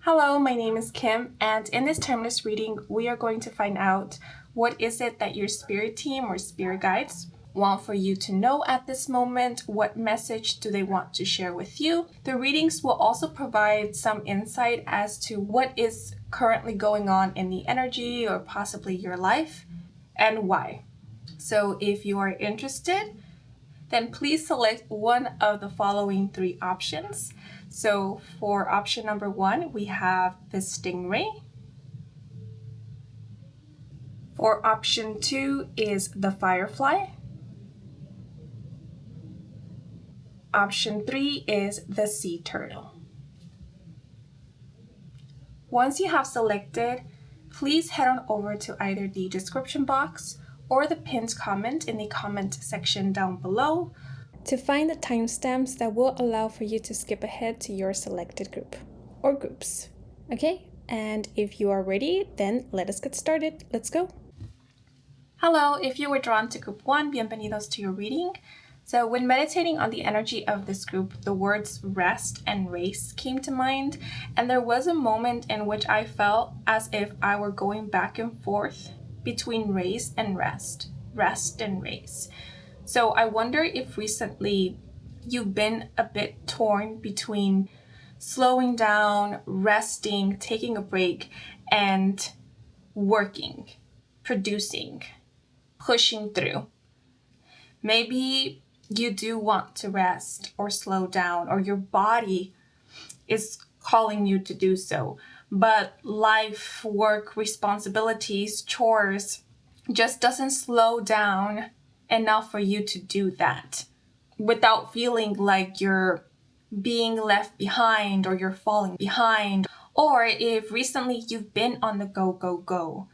Hello, my name is Kim, and in this timeless reading, we are going to find out what is it that your spirit team or spirit guides want for you to know at this moment. What message do they want to share with you? The readings will also provide some insight as to what is currently going on in the energy or possibly your life and why. So if you are interested, then please select one of the following three options. So for option number 1, we have the Stingray. For option 2 is the Firefly. Option 3 is the Sea Turtle. Once you have selected, please head on over to either the description box or the pinned comment in the comment section down below to find the timestamps that will allow for you to skip ahead to your selected group or groups. Okay, and if you are ready, then let us get started. Let's go. Hello, if you were drawn to group 1, bienvenidos to your reading. So when meditating on the energy of this group, the words rest and race came to mind, and there was a moment in which I felt as if I were going back and forth between race and rest and race. So I wonder if recently you've been a bit torn between slowing down, resting, taking a break, and working, producing, pushing through. Maybe you do want to rest or slow down, or your body is calling you to do so, but life, work, responsibilities, chores just doesn't slow down enough for you to do that without feeling like you're being left behind or you're falling behind. Or if recently you've been on the go,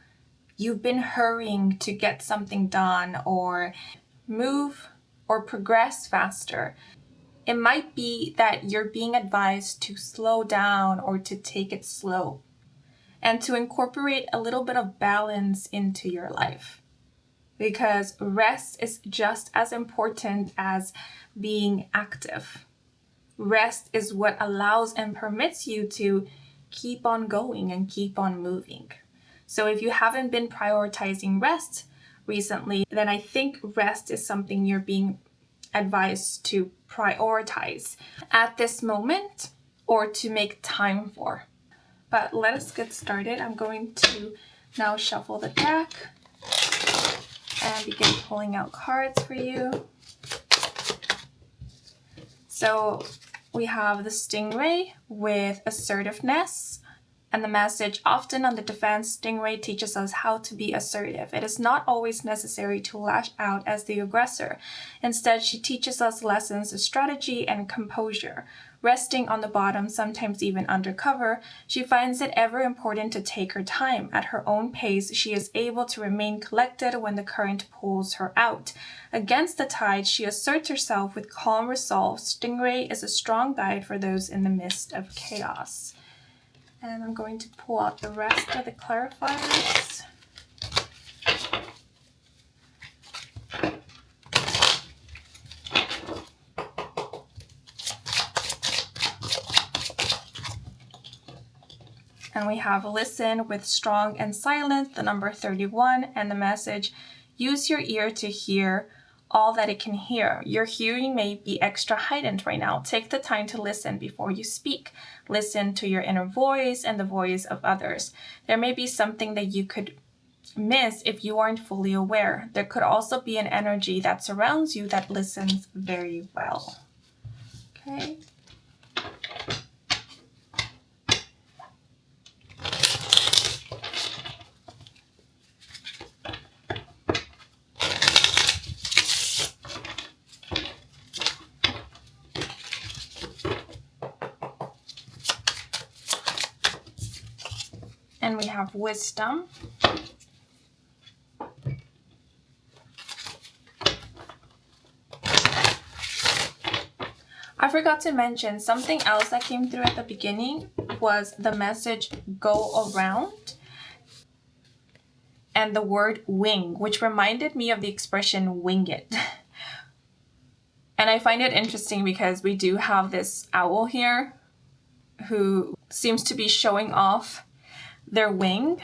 you've been hurrying to get something done or move or progress faster, it might be that you're being advised to slow down or to take it slow and to incorporate a little bit of balance into your life. Because rest is just as important as being active. Rest is what allows and permits you to keep on going and keep on moving. So if you haven't been prioritizing rest recently, then I think rest is something you're being advised to prioritize at this moment or to make time for. But let us get started. I'm going to now shuffle the deck and begin pulling out cards for you. So we have the Stingray with assertiveness, and the message: often on the defense, Stingray teaches us how to be assertive. It is not always necessary to lash out as the aggressor. Instead, she teaches us lessons of strategy and composure. Resting on the bottom, sometimes even undercover, she finds it ever important to take her time. At her own pace, she is able to remain collected when the current pulls her out. Against the tide, she asserts herself with calm resolve. Stingray is a strong guide for those in the midst of chaos. And I'm going to pull out the rest of the clarifiers. And we have listen with strong and silent, the number 31, and the message: use your ear to hear all that it can hear. Your hearing may be extra heightened right now. Take the time to listen before you speak. Listen to your inner voice and the voice of others. There may be something that you could miss if you aren't fully aware. There could also be an energy that surrounds you that listens very well. Okay. And we have wisdom. I forgot to mention something else that came through at the beginning was the message go around and the word wing, which reminded me of the expression wing it. And I find it interesting because we do have this owl here who seems to be showing off their wing.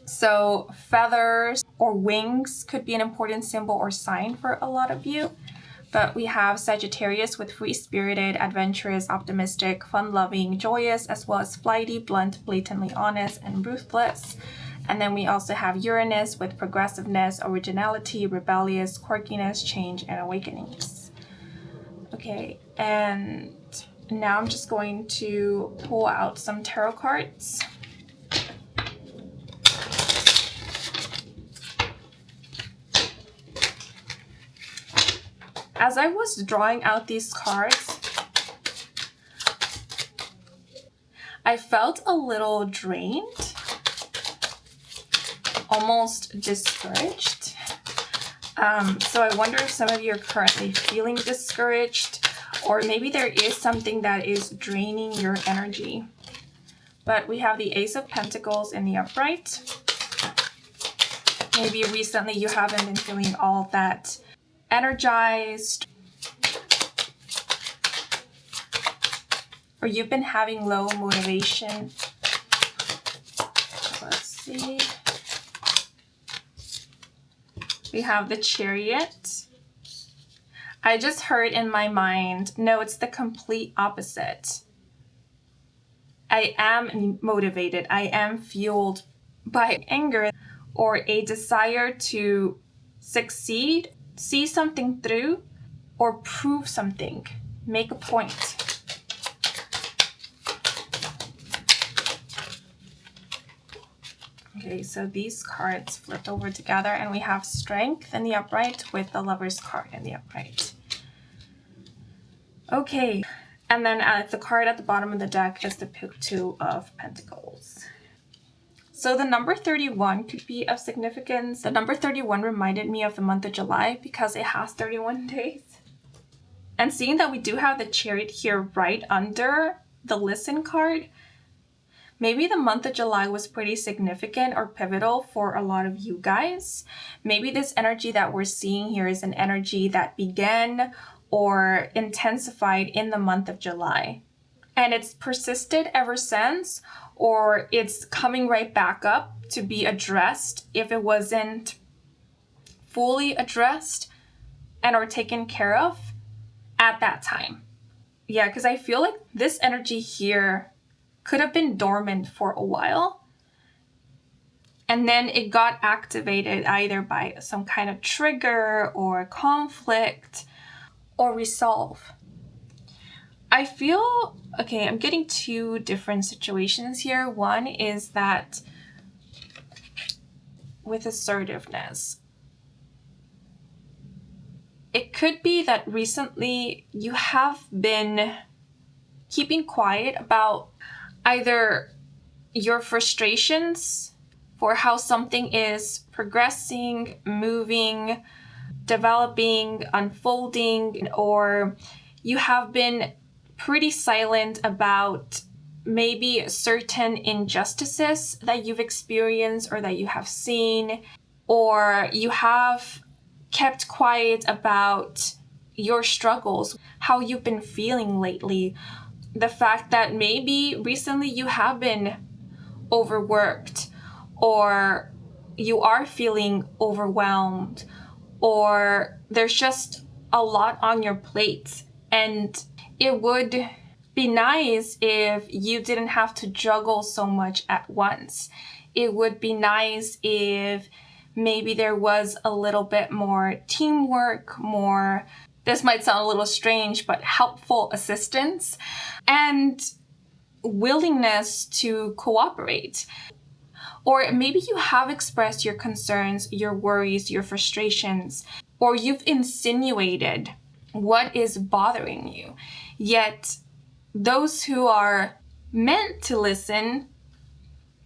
So feathers or wings could be an important symbol or sign for a lot of you. But we have Sagittarius with free-spirited, adventurous, optimistic, fun-loving, joyous, as well as flighty, blunt, blatantly honest, and ruthless. And then we also have Uranus with progressiveness, originality, rebellious, quirkiness, change, and awakenings. Okay, and now I'm just going to pull out some tarot cards. As I was drawing out these cards, I felt a little drained, almost discouraged. So I wonder if some of you are currently feeling discouraged, or maybe there is something that is draining your energy. But we have the Ace of Pentacles in the upright. Maybe recently you haven't been feeling all that energized, or you've been having low motivation. Let's see. We have the Chariot. I just heard in my mind, no, it's the complete opposite. I am motivated. I am fueled by anger or a desire to succeed, see something through, or prove something, make a point. Okay, so these cards flipped over together, and we have Strength in the upright with the Lover's card in the upright. Okay, and then the card at the bottom of the deck is the Two of Pentacles. So the number 31 could be of significance. The number 31 reminded me of the month of July because it has 31 days. And seeing that we do have the Chariot here right under the Listen card, maybe the month of July was pretty significant or pivotal for a lot of you guys. Maybe this energy that we're seeing here is an energy that began or intensified in the month of July. And it's persisted ever since, or it's coming right back up to be addressed if it wasn't fully addressed and or taken care of at that time. Yeah, because I feel like this energy here could have been dormant for a while, and then it got activated either by some kind of trigger or conflict or resolve. I feel, okay, I'm getting two different situations here. One is that with assertiveness, it could be that recently you have been keeping quiet about either your frustrations for how something is progressing, moving, developing, unfolding, or you have been pretty silent about maybe certain injustices that you've experienced or that you have seen, or you have kept quiet about your struggles, how you've been feeling lately, the fact that maybe recently you have been overworked, or you are feeling overwhelmed, or there's just a lot on your plate. And it would be nice if you didn't have to juggle so much at once. It would be nice if maybe there was a little bit more teamwork, more, this might sound a little strange, but helpful assistance and willingness to cooperate. Or maybe you have expressed your concerns, your worries, your frustrations, or you've insinuated what is bothering you. Yet those who are meant to listen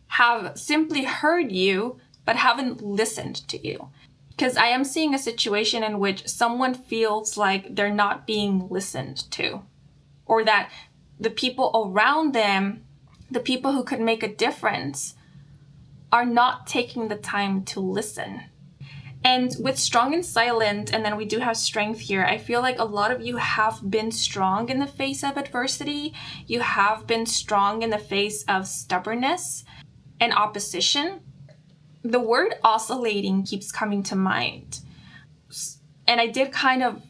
have simply heard you, but haven't listened to you. Because I am seeing a situation in which someone feels like they're not being listened to, or that the people around them, the people who could make a difference, are not taking the time to listen. And with strong and silent, and then we do have strength here, I feel like a lot of you have been strong in the face of adversity. You have been strong in the face of stubbornness and opposition. The word oscillating keeps coming to mind. And I did kind of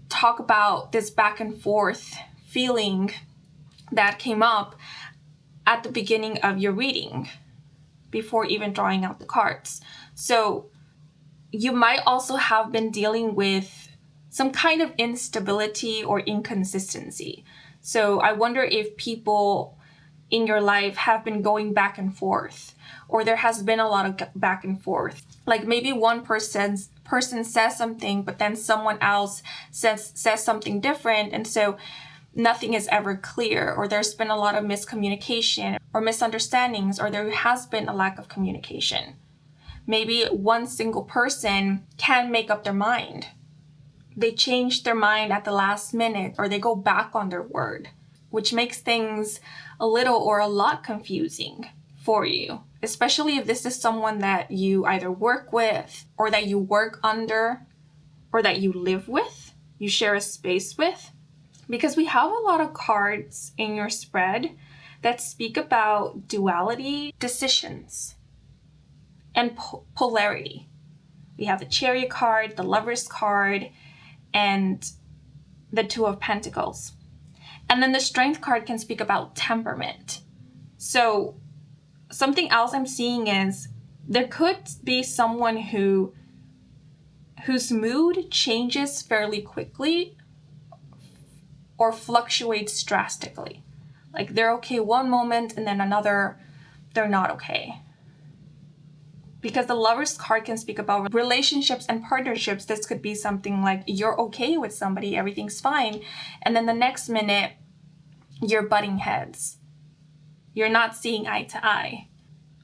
talk about this back and forth feeling that came up at the beginning of your reading before even drawing out the cards. So you might also have been dealing with some kind of instability or inconsistency. So I wonder if people in your life have been going back and forth, or there has been a lot of back and forth. Like maybe one person says something, but then someone else says something different, and so nothing is ever clear, or there's been a lot of miscommunication or misunderstandings, or there has been a lack of communication. Maybe one single person can make up their mind. They change their mind at the last minute, or they go back on their word, which makes things a little or a lot confusing for you, especially if this is someone that you either work with, or that you work under, or that you live with, you share a space with. Because we have a lot of cards in your spread that speak about duality, decisions, and polarity. We have the Chariot card, the Lover's card, and the Two of Pentacles. And then the Strength card can speak about temperament. So something else I'm seeing is there could be someone whose mood changes fairly quickly or fluctuates drastically. Like they're okay one moment and then another, they're not okay. Because the Lover's card can speak about relationships and partnerships. This could be something like you're okay with somebody, everything's fine. And then the next minute, you're butting heads. You're not seeing eye to eye.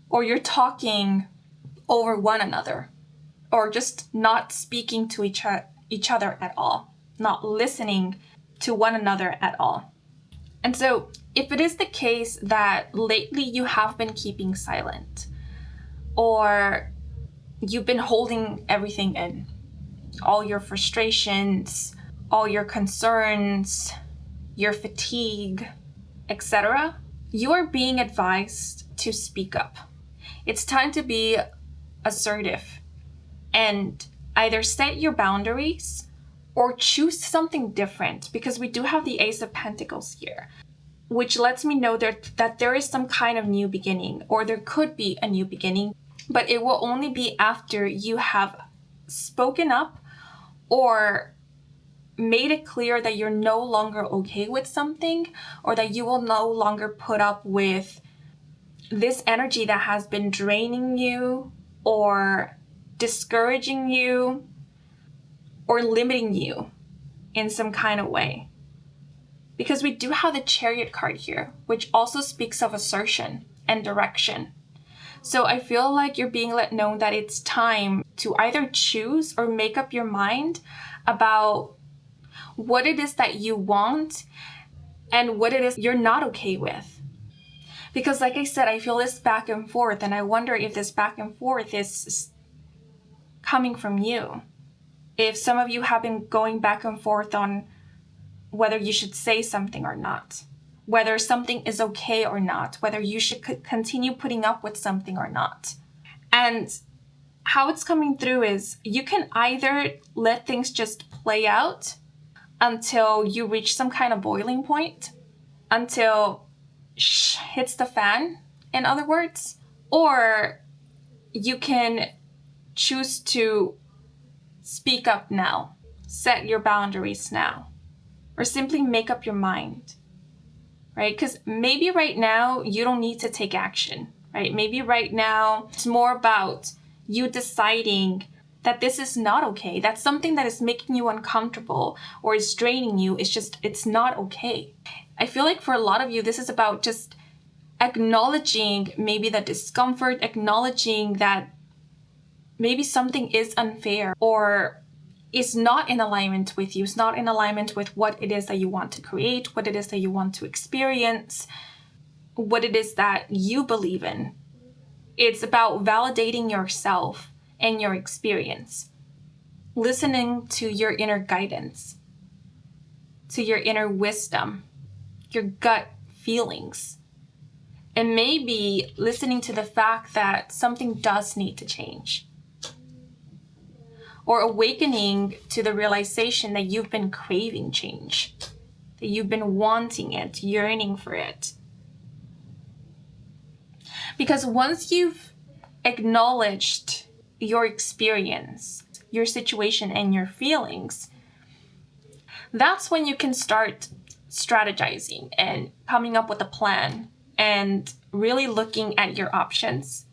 Or you're talking over one another. Or just not speaking to each other at all. Not listening to one another at all. And so if it is the case that lately you have been keeping silent, or you've been holding everything in, all your frustrations, all your concerns, your fatigue, etc., you are being advised to speak up. It's time to be assertive and either set your boundaries or choose something different, because we do have the Ace of Pentacles here, which lets me know that there is some kind of new beginning, or there could be a new beginning, but it will only be after you have spoken up or made it clear that you're no longer okay with something, or that you will no longer put up with this energy that has been draining you or discouraging you or limiting you in some kind of way. Because we do have the Chariot card here, which also speaks of assertion and direction. So I feel like you're being let know that it's time to either choose or make up your mind about what it is that you want and what it is you're not okay with. Because like I said, I feel this back and forth, and I wonder if this back and forth is coming from you. If some of you have been going back and forth on whether you should say something or not, whether something is okay or not, whether you should continue putting up with something or not. And how it's coming through is you can either let things just play out until you reach some kind of boiling point, until hits the fan, in other words, or you can choose to speak up now, set your boundaries now, or simply make up your mind. Right? Because maybe right now you don't need to take action, right? Maybe right now it's more about you deciding that this is not okay. That's something that is making you uncomfortable or is draining you. It's not okay. I feel like for a lot of you, this is about just acknowledging maybe the discomfort, acknowledging that maybe something is unfair or is not in alignment with you. It's not in alignment with what it is that you want to create, what it is that you want to experience, what it is that you believe in. It's about validating yourself and your experience. Listening to your inner guidance, to your inner wisdom, your gut feelings, and maybe listening to the fact that something does need to change. Or awakening to the realization that you've been craving change, that you've been wanting it, yearning for it. Because once you've acknowledged your experience, your situation, and your feelings, that's when you can start strategizing and coming up with a plan and really looking at your options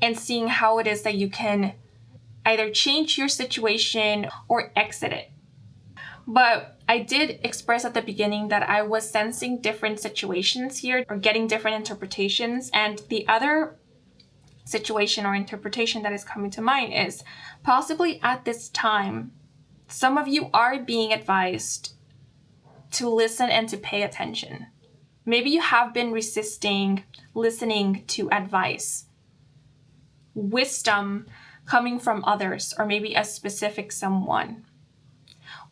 and seeing how it is that you can either change your situation or exit it. But I did express at the beginning that I was sensing different situations here or getting different interpretations. And the other situation or interpretation that is coming to mind is possibly at this time, some of you are being advised to listen and to pay attention. Maybe you have been resisting listening to advice, wisdom coming from others, or maybe a specific someone,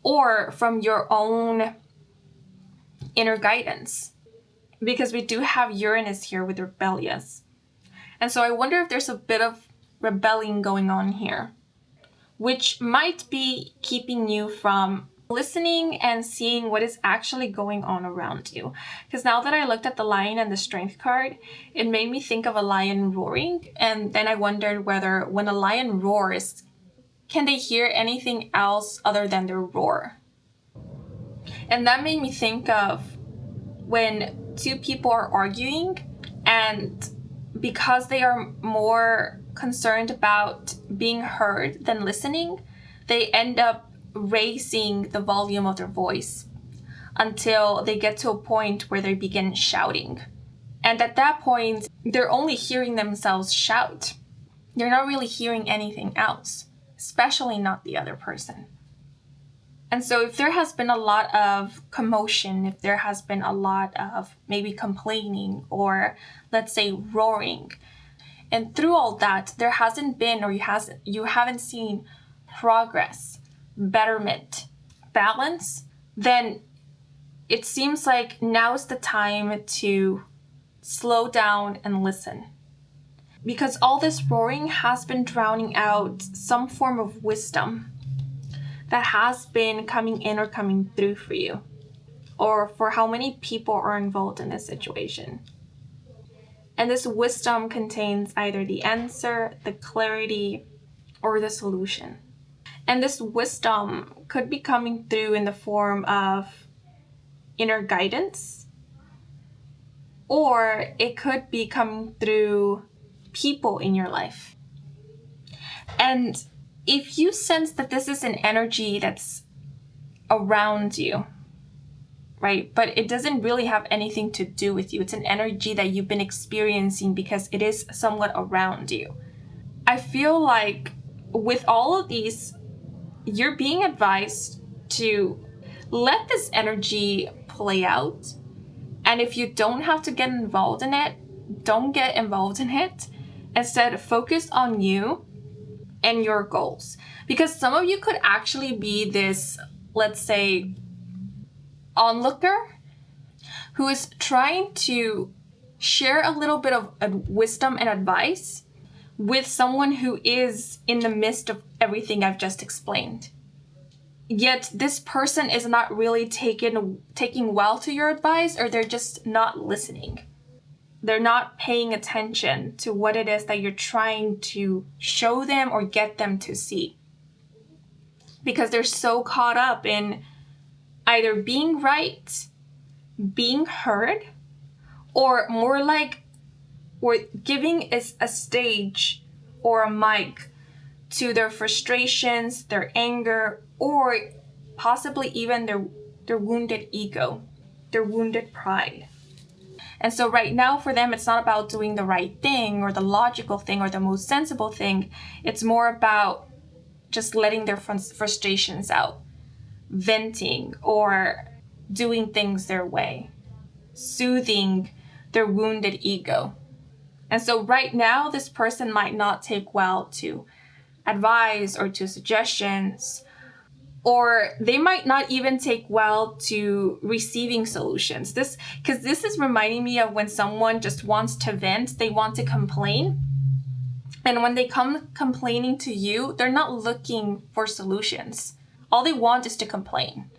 or from your own inner guidance, because we do have Uranus here with rebellious. And so I wonder if there's a bit of rebelling going on here, which might be keeping you from listening and seeing what is actually going on around you. Because now that I looked at the lion and the strength card, it made me think of a lion roaring. And then I wondered whether when a lion roars, can they hear anything else other than their roar? And that made me think of when two people are arguing, and because they are more concerned about being heard than listening, they end up raising the volume of their voice until they get to a point where they begin shouting. And at that point, they're only hearing themselves shout. They're not really hearing anything else, especially not the other person. And so if there has been a lot of commotion, if there has been a lot of maybe complaining or let's say roaring, and through all that, there hasn't been or you haven't seen progress, betterment, balance, then it seems like now is the time to slow down and listen. Because all this roaring has been drowning out some form of wisdom that has been coming in or coming through for you, or for how many people are involved in this situation. And this wisdom contains either the answer, the clarity, or the solution. And this wisdom could be coming through in the form of inner guidance, or it could be coming through people in your life. And if you sense that this is an energy that's around you, right, but it doesn't really have anything to do with you, it's an energy that you've been experiencing because it is somewhat around you. I feel like with all of these, you're being advised to let this energy play out. And if you don't have to get involved in it, don't get involved in it. Instead, focus on you and your goals. Because some of you could actually be this, let's say, onlooker who is trying to share a little bit of wisdom and advice with someone who is in the midst of everything I've just explained. Yet this person is not really taking well to your advice, or they're just not listening. They're not paying attention to what it is that you're trying to show them or get them to see. Because they're so caught up in either being right, being heard, or more like we're giving a stage or a mic to their frustrations, their anger, or possibly even their wounded ego, their wounded pride. And so right now for them, it's not about doing the right thing or the logical thing or the most sensible thing. It's more about just letting their frustrations out, venting, or doing things their way, soothing their wounded ego. And so right now, this person might not take well to advice or to suggestions, or they might not even take well to receiving solutions. Because this is reminding me of when someone just wants to vent, they want to complain. And when they come complaining to you, they're not looking for solutions. All they want is to complain.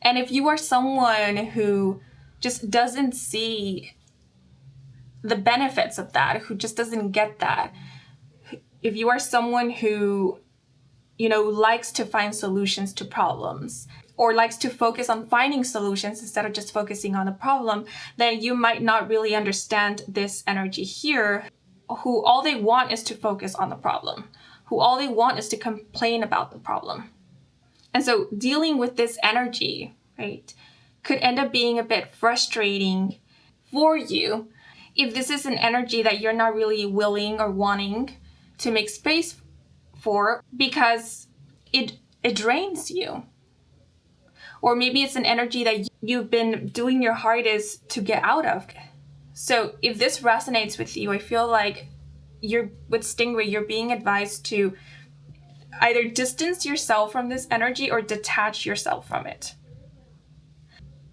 And if you are someone who just doesn't see the benefits of that, who just doesn't get that, if you are someone who, likes to find solutions to problems or likes to focus on finding solutions instead of just focusing on the problem, then you might not really understand this energy here, who all they want is to focus on the problem, who all they want is to complain about the problem. And so dealing with this energy, right, could end up being a bit frustrating for you if this is an energy that you're not really willing or wanting to make space for, because it drains you. Or maybe it's an energy that you've been doing your hardest to get out of. So if this resonates with you, I feel like with Stingray, you're being advised to either distance yourself from this energy or detach yourself from it.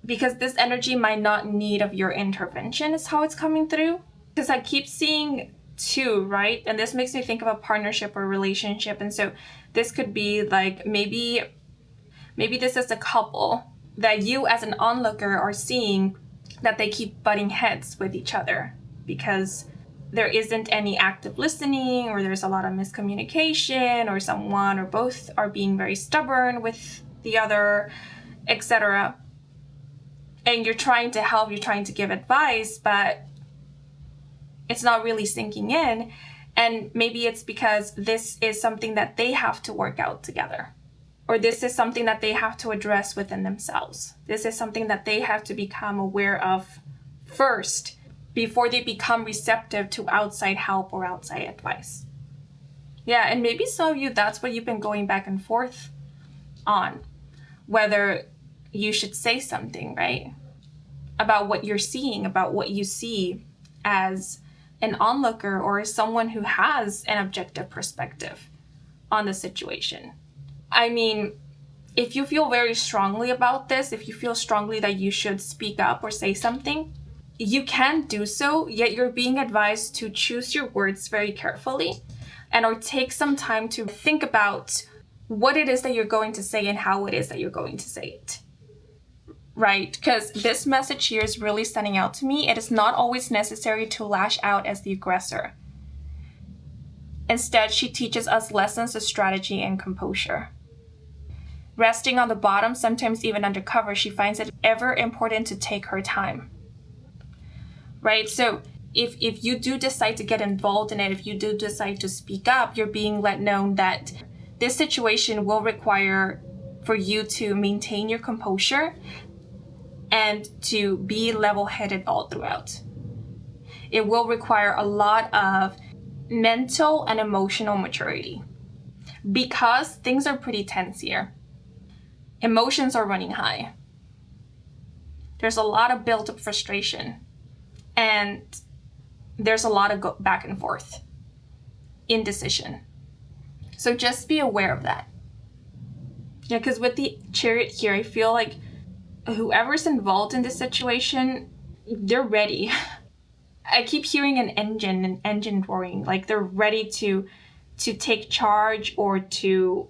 Because this energy might not need of your intervention is how it's coming through. Because I keep seeing two, right? And this makes me think of a partnership or relationship. And so this could be like maybe this is a couple that you as an onlooker are seeing that they keep butting heads with each other because there isn't any active listening, or there's a lot of miscommunication, or someone or both are being very stubborn with the other, etc. And you're trying to help, you're trying to give advice, but it's not really sinking in. And maybe it's because this is something that they have to work out together. Or this is something that they have to address within themselves. This is something that they have to become aware of first before they become receptive to outside help or outside advice. Yeah, and maybe some of you, that's what you've been going back and forth on. Whether you should say something, right? About what you're seeing, about what you see as an onlooker or as someone who has an objective perspective on the situation. I mean, if you feel very strongly about this, if you feel strongly that you should speak up or say something, you can do so, yet you're being advised to choose your words very carefully or take some time to think about what it is that you're going to say and how it is that you're going to say it. Right? Because this message here is really standing out to me. It is not always necessary to lash out as the aggressor. Instead, she teaches us lessons of strategy and composure. Resting on the bottom, sometimes even undercover, she finds it ever important to take her time. Right? So if you do decide to get involved in it, if you do decide to speak up, you're being let know that this situation will require for you to maintain your composure and to be level-headed all throughout. It will require a lot of mental and emotional maturity because things are pretty tense here. Emotions are running high. There's a lot of built-up frustration, and there's a lot of back and forth, indecision. So just be aware of that. Yeah, because with the Chariot here, I feel like whoever's involved in this situation, they're ready. I keep hearing an engine roaring, like they're ready to take charge or to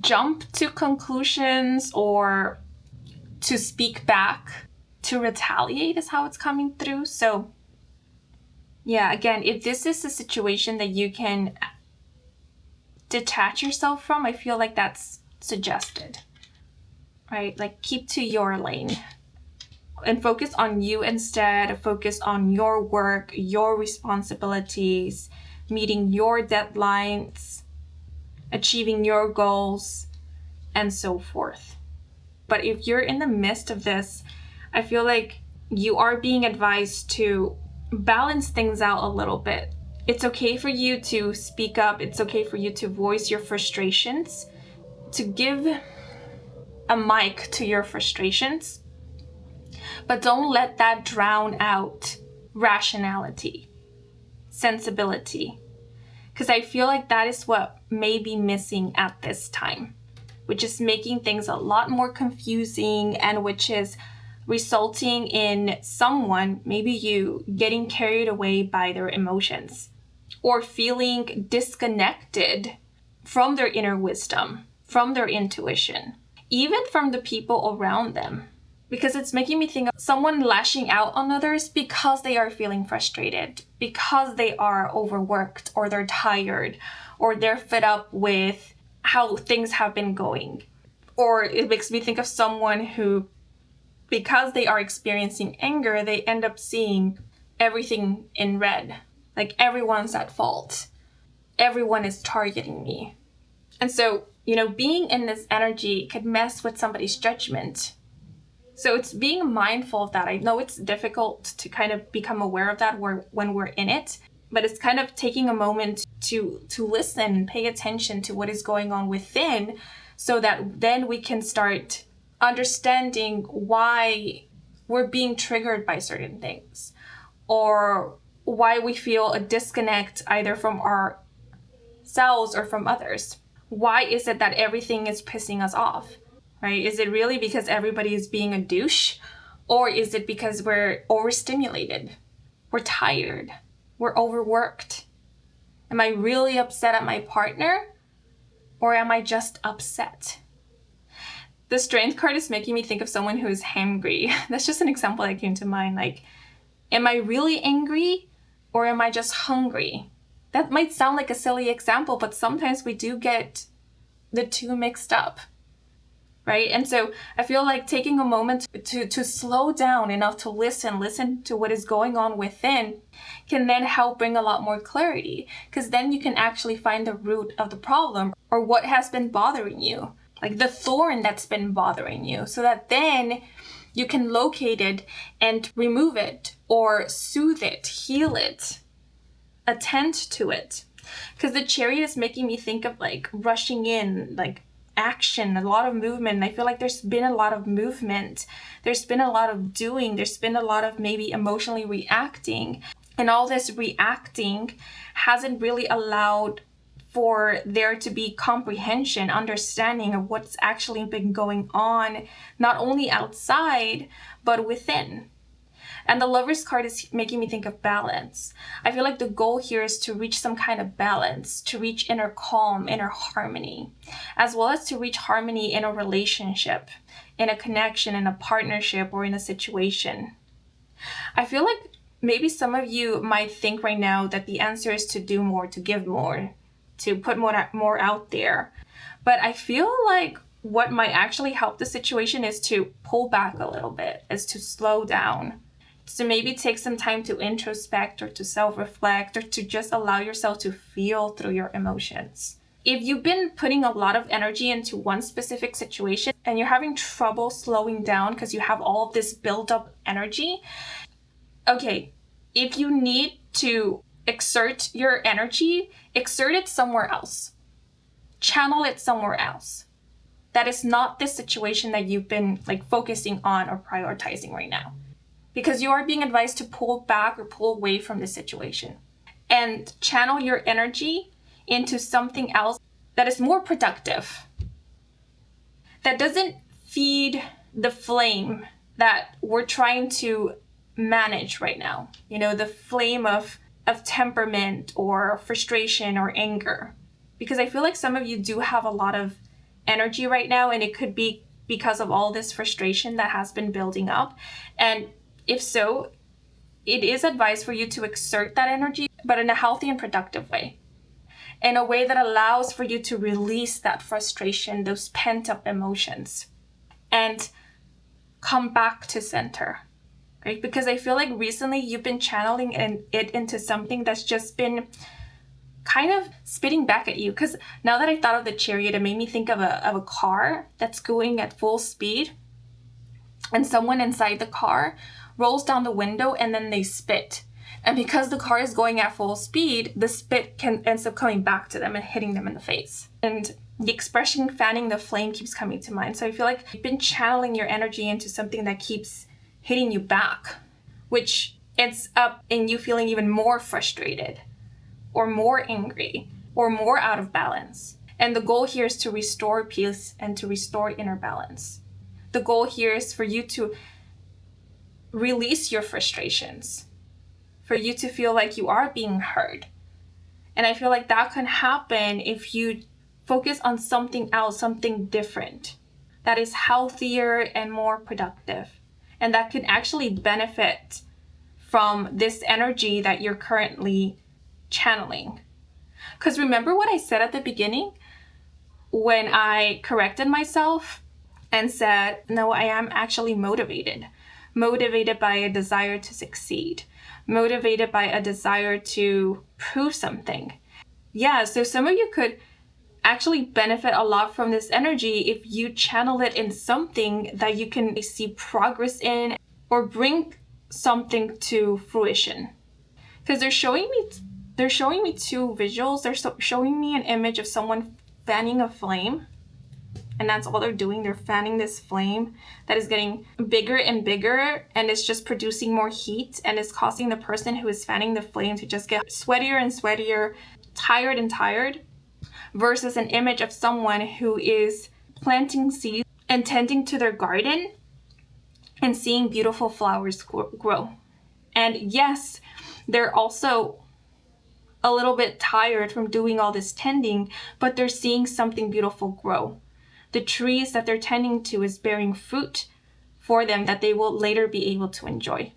jump to conclusions or to speak back, to retaliate is how it's coming through. So yeah, again, if this is a situation that you can detach yourself from, I feel like that's suggested, right? Like keep to your lane and focus on you instead. Focus on your work, your responsibilities, meeting your deadlines, achieving your goals, and so forth. But if you're in the midst of this, I feel like you are being advised to balance things out a little bit. It's okay for you to speak up. It's okay for you to voice your frustrations, to give a mic to your frustrations, but don't let that drown out rationality, sensibility. Because I feel like that is what may be missing at this time, which is making things a lot more confusing, and which is resulting in someone, maybe you, getting carried away by their emotions or feeling disconnected from their inner wisdom, from their intuition, even from the people around them. Because it's making me think of someone lashing out on others because they are feeling frustrated, because they are overworked, or they're tired, or they're fed up with how things have been going. Or it makes me think of someone who, because they are experiencing anger, they end up seeing everything in red. Like, everyone's at fault. Everyone is targeting me. And so, being in this energy could mess with somebody's judgment. So it's being mindful of that. I know it's difficult to kind of become aware of that when we're in it, but it's kind of taking a moment to listen, pay attention to what is going on within, so that then we can start understanding why we're being triggered by certain things, or why we feel a disconnect either from ourselves or from others. Why is it that everything is pissing us off? Right? Is it really because everybody is being a douche? Or is it because we're overstimulated? We're tired? We're overworked? Am I really upset at my partner? Or am I just upset? The Strength card is making me think of someone who is hangry. That's just an example that came to mind. Like, am I really angry? Or am I just hungry? That might sound like a silly example, but sometimes we do get the two mixed up. Right? And so I feel like taking a moment to slow down enough to listen to what is going on within can then help bring a lot more clarity, because then you can actually find the root of the problem, or what has been bothering you, like the thorn that's been bothering you, so that then you can locate it and remove it, or soothe it, heal it, attend to it. Because the Chariot is making me think of like rushing in, like action, a lot of movement. I feel like there's been a lot of movement. There's been a lot of doing. There's been a lot of maybe emotionally reacting. And all this reacting hasn't really allowed for there to be comprehension, understanding of what's actually been going on, not only outside, but within. And the Lover's card is making me think of balance. I feel like the goal here is to reach some kind of balance, to reach inner calm, inner harmony, as well as to reach harmony in a relationship, in a connection, in a partnership, or in a situation. I feel like maybe some of you might think right now that the answer is to do more, to give more, to put more out there. But I feel like what might actually help the situation is to pull back a little bit, is to slow down. So maybe take some time to introspect, or to self-reflect, or to just allow yourself to feel through your emotions. If you've been putting a lot of energy into one specific situation and you're having trouble slowing down because you have all of this built up energy, okay, if you need to exert your energy, exert it somewhere else. Channel it somewhere else. That is not the situation that you've been focusing on or prioritizing right now. Because you are being advised to pull back or pull away from the situation and channel your energy into something else that is more productive, that doesn't feed the flame that we're trying to manage right now. The flame of temperament or frustration or anger. Because I feel like some of you do have a lot of energy right now, and it could be because of all this frustration that has been building up. And if so, it is advised for you to exert that energy, but in a healthy and productive way. In a way that allows for you to release that frustration, those pent-up emotions, and come back to center, right? Because I feel like recently you've been channeling it into something that's just been kind of spitting back at you. Because now that I thought of the Chariot, it made me think of a car that's going at full speed, and someone inside the car rolls down the window and then they spit. And because the car is going at full speed, the spit ends up coming back to them and hitting them in the face. And the expression fanning the flame keeps coming to mind. So I feel like you've been channeling your energy into something that keeps hitting you back, which ends up in you feeling even more frustrated or more angry or more out of balance. And the goal here is to restore peace and to restore inner balance. The goal here is for you to release your frustrations, for you to feel like you are being heard. And I feel like that can happen if you focus on something else, something different, that is healthier and more productive. And that can actually benefit from this energy that you're currently channeling. Because remember what I said at the beginning? When I corrected myself and said, no, I am actually motivated by a desire to succeed, motivated by a desire to prove something. Yeah, so some of you could actually benefit a lot from this energy if you channel it in something that you can see progress in or bring something to fruition. Because they're showing me two visuals. They're showing me an image of someone fanning a flame, and that's all they're doing. They're fanning this flame that is getting bigger and bigger, and it's just producing more heat, and it's causing the person who is fanning the flame to just get sweatier and sweatier, tired and tired, versus an image of someone who is planting seeds and tending to their garden and seeing beautiful flowers grow. And yes, they're also a little bit tired from doing all this tending, but they're seeing something beautiful grow. The trees that they're tending to is bearing fruit for them that they will later be able to enjoy.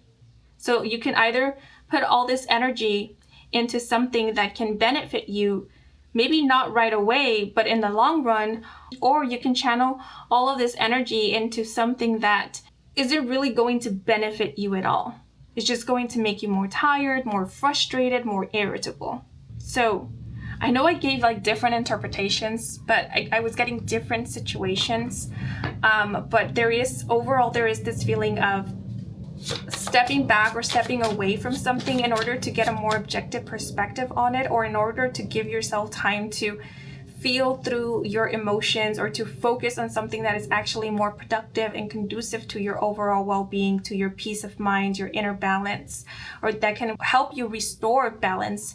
So you can either put all this energy into something that can benefit you, maybe not right away, but in the long run, or you can channel all of this energy into something that isn't really going to benefit you at all. It's just going to make you more tired, more frustrated, more irritable. So I know I gave like different interpretations, but I was getting different situations. But there is this feeling of stepping back or stepping away from something in order to get a more objective perspective on it, or in order to give yourself time to feel through your emotions, or to focus on something that is actually more productive and conducive to your overall well-being, to your peace of mind, your inner balance, or that can help you restore balance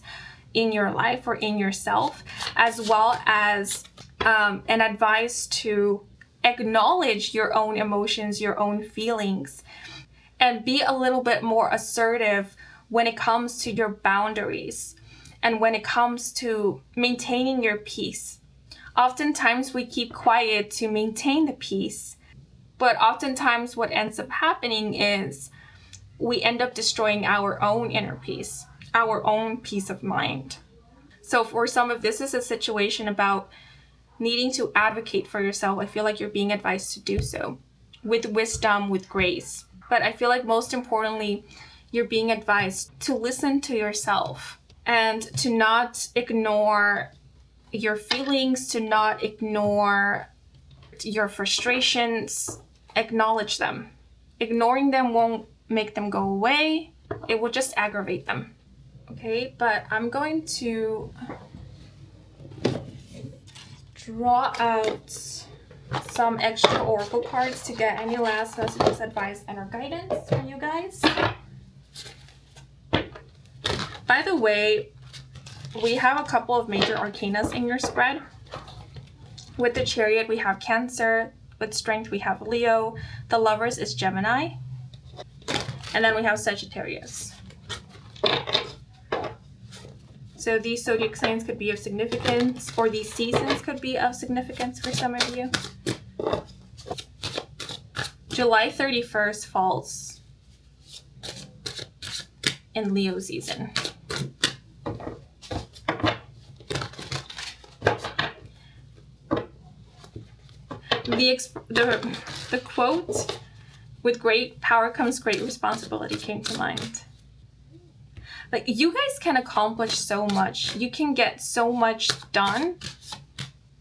in your life or in yourself, as well as an advice to acknowledge your own emotions, your own feelings, and be a little bit more assertive when it comes to your boundaries and when it comes to maintaining your peace. Oftentimes we keep quiet to maintain the peace, but oftentimes what ends up happening is we end up destroying our own inner peace, our own peace of mind. So for some of this is a situation about needing to advocate for yourself. I feel like you're being advised to do so with wisdom, with grace. But I feel like most importantly, you're being advised to listen to yourself and to not ignore your feelings, to not ignore your frustrations. Acknowledge them. Ignoring them won't make them go away. It will just aggravate them. Okay, but I'm going to draw out some extra oracle cards to get any last messages, advice, and or guidance from you guys. By the way, we have a couple of major arcanas in your spread. With the Chariot, we have Cancer. With Strength, we have Leo. The Lovers is Gemini. And then we have Sagittarius. So these zodiac signs could be of significance, or these seasons could be of significance for some of you. July 31st falls in Leo season. The quote, "With great power comes great responsibility," came to mind. Like, you guys can accomplish so much. You can get so much done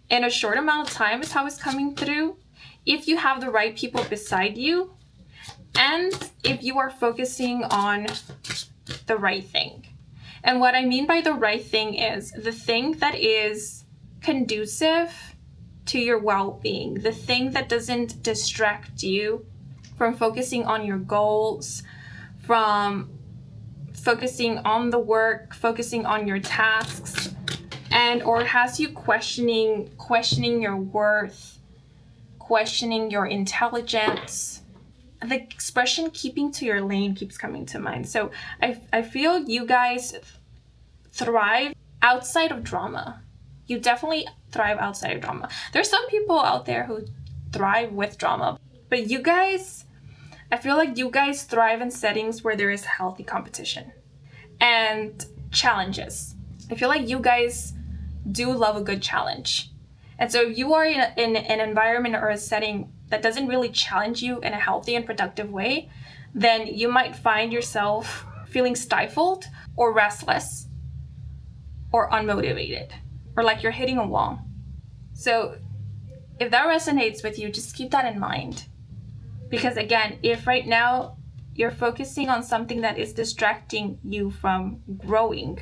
in a short amount of time, is how it's coming through, if you have the right people beside you, and if you are focusing on the right thing. And what I mean by the right thing is the thing that is conducive to your well-being, the thing that doesn't distract you from focusing on your goals, from focusing on the work, focusing on your tasks, and or has you questioning your worth, questioning your intelligence. The expression keeping to your lane keeps coming to mind. So I feel you guys thrive outside of drama. You definitely thrive outside of drama. There's some people out there who thrive with drama, but you guys, I feel like you guys thrive in settings where there is healthy competition and challenges. I feel like you guys do love a good challenge. And so if you are in an environment or a setting that doesn't really challenge you in a healthy and productive way, then you might find yourself feeling stifled or restless or unmotivated, or like you're hitting a wall. So if that resonates with you, just keep that in mind. Because again, if right now you're focusing on something that is distracting you from growing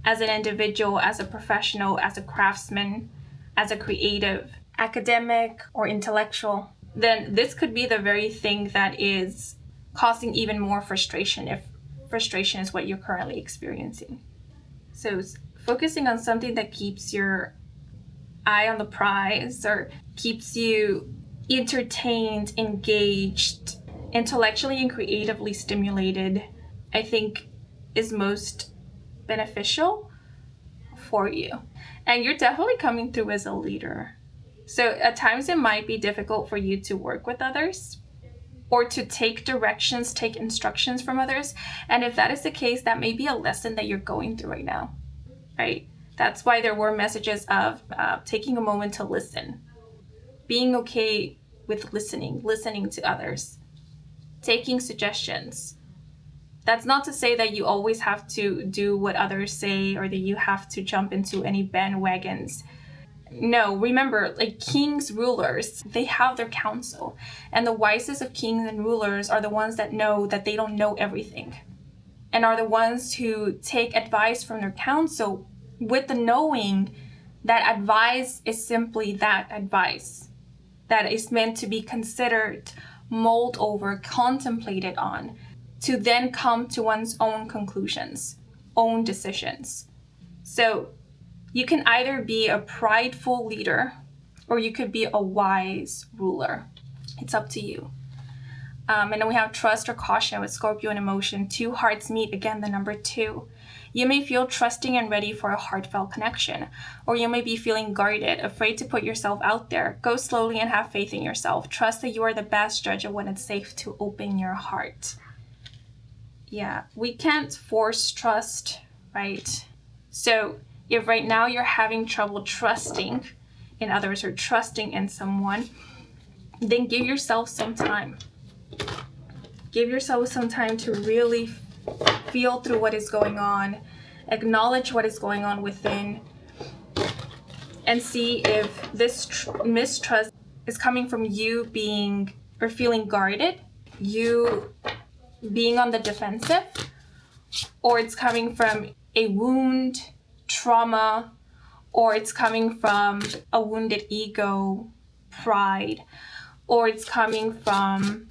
as an individual, as a professional, as a craftsman, as a creative, academic, or intellectual, then this could be the very thing that is causing even more frustration, if frustration is what you're currently experiencing. So focusing on something that keeps your eye on the prize or keeps you entertained, engaged, intellectually and creatively stimulated, I think is most beneficial for you. And you're definitely coming through as a leader. So at times it might be difficult for you to work with others or to take directions, take instructions from others. And if that is the case, that may be a lesson that you're going through right now, right? That's why there were messages of taking a moment to listen, being okay with listening to others, taking suggestions. That's not to say that you always have to do what others say or that you have to jump into any bandwagons. No, remember, like kings, rulers, they have their counsel. And the wisest of kings and rulers are the ones that know that they don't know everything, and are the ones who take advice from their counsel with the knowing that advice is simply that advice that is meant to be considered, mulled over, contemplated on, to then come to one's own conclusions, own decisions. So you can either be a prideful leader or you could be a wise ruler. It's up to you. And then we have trust or caution with Scorpio and emotion. Two hearts meet, again, the number 2. You may feel trusting and ready for a heartfelt connection, or you may be feeling guarded, afraid to put yourself out there. Go slowly and have faith in yourself. Trust that you are the best judge of when it's safe to open your heart. Yeah, we can't force trust, right? So if right now you're having trouble trusting in others or trusting in someone, then give yourself some time. Give yourself some time to really feel through what is going on, acknowledge what is going on within, and see if this mistrust is coming from you being or feeling guarded, you being on the defensive, or it's coming from a wound, trauma, or it's coming from a wounded ego, pride, or it's coming from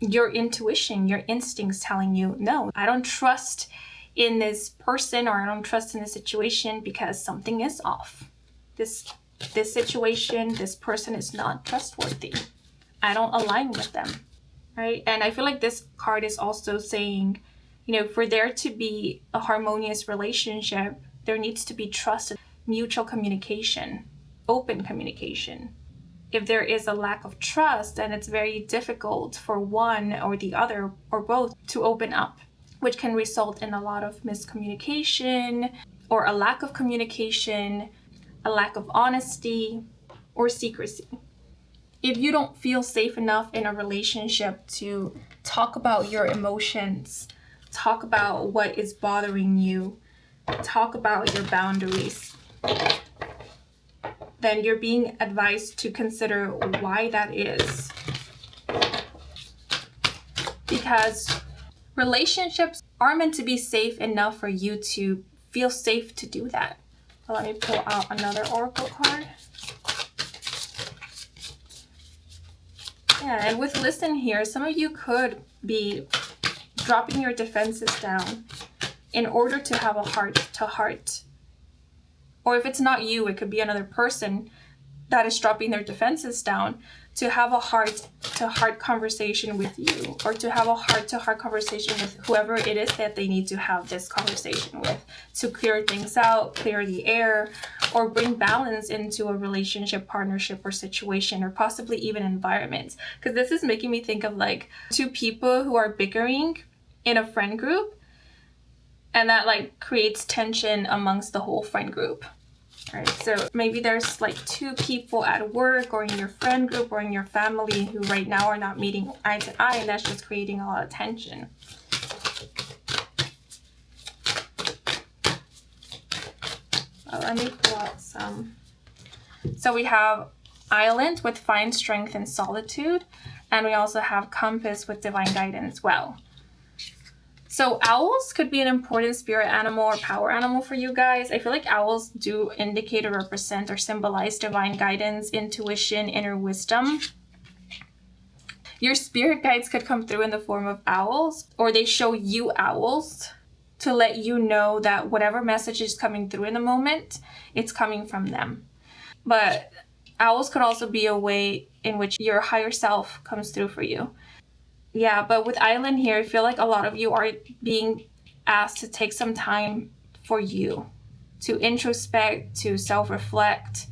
your intuition, your instincts telling you, no, I don't trust in this person, or I don't trust in this situation because something is off. This situation, this person is not trustworthy. I don't align with them, right? And I feel like this card is also saying, for there to be a harmonious relationship, there needs to be trust, mutual communication, open communication. If there is a lack of trust, then it's very difficult for one or the other or both to open up, which can result in a lot of miscommunication or a lack of communication, a lack of honesty or secrecy. If you don't feel safe enough in a relationship to talk about your emotions, talk about what is bothering you, talk about your boundaries, then you're being advised to consider why that is. Because relationships are meant to be safe enough for you to feel safe to do that. So let me pull out another oracle card. Yeah, and with listen here, some of you could be dropping your defenses down, in order to have a heart-to-heart, or if it's not you, it could be another person that is dropping their defenses down, to have a heart-to-heart conversation with you, or to have a heart-to-heart conversation with whoever it is that they need to have this conversation with, to clear things out, clear the air, or bring balance into a relationship, partnership, or situation, or possibly even environment. Because this is making me think of like two people who are bickering in a friend group, and that like creates tension amongst the whole friend group. Right, so maybe there's like two people at work or in your friend group or in your family who right now are not meeting eye to eye, and that's just creating a lot of tension. Let me pull out some. So we have Island with Find Strength in Solitude, and we also have Compass with Divine Guidance. Well, so owls could be an important spirit animal or power animal for you guys. I feel like owls do indicate or represent or symbolize divine guidance, intuition, inner wisdom. Your spirit guides could come through in the form of owls, or they show you owls to let you know that whatever message is coming through in the moment, it's coming from them. But owls could also be a way in which your higher self comes through for you. Yeah, but with Island here, I feel like a lot of you are being asked to take some time for you, to introspect, to self-reflect.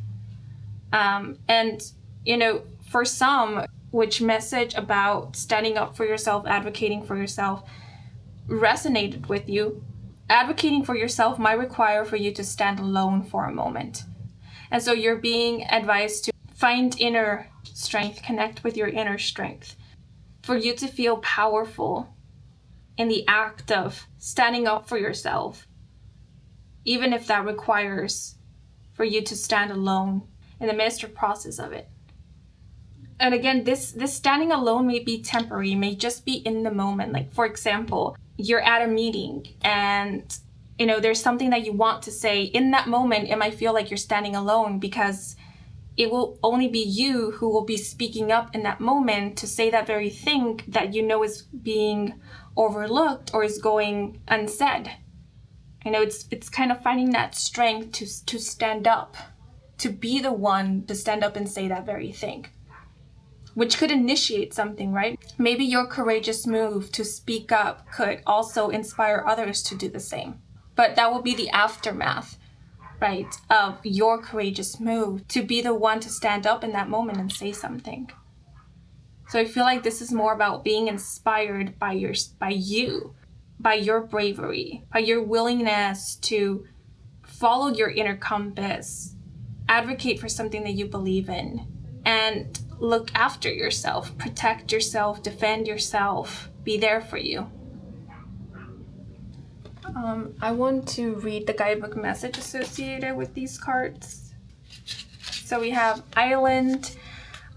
And, you know, for some, which message about standing up for yourself, advocating for yourself resonated with you, advocating for yourself might require for you to stand alone for a moment. And so you're being advised to find inner strength, connect with your inner strength, for you to feel powerful in the act of standing up for yourself, even if that requires for you to stand alone in the midst of process of it. And again, this standing alone may be temporary, may just be in the moment. Like, for example, you're at a meeting and, you know, there's something that you want to say. In that moment, it might feel like you're standing alone because it will only be you who will be speaking up in that moment to say that very thing that you know is being overlooked or is going unsaid. You know, it's kind of finding that strength to stand up, to be the one to stand up and say that very thing, which could initiate something, right? Maybe your courageous move to speak up could also inspire others to do the same. But that will be the aftermath, right, of your courageous move to be the one to stand up in that moment and say something. So I feel like this is more about being inspired by you, by your bravery, by your willingness to follow your inner compass, advocate for something that you believe in, and look after yourself, protect yourself, defend yourself, be there for you. I want to read the guidebook message associated with these cards. So we have Island.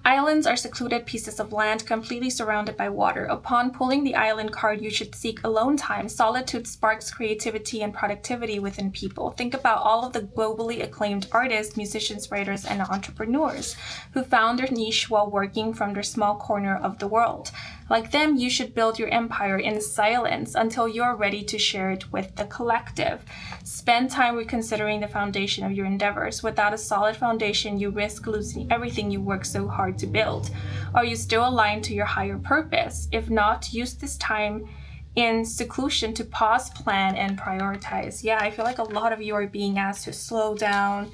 Islands are secluded pieces of land completely surrounded by water. Upon pulling the Island card, you should seek alone time. Solitude sparks creativity and productivity within people. Think about all of the globally acclaimed artists, musicians, writers, and entrepreneurs who found their niche while working from their small corner of the world. Like them, you should build your empire in silence until you're ready to share it with the collective. Spend time reconsidering the foundation of your endeavors. Without a solid foundation, you risk losing everything you work so hard to build. Are you still aligned to your higher purpose? If not, use this time in seclusion to pause, plan, and prioritize. Yeah, I feel like a lot of you are being asked to slow down,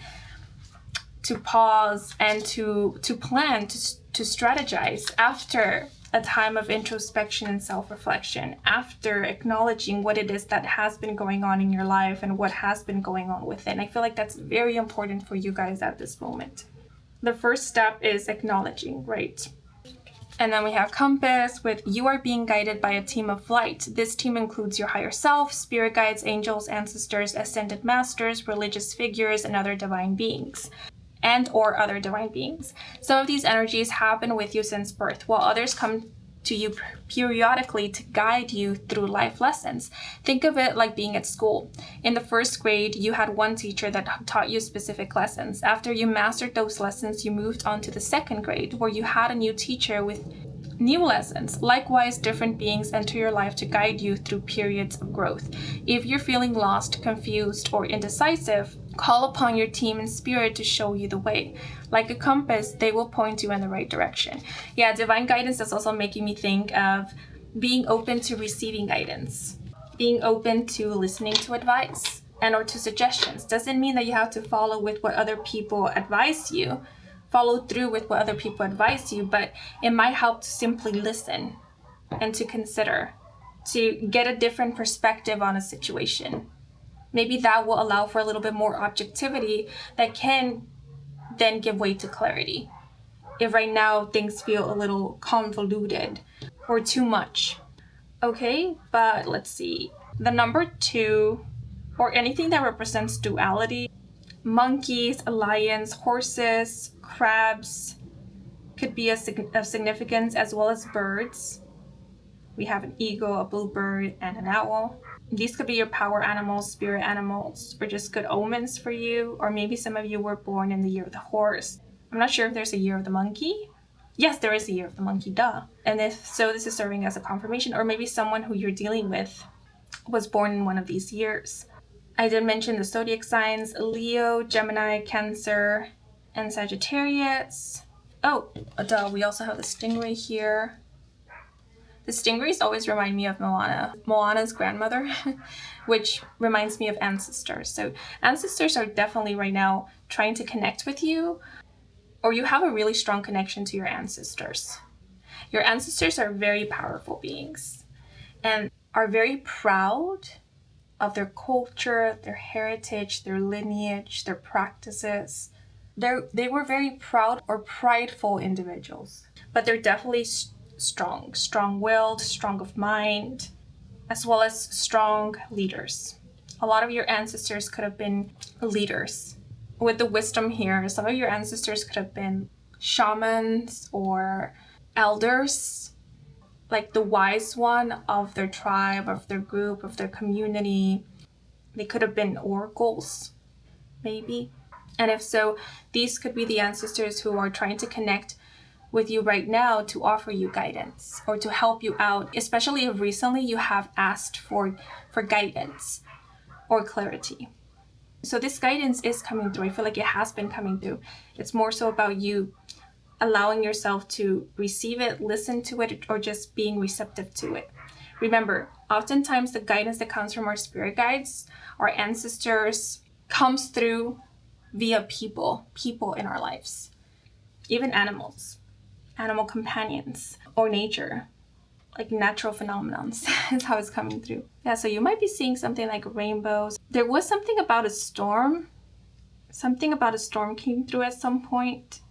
to pause, and to plan, to strategize after a time of introspection and self-reflection, after acknowledging what it is that has been going on in your life and what has been going on within. I feel like that's very important for you guys at this moment. The first step is acknowledging, right? And then we have Compass with you are being guided by a team of light. This team includes your higher self, spirit guides, angels, ancestors, ascended masters, religious figures, and other divine beings. Some of these energies have been with you since birth, while others come to you periodically to guide you through life lessons. Think of it like being at school. In the first grade, you had one teacher that taught you specific lessons. After you mastered those lessons, you moved on to the second grade, where you had a new teacher with new lessons. Likewise, different beings enter your life to guide you through periods of growth. If you're feeling lost, confused, or indecisive, call upon your team and spirit to show you the way. Like a compass, they will point you in the right direction. Yeah, divine guidance is also making me think of being open to receiving guidance, being open to listening to advice and or to suggestions. Doesn't mean that you have to follow with what other people advise you, follow through with what other people advise you, but it might help to simply listen and to consider, to get a different perspective on a situation. Maybe that will allow for a little bit more objectivity that can then give way to clarity. If right now things feel a little convoluted or too much. Okay, but let's see. The number 2, or anything that represents duality, monkeys, lions, horses, crabs, could be of significance, as well as birds. We have an eagle, a bluebird, and an owl. These could be your power animals, spirit animals, or just good omens for you. Or maybe some of you were born in the year of the horse. I'm not sure if there's a year of the monkey. Yes, there is a year of the monkey, duh. And if so, this is serving as a confirmation. Or maybe someone who you're dealing with was born in one of these years. I did mention the zodiac signs: Leo, Gemini, Cancer, and Sagittarius. Oh, duh, we also have the stingray here. The stingrays always remind me of Moana's grandmother, which reminds me of ancestors. So ancestors are definitely right now trying to connect with you, or you have a really strong connection to your ancestors. Your ancestors are very powerful beings and are very proud of their culture, their heritage, their lineage, their practices. They were very proud or prideful individuals, but they're definitely strong-willed, strong of mind, as well as strong leaders. A lot of your ancestors could have been leaders. With the wisdom here, some of your ancestors could have been shamans or elders, like the wise one of their tribe, of their group, of their community. They could have been oracles, maybe. And if so, these could be the ancestors who are trying to connect with you right now to offer you guidance or to help you out, especially if recently you have asked for guidance or clarity. So this guidance is coming through. I feel like it has been coming through. It's more so about you allowing yourself to receive it, listen to it, or just being receptive to it. Remember, oftentimes the guidance that comes from our spirit guides, our ancestors, comes through via people in our lives, even animals, animal companions, or nature, like natural phenomenons is how it's coming through. Yeah, so you might be seeing something like rainbows. There was something about a storm. Something about a storm came through at some point.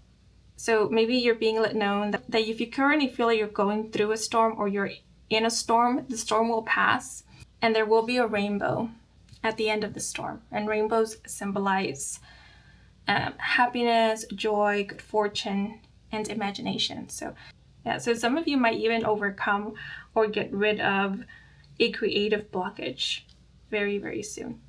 So maybe you're being let know that if you currently feel like you're going through a storm or you're in a storm, the storm will pass and there will be a rainbow at the end of the storm. And rainbows symbolize happiness, joy, good fortune, and imagination. So yeah, so some of you might even overcome or get rid of a creative blockage very, very soon.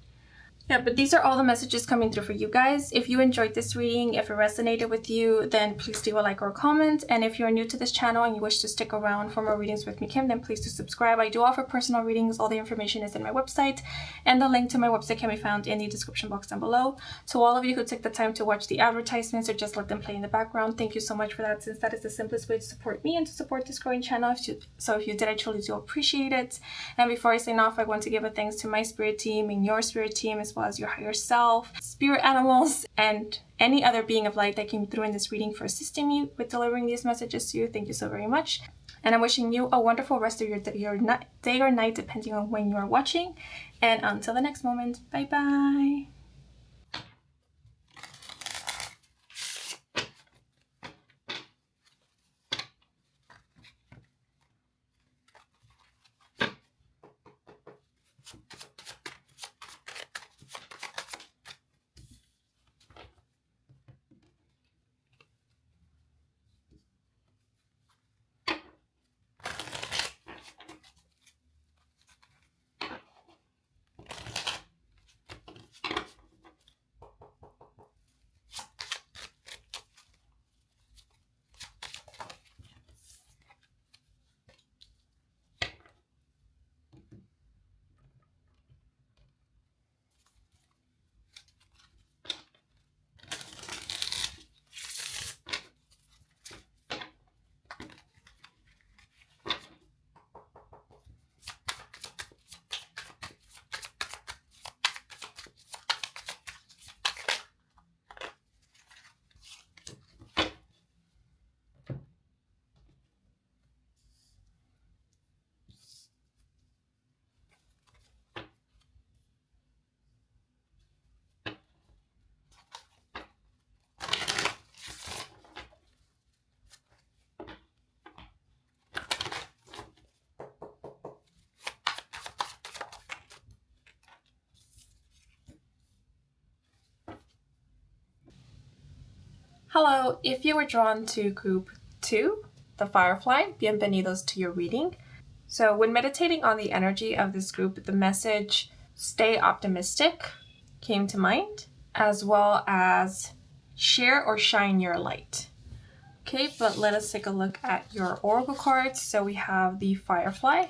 Yeah, but these are all the messages coming through for you guys. If you enjoyed this reading, if it resonated with you, then please leave a like or a comment. And if you're new to this channel and you wish to stick around for more readings with me, Kim, then please do subscribe. I do offer personal readings. All the information is in my website, and the link to my website can be found in the description box down below. To all of you who took the time to watch the advertisements or just let them play in the background, thank you so much for that, since that is the simplest way to support me and to support this growing channel. If you did, I truly do appreciate it. And before I sign off, I want to give a thanks to my spirit team and your spirit team, as well as your higher self, spirit animals, and any other being of light that came through in this reading for assisting me with delivering these messages to you. Thank you so very much. And I'm wishing you a wonderful rest of your day or night, depending on when you are watching. And until the next moment, bye bye. Hello, if you were drawn to group 2, the Firefly, bienvenidos to your reading. So when meditating on the energy of this group, the message, stay optimistic, came to mind, as well as share or shine your light. Okay, but let us take a look at your oracle cards. So we have the Firefly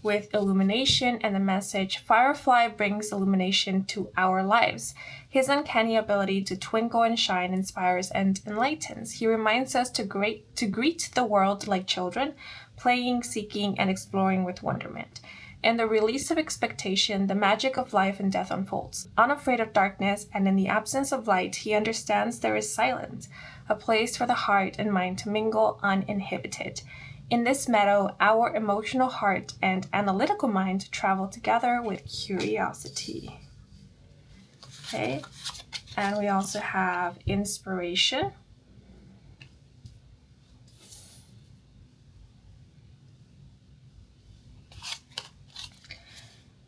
with illumination and the message, Firefly brings illumination to our lives. His uncanny ability to twinkle and shine inspires and enlightens. He reminds us to greet the world like children, playing, seeking, and exploring with wonderment. In the release of expectation, the magic of life and death unfolds. Unafraid of darkness and in the absence of light, he understands there is silence, a place for the heart and mind to mingle uninhibited. In this meadow, our emotional heart and analytical mind travel together with curiosity. Okay, and we also have inspiration.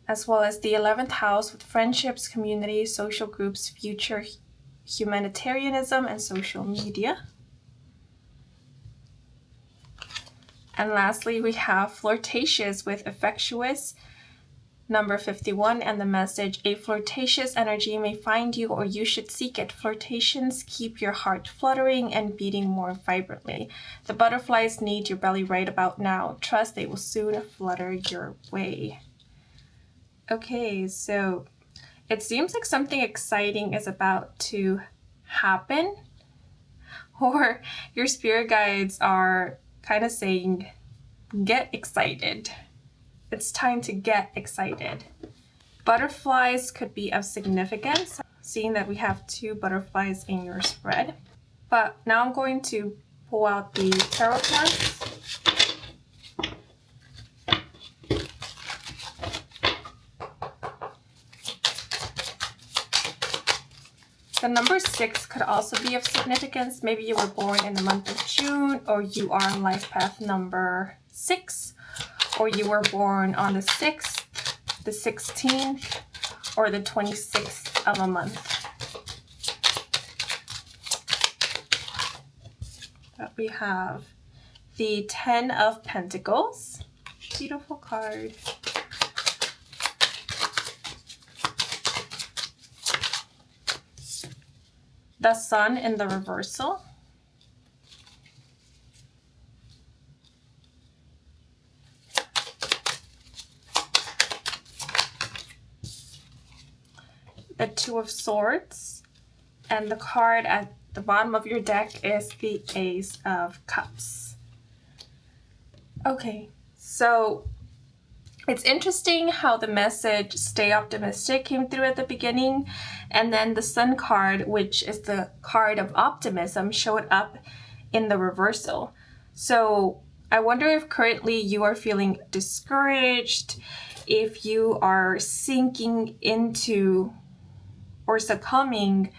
As well as the 11th house with friendships, community, social groups, future, humanitarianism, and social media. And lastly, we have flirtatious with affectuous, number 51, and the message, a flirtatious energy may find you or you should seek it. Flirtations keep your heart fluttering and beating more vibrantly. The butterflies need your belly right about now. Trust they will soon flutter your way. Okay, so it seems like something exciting is about to happen, or your spirit guides are kind of saying, get excited. It's time to get excited. Butterflies could be of significance, seeing that we have 2 butterflies in your spread. But now I'm going to pull out the tarot cards. The number 6 could also be of significance. Maybe you were born in the month of June, or you are on life path number 6, or you were born on the 6th, the 16th, or the 26th of a month. But we have the 10 of Pentacles. Beautiful card. The Sun in the reversal. The 2 of Swords. And the card at the bottom of your deck is the Ace of Cups. Okay, so it's interesting how the message, stay optimistic, came through at the beginning, and then the Sun card, which is the card of optimism, showed up in the reversal. So I wonder if currently you are feeling discouraged, if you are sinking into or succumbing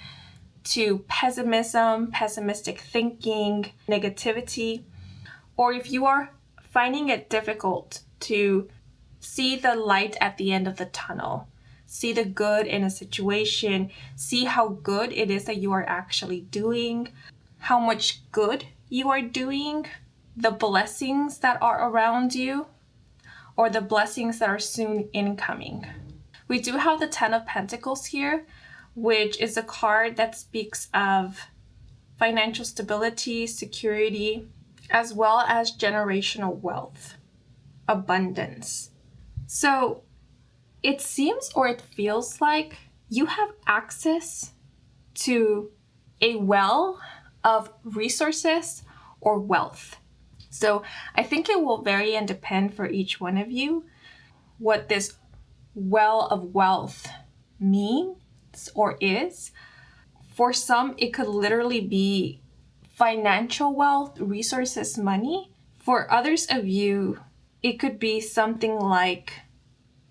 to pessimism, pessimistic thinking, negativity, or if you are finding it difficult to see the light at the end of the tunnel, see the good in a situation, see how good it is that you are actually doing, how much good you are doing, the blessings that are around you, or the blessings that are soon incoming. We do have the 10 of Pentacles here, which is a card that speaks of financial stability, security, as well as generational wealth, abundance. So it seems or it feels like you have access to a well of resources or wealth. So I think it will vary and depend for each one of you what this well of wealth means or is. For some, it could literally be financial wealth, resources, money. For others of you, it could be something like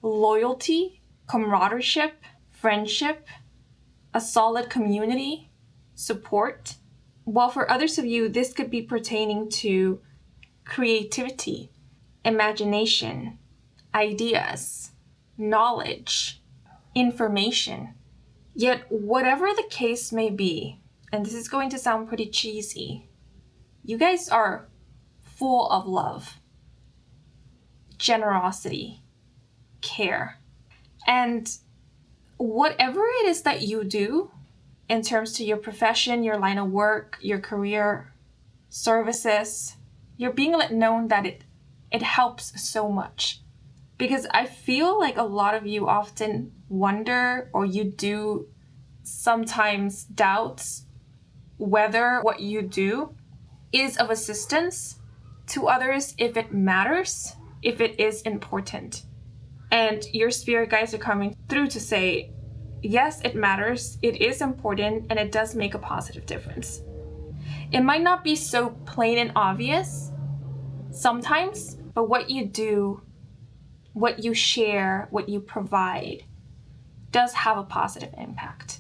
loyalty, camaraderie, friendship, a solid community, support. While for others of you, this could be pertaining to creativity, imagination, ideas, knowledge, information. Yet, whatever the case may be, and this is going to sound pretty cheesy, you guys are full of love, generosity, care. And whatever it is that you do in terms to your profession, your line of work, your career, services, you're being let known that it helps so much. Because I feel like a lot of you often wonder, or you do sometimes doubt whether what you do is of assistance to others, if it matters, if it is important. And your spirit guides are coming through to say, yes, it matters, it is important, and it does make a positive difference. It might not be so plain and obvious sometimes, but what you do, what you share, what you provide does have a positive impact.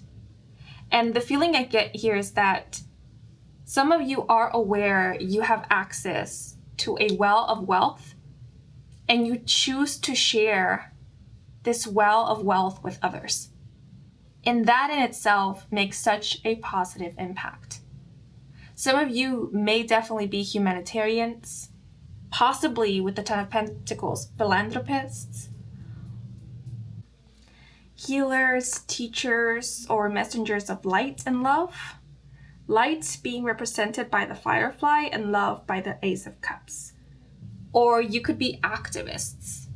And the feeling I get here is that some of you are aware you have access to a well of wealth, and you choose to share this well of wealth with others. And that in itself makes such a positive impact. Some of you may definitely be humanitarians, possibly with the Ten of Pentacles, philanthropists, healers, teachers, or messengers of light and love. Light being represented by the Firefly and love by the Ace of Cups. Or you could be activists.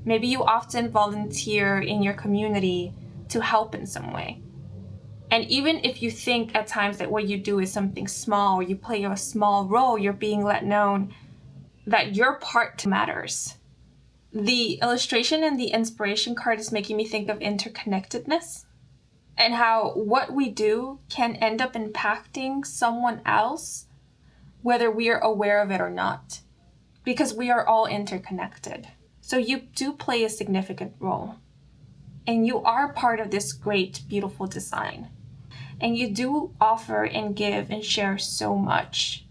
Maybe you often volunteer in your community to help in some way. And even if you think at times that what you do is something small, or you play a small role, you're being let known that your part matters. The illustration and the inspiration card is making me think of interconnectedness, and how what we do can end up impacting someone else, whether we are aware of it or not, because we are all interconnected. So you do play a significant role, and you are part of this great, beautiful design. And you do offer and give and share so much.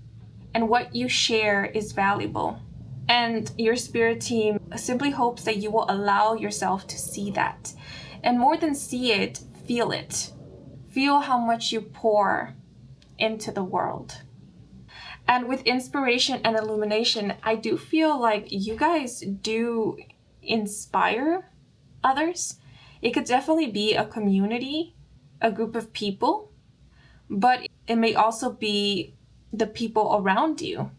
And what you share is valuable. And your spirit team simply hopes that you will allow yourself to see that. And more than see it, feel it. Feel how much you pour into the world. And with inspiration and illumination, I do feel like you guys do inspire others. It could definitely be a community, a group of people, but it may also be the people around you,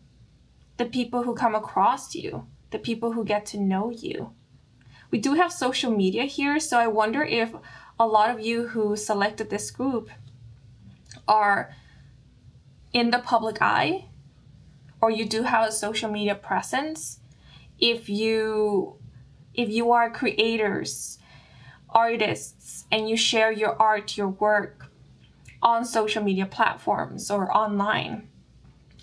the people who come across you, the people who get to know you. We do have social media here, so I wonder if a lot of you who selected this group are in the public eye, or you do have a social media presence. If you are creators, artists, and you share your art, your work on social media platforms or online,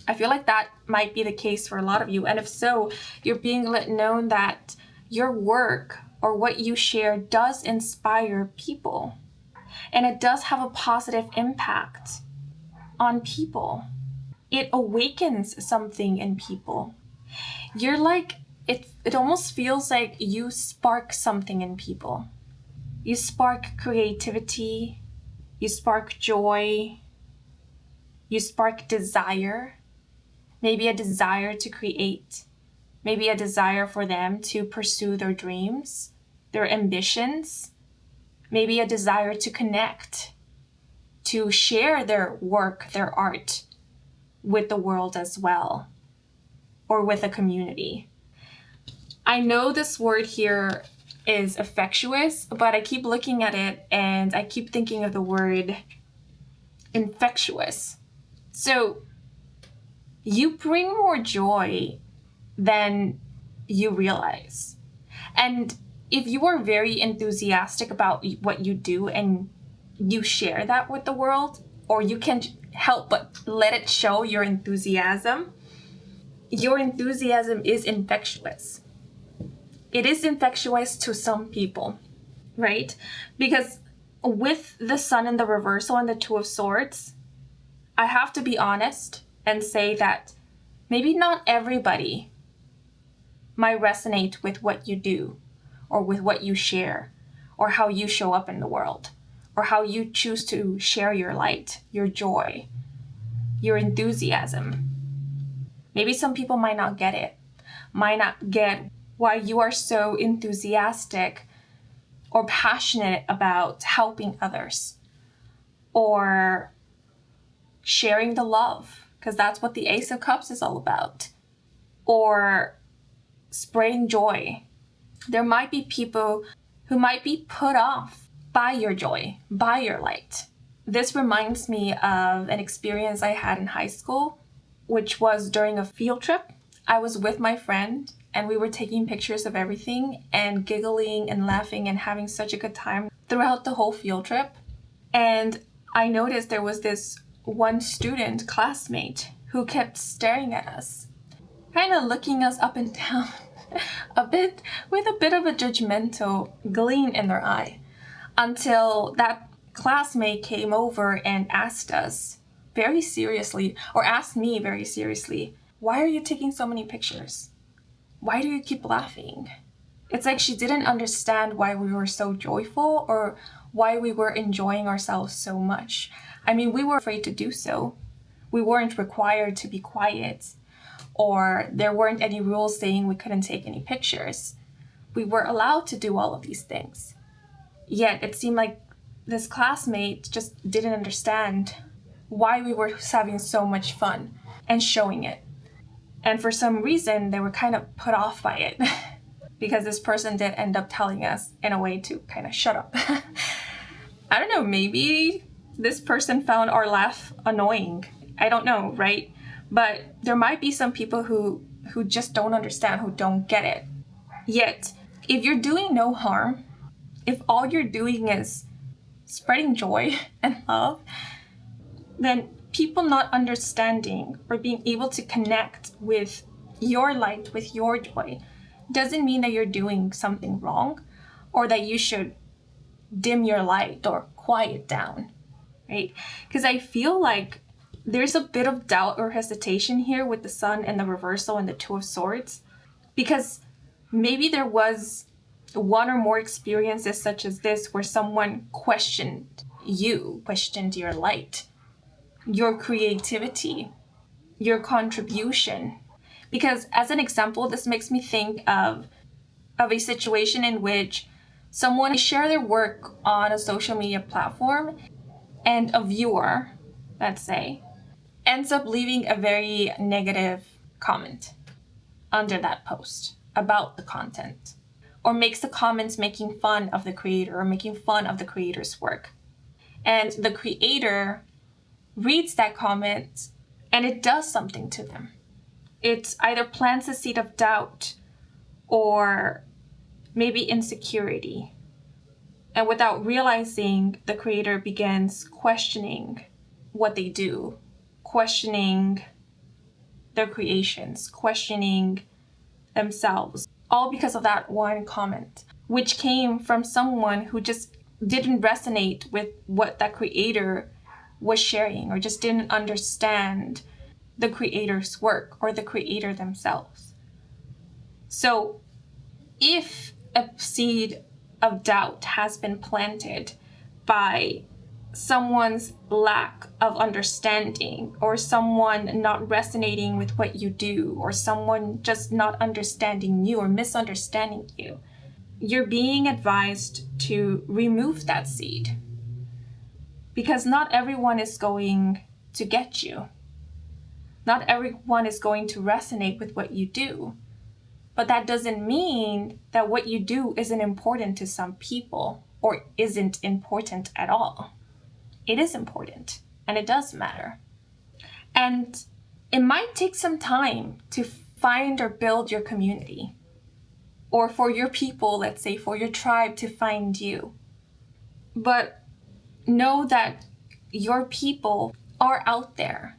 I feel like that might be the case for a lot of you. And if so, you're being let known that your work or what you share does inspire people. And it does have a positive impact on people. It awakens something in people. You're like, it almost feels like you spark something in people. You spark creativity, you spark joy, you spark desire, maybe a desire to create, maybe a desire for them to pursue their dreams, their ambitions, maybe a desire to connect, to share their work, their art with the world as well, or with a community. I know this word here is infectious, but I keep looking at it and I keep thinking of the word infectious. So you bring more joy than you realize. And if you are very enthusiastic about what you do and you share that with the world, or you can help but let it show your enthusiasm is infectious. It is infectious to some people, right? Because with the Sun in the reversal and the Two of Swords, I have to be honest and say that maybe not everybody might resonate with what you do, or with what you share, or how you show up in the world, or how you choose to share your light, your joy, your enthusiasm. Maybe some people might not get it, might not get why you are so enthusiastic or passionate about helping others or sharing the love, because that's what the Ace of Cups is all about, or spreading joy. There might be people who might be put off by your joy, by your light. This reminds me of an experience I had in high school, which was during a field trip. I was with my friend and we were taking pictures of everything and giggling and laughing and having such a good time throughout the whole field trip. And I noticed there was this one student, classmate, who kept staring at us, kind of looking us up and down, with a bit of a judgmental gleam in their eye, until that classmate came over and asked us very seriously, or asked me very seriously, why are you taking so many pictures? Why do you keep laughing? It's like she didn't understand why we were so joyful or why we were enjoying ourselves so much. I mean, we were afraid to do so. We weren't required to be quiet, or there weren't any rules saying we couldn't take any pictures. We were allowed to do all of these things. Yet it seemed like this classmate just didn't understand why we were having so much fun and showing it. And for some reason, they were kind of put off by it because this person did end up telling us in a way to kind of shut up. I don't know, maybe this person found our laugh annoying. I don't know, right? But there might be some people who just don't understand, who don't get it. Yet, if you're doing no harm, if all you're doing is spreading joy and love, then people not understanding or being able to connect with your light, with your joy, doesn't mean that you're doing something wrong or that you should dim your light or quiet down, right? Because I feel like there's a bit of doubt or hesitation here with the Sun and the reversal and the Two of Swords, because maybe there was one or more experiences such as this where someone questioned your light, your creativity, your contribution. Because as an example, this makes me think of a situation in which someone shared their work on a social media platform and a viewer, let's say, ends up leaving a very negative comment under that post about the content, or makes the comments making fun of the creator or making fun of the creator's work. And the creator reads that comment and it does something to them. It either plants a seed of doubt or maybe insecurity. And without realizing, the creator begins questioning what they do, questioning their creations, questioning themselves, all because of that one comment, which came from someone who just didn't resonate with what that creator was sharing, or just didn't understand the creator's work or the creator themselves. So if a seed of doubt has been planted by someone's lack of understanding, or someone not resonating with what you do, or someone just not understanding you or misunderstanding you, you're being advised to remove that seed. Because not everyone is going to get you. Not everyone is going to resonate with what you do. But that doesn't mean that what you do isn't important to some people or isn't important at all. It is important, and it does matter. And it might take some time to find or build your community, or for your people, let's say, for your tribe to find you. But know that your people are out there.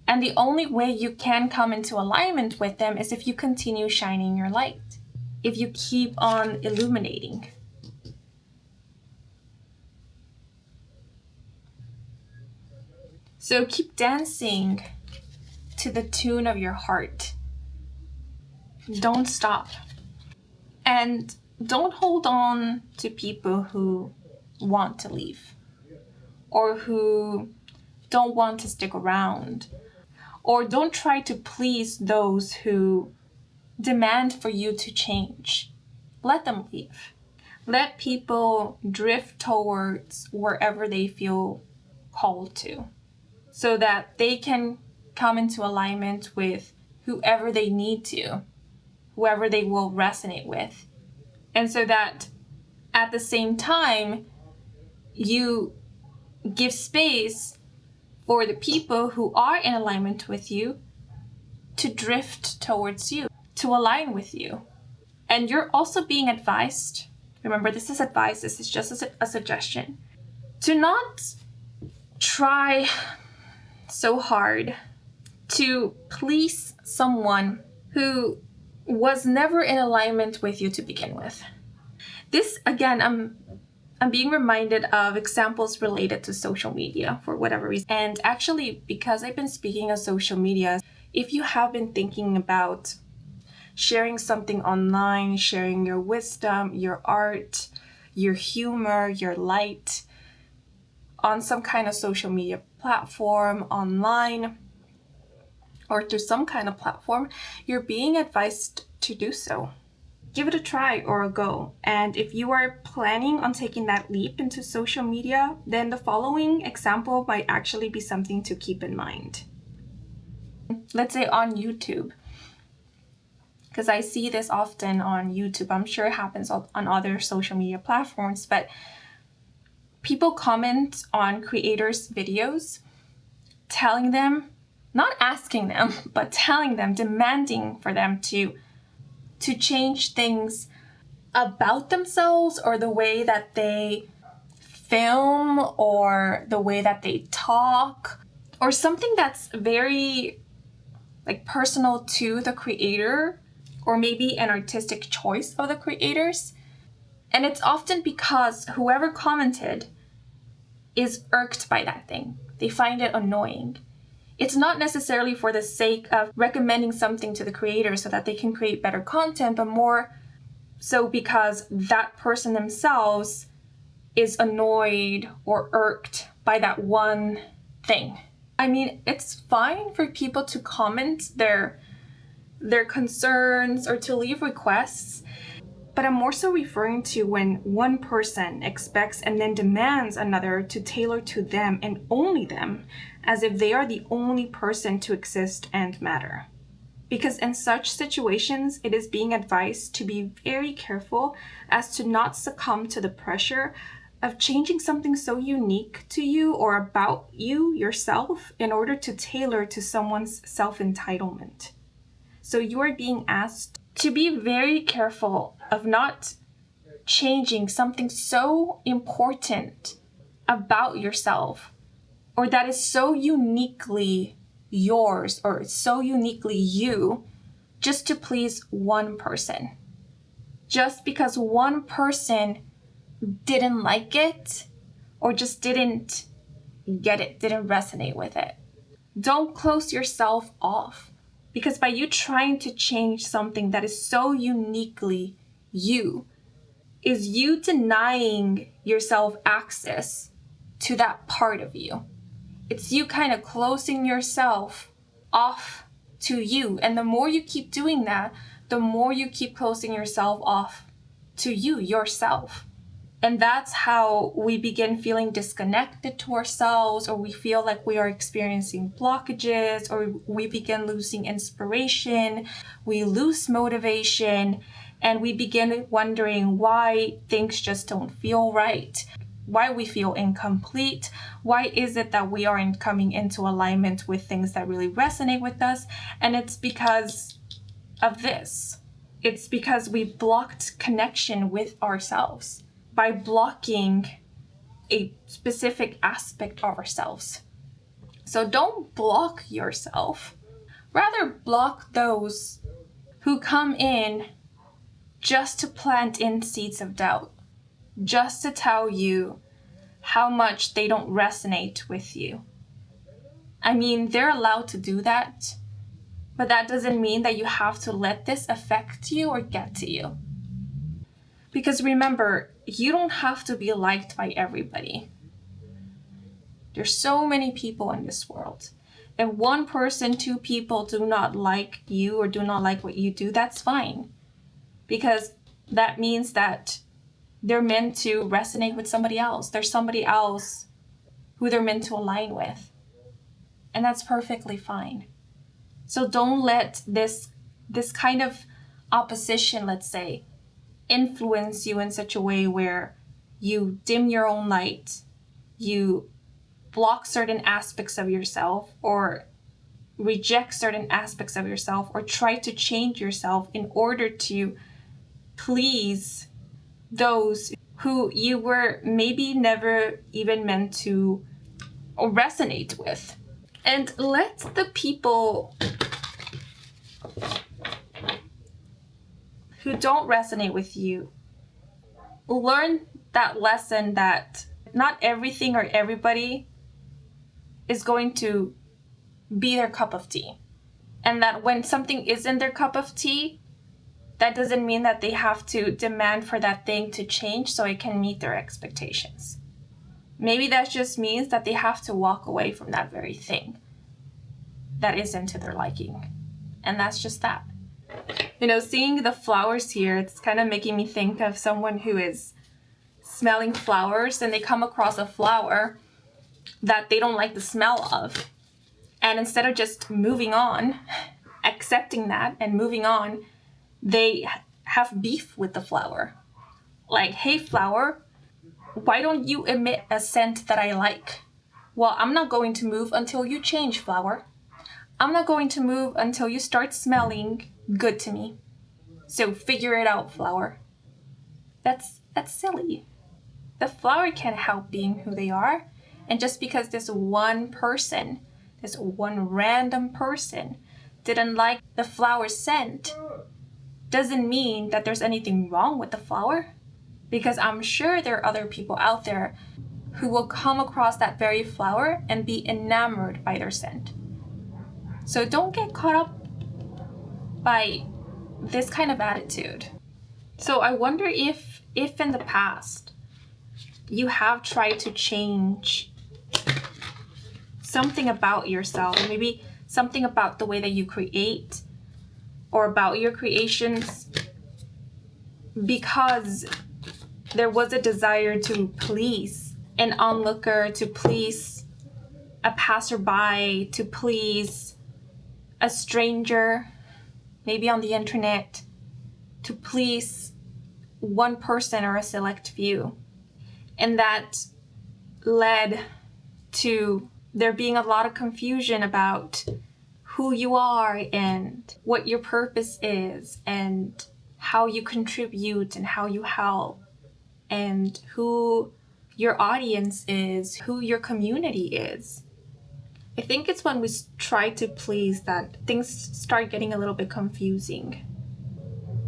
And the only way you can come into alignment with them is if you continue shining your light, if you keep on illuminating. So keep dancing to the tune of your heart. Don't stop. And don't hold on to people who want to leave. or who don't want to stick around, or don't try to please those who demand for you to change. Let them leave. Let people drift towards wherever they feel called to, so that they can come into alignment with whoever they need to, whoever they will resonate with. And so that at the same time, you give space for the people who are in alignment with you to drift towards you, to align with you. And you're also being advised, remember this is advice, this is just a suggestion, to not try so hard to please someone who was never in alignment with you to begin with. This, again, I'm being reminded of examples related to social media for whatever reason. And actually, because I've been speaking of social media, if you have been thinking about sharing something online, sharing your wisdom, your art, your humor, your light on some kind of social media platform, online, or through some kind of platform, you're being advised to do so. Give it a try or a go. And if you are planning on taking that leap into social media, then the following example might actually be something to keep in mind. Let's say on YouTube, because I see this often on YouTube. I'm sure it happens on other social media platforms, but people comment on creators' videos, telling them, not asking them, but telling them, demanding for them to change things about themselves, or the way that they film, or the way that they talk, or something that's very personal to the creator, or maybe an artistic choice of the creators. And it's often because whoever commented is irked by that thing. They find it annoying. It's not necessarily for the sake of recommending something to the creator so that they can create better content, but more so because that person themselves is annoyed or irked by that one thing. I mean, it's fine for people to comment their concerns or to leave requests, but I'm more so referring to when one person expects and then demands another to tailor to them and only them, as if they are the only person to exist and matter. Because in such situations, it is being advised to be very careful as to not succumb to the pressure of changing something so unique to you or about you yourself in order to tailor to someone's self-entitlement. So you are being asked to be very careful of not changing something so important about yourself, or that is so uniquely yours or so uniquely you, just to please one person. Just because one person didn't like it, or just didn't get it, didn't resonate with it. Don't close yourself off, because by you trying to change something that is so uniquely you, is you denying yourself access to that part of you. It's you kind of closing yourself off to you. And the more you keep doing that, the more you keep closing yourself off to you, yourself. And that's how we begin feeling disconnected to ourselves, or we feel like we are experiencing blockages, or we begin losing inspiration, we lose motivation, and we begin wondering why things just don't feel right, why we feel incomplete, why is it that we aren't coming into alignment with things that really resonate with us. And it's because of this. It's because we blocked connection with ourselves by blocking a specific aspect of ourselves. So don't block yourself. Rather block those who come in just to plant in seeds of doubt, just to tell you how much they don't resonate with you. I mean, they're allowed to do that, but that doesn't mean that you have to let this affect you or get to you. Because remember, you don't have to be liked by everybody. There's so many people in this world. If one person, two people do not like you or do not like what you do, that's fine. Because that means that they're meant to resonate with somebody else. There's somebody else who they're meant to align with. And that's perfectly fine. So don't let this kind of opposition, let's say, influence you in such a way where you dim your own light, you block certain aspects of yourself, or reject certain aspects of yourself, or try to change yourself in order to please those who you were maybe never even meant to resonate with. And let the people who don't resonate with you learn that lesson that not everything or everybody is going to be their cup of tea. And that when something isn't their cup of tea, that doesn't mean that they have to demand for that thing to change so it can meet their expectations. Maybe that just means that they have to walk away from that very thing that isn't to their liking. And that's just that. Seeing the flowers here, it's kind of making me think of someone who is smelling flowers and they come across a flower that they don't like the smell of. And instead of just moving on, accepting that and moving on, they have beef with the flower. Like, hey, flower, why don't you emit a scent that I like? Well, I'm not going to move until you change, flower. I'm not going to move until you start smelling good to me. So figure it out, flower. That's silly. The flower can't help being who they are. And just because this one random person didn't like the flower scent, doesn't mean that there's anything wrong with the flower. Because I'm sure there are other people out there who will come across that very flower and be enamored by their scent. So don't get caught up by this kind of attitude. So I wonder if in the past you have tried to change something about yourself, maybe something about the way that you create or about your creations, because there was a desire to please an onlooker, to please a passerby, to please a stranger, maybe on the internet, to please one person or a select few. And that led to there being a lot of confusion about who you are and what your purpose is and how you contribute and how you help and who your audience is, who your community is. I think it's when we try to please that things start getting a little bit confusing.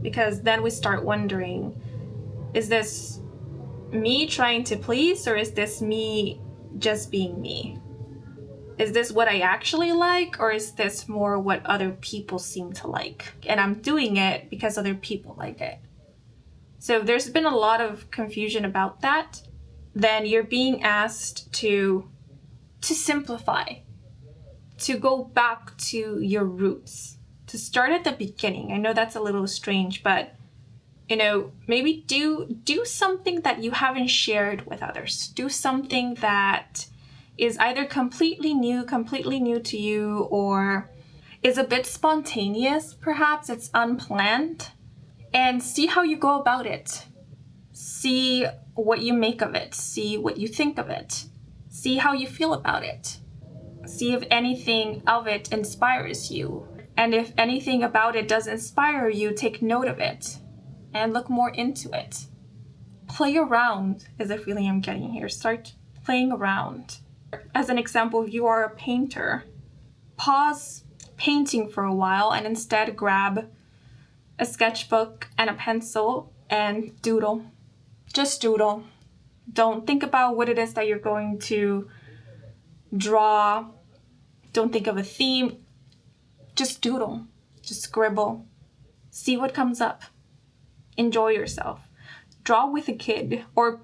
Because then we start wondering, is this me trying to please, or is this me just being me? Is this what I actually like, or is this more what other people seem to like? And I'm doing it because other people like it. So there's been a lot of confusion about that. Then you're being asked to simplify, to go back to your roots, to start at the beginning. I know that's a little strange, but maybe do something that you haven't shared with others. Do something that is either completely new to you, or is a bit spontaneous, perhaps it's unplanned, and see how you go about it. See what you make of it. See what you think of it. See how you feel about it. See if anything of it inspires you. And if anything about it does inspire you, take note of it and look more into it. Play around is the feeling I'm getting here. Start playing around. As an example, if you are a painter, pause painting for a while and instead grab a sketchbook and a pencil and doodle. Just doodle. Don't think about what it is that you're going to draw. Don't think of a theme. Just doodle. Just scribble. See what comes up. Enjoy yourself. Draw with a kid or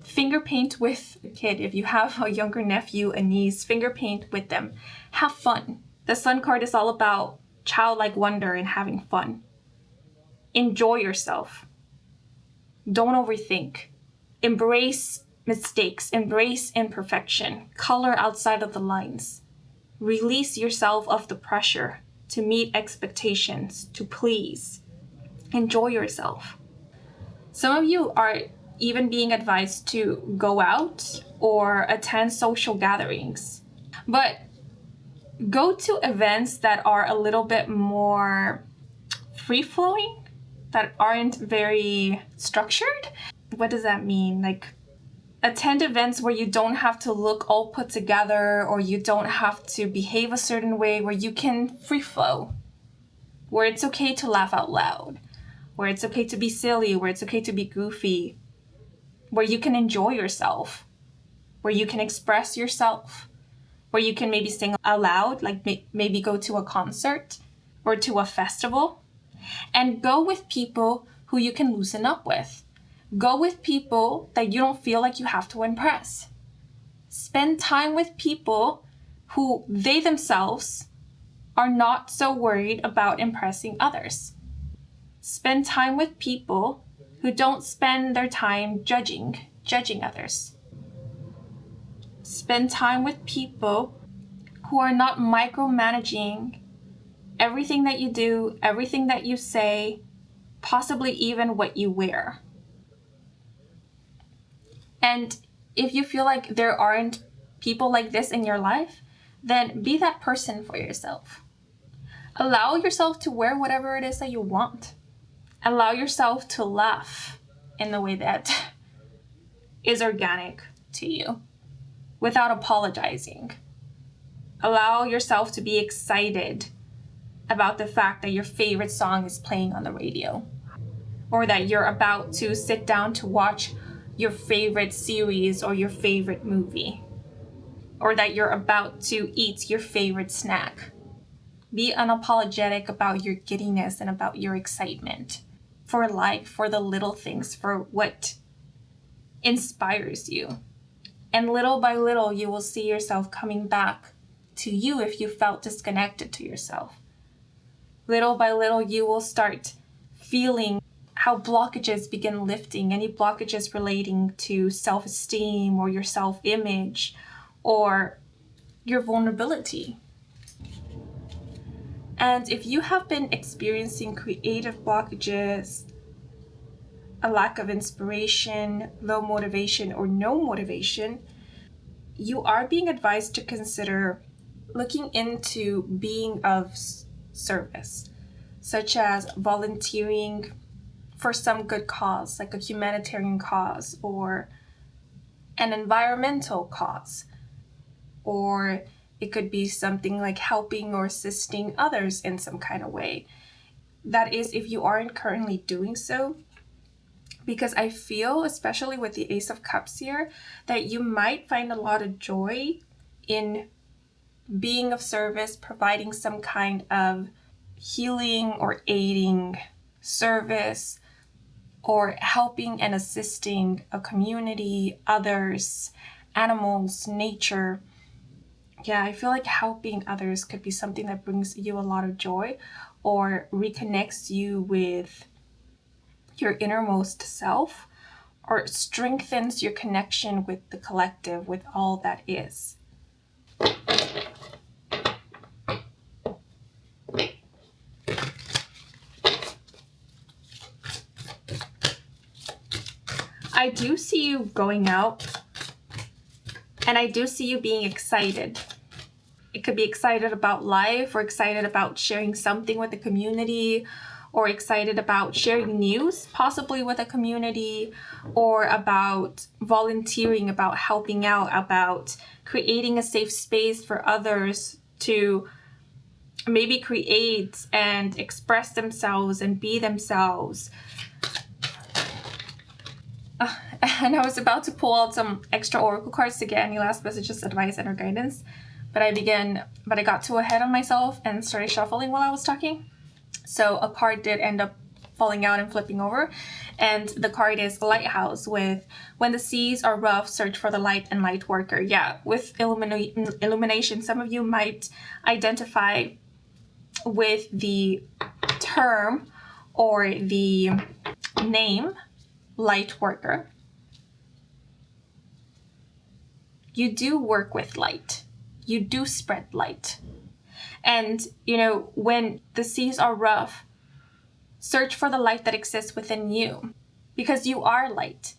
Finger paint with a kid. If you have a younger nephew, a niece, finger paint with them. Have fun. The Sun card is all about childlike wonder and having fun. Enjoy yourself. Don't overthink. Embrace mistakes. Embrace imperfection. Color outside of the lines. Release yourself of the pressure to meet expectations, to please. Enjoy yourself. Some of you are even being advised to go out or attend social gatherings. But go to events that are a little bit more free-flowing, that aren't very structured. What does that mean? Like, attend events where you don't have to look all put together, or you don't have to behave a certain way, where you can free flow, where it's okay to laugh out loud, where it's okay to be silly, where it's okay to be goofy, where you can enjoy yourself, where you can express yourself, where you can maybe sing aloud, like maybe go to a concert or to a festival, and go with people who you can loosen up with. Go with people that you don't feel like you have to impress. Spend time with people who they themselves are not so worried about impressing others. Spend time with people who don't spend their time judging others. Spend time with people who are not micromanaging everything that you do, everything that you say, possibly even what you wear. And if you feel like there aren't people like this in your life, then be that person for yourself. Allow yourself to wear whatever it is that you want. Allow yourself to laugh in the way that is organic to you without apologizing. Allow yourself to be excited about the fact that your favorite song is playing on the radio, or that you're about to sit down to watch your favorite series or your favorite movie, or that you're about to eat your favorite snack. Be unapologetic about your giddiness and about your excitement for life, for the little things, for what inspires you. And little by little, you will see yourself coming back to you if you felt disconnected to yourself. Little by little, you will start feeling how blockages begin lifting, any blockages relating to self-esteem or your self-image or your vulnerability. And if you have been experiencing creative blockages, a lack of inspiration, low motivation, or no motivation, you are being advised to consider looking into being of service, such as volunteering for some good cause, like a humanitarian cause or an environmental cause, or it could be something like helping or assisting others in some kind of way. That is, if you aren't currently doing so, because I feel, especially with the Ace of Cups here, that you might find a lot of joy in being of service, providing some kind of healing or aiding service, or helping and assisting a community, others, animals, nature. Yeah, I feel like helping others could be something that brings you a lot of joy or reconnects you with your innermost self, or strengthens your connection with the collective, with all that is. I do see you going out, and I do see you being excited. It could be excited about life, or excited about sharing something with the community, or excited about sharing news, possibly with a community, or about volunteering, about helping out, about creating a safe space for others to maybe create and express themselves and be themselves. And I was about to pull out some extra oracle cards to get any last messages, advice, and or guidance, but I got too ahead of myself and started shuffling while I was talking. So a card did end up falling out and flipping over. And the card is Lighthouse with, when the seas are rough, search for the light and light worker. Yeah, with illumination, some of you might identify with the term or the name light worker. You do work with light. You do spread light. And, when the seas are rough, search for the light that exists within you, because you are light.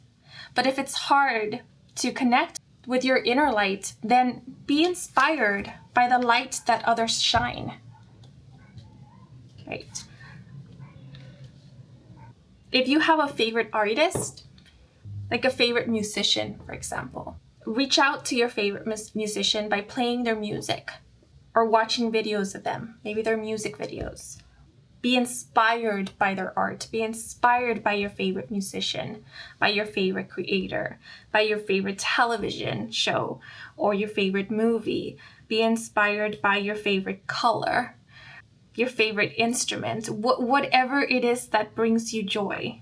But if it's hard to connect with your inner light, then be inspired by the light that others shine. Right? If you have a favorite artist, like a favorite musician, for example, reach out to your favorite musician by playing their music or watching videos of them, maybe their music videos. Be inspired by their art. Be inspired by your favorite musician, by your favorite creator, by your favorite television show or your favorite movie. Be inspired by your favorite color, your favorite instrument, whatever it is that brings you joy,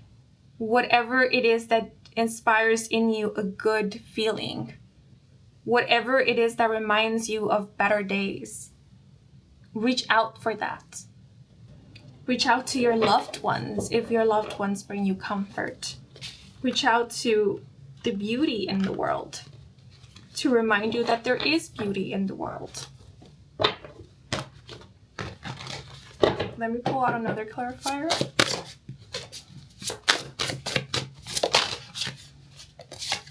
whatever it is that inspires in you a good feeling, whatever it is that reminds you of better days. Reach out for that. Reach out to your loved ones if your loved ones bring you comfort. Reach out to the beauty in the world to remind you that there is beauty in the world. Let me pull out another clarifier.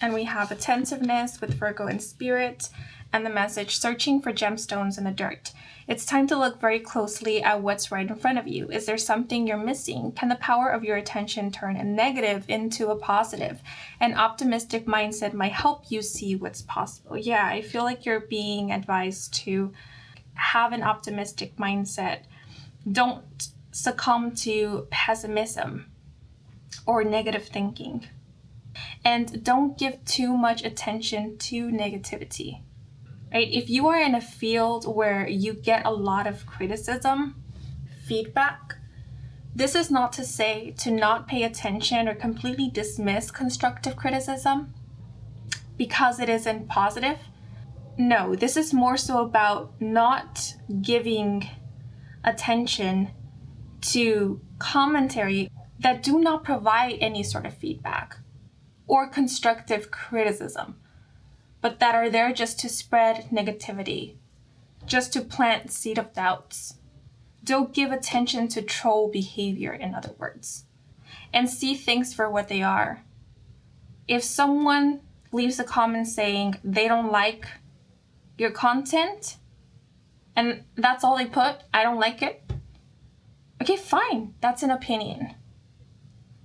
And we have attentiveness with Virgo and Spirit, and the message, searching for gemstones in the dirt. It's time to look very closely at what's right in front of you. Is there something you're missing? Can the power of your attention turn a negative into a positive? An optimistic mindset might help you see what's possible. Yeah, I feel like you're being advised to have an optimistic mindset. Don't succumb to pessimism or negative thinking. And don't give too much attention to negativity. Right? If you are in a field where you get a lot of criticism, feedback, this is not to say to not pay attention or completely dismiss constructive criticism because it isn't positive. No, this is more so about not giving attention to commentary that do not provide any sort of feedback or constructive criticism, but that are there just to spread negativity, just to plant seed of doubts. Don't give attention to troll behavior, in other words, and see things for what they are. If someone leaves a comment saying they don't like your content, and that's all they put, I don't like it, okay, fine, that's an opinion.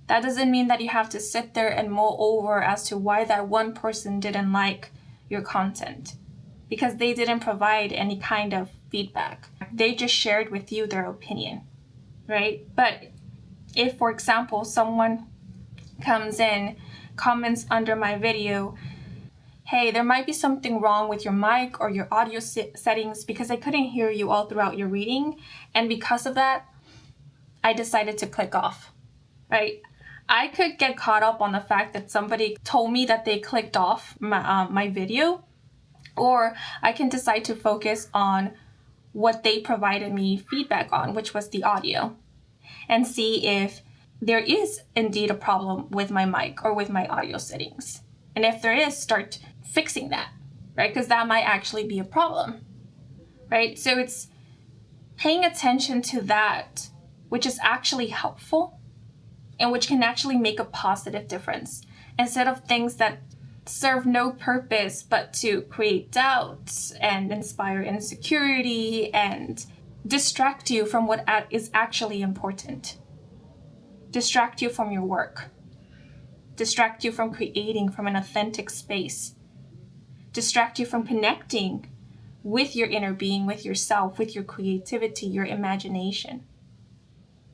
That doesn't mean that you have to sit there and mull over as to why that one person didn't like your content, because they didn't provide any kind of feedback. They just shared with you their opinion, right? But if, for example, someone comes in, comments under my video, hey, there might be something wrong with your mic or your audio settings because I couldn't hear you all throughout your reading, and because of that, I decided to click off, right? I could get caught up on the fact that somebody told me that they clicked off my video, or I can decide to focus on what they provided me feedback on, which was the audio, and see if there is indeed a problem with my mic or with my audio settings. And if there is, start fixing that, right? Because that might actually be a problem, right? So it's paying attention to that, which is actually helpful and which can actually make a positive difference, instead of things that serve no purpose but to create doubts and inspire insecurity and distract you from what is actually important. Distract you from your work. Distract you from creating from an authentic space. Distract you from connecting with your inner being, with yourself, with your creativity, your imagination.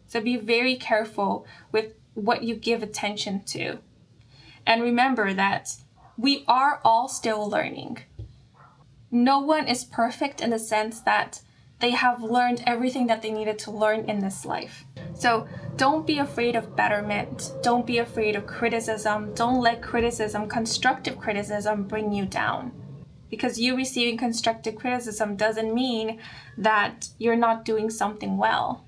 So be very careful with what you give attention to. And remember that we are all still learning. No one is perfect in the sense that they have learned everything that they needed to learn in this life. So don't be afraid of betterment. Don't be afraid of criticism. Don't let criticism, constructive criticism, bring you down. Because you receiving constructive criticism doesn't mean that you're not doing something well.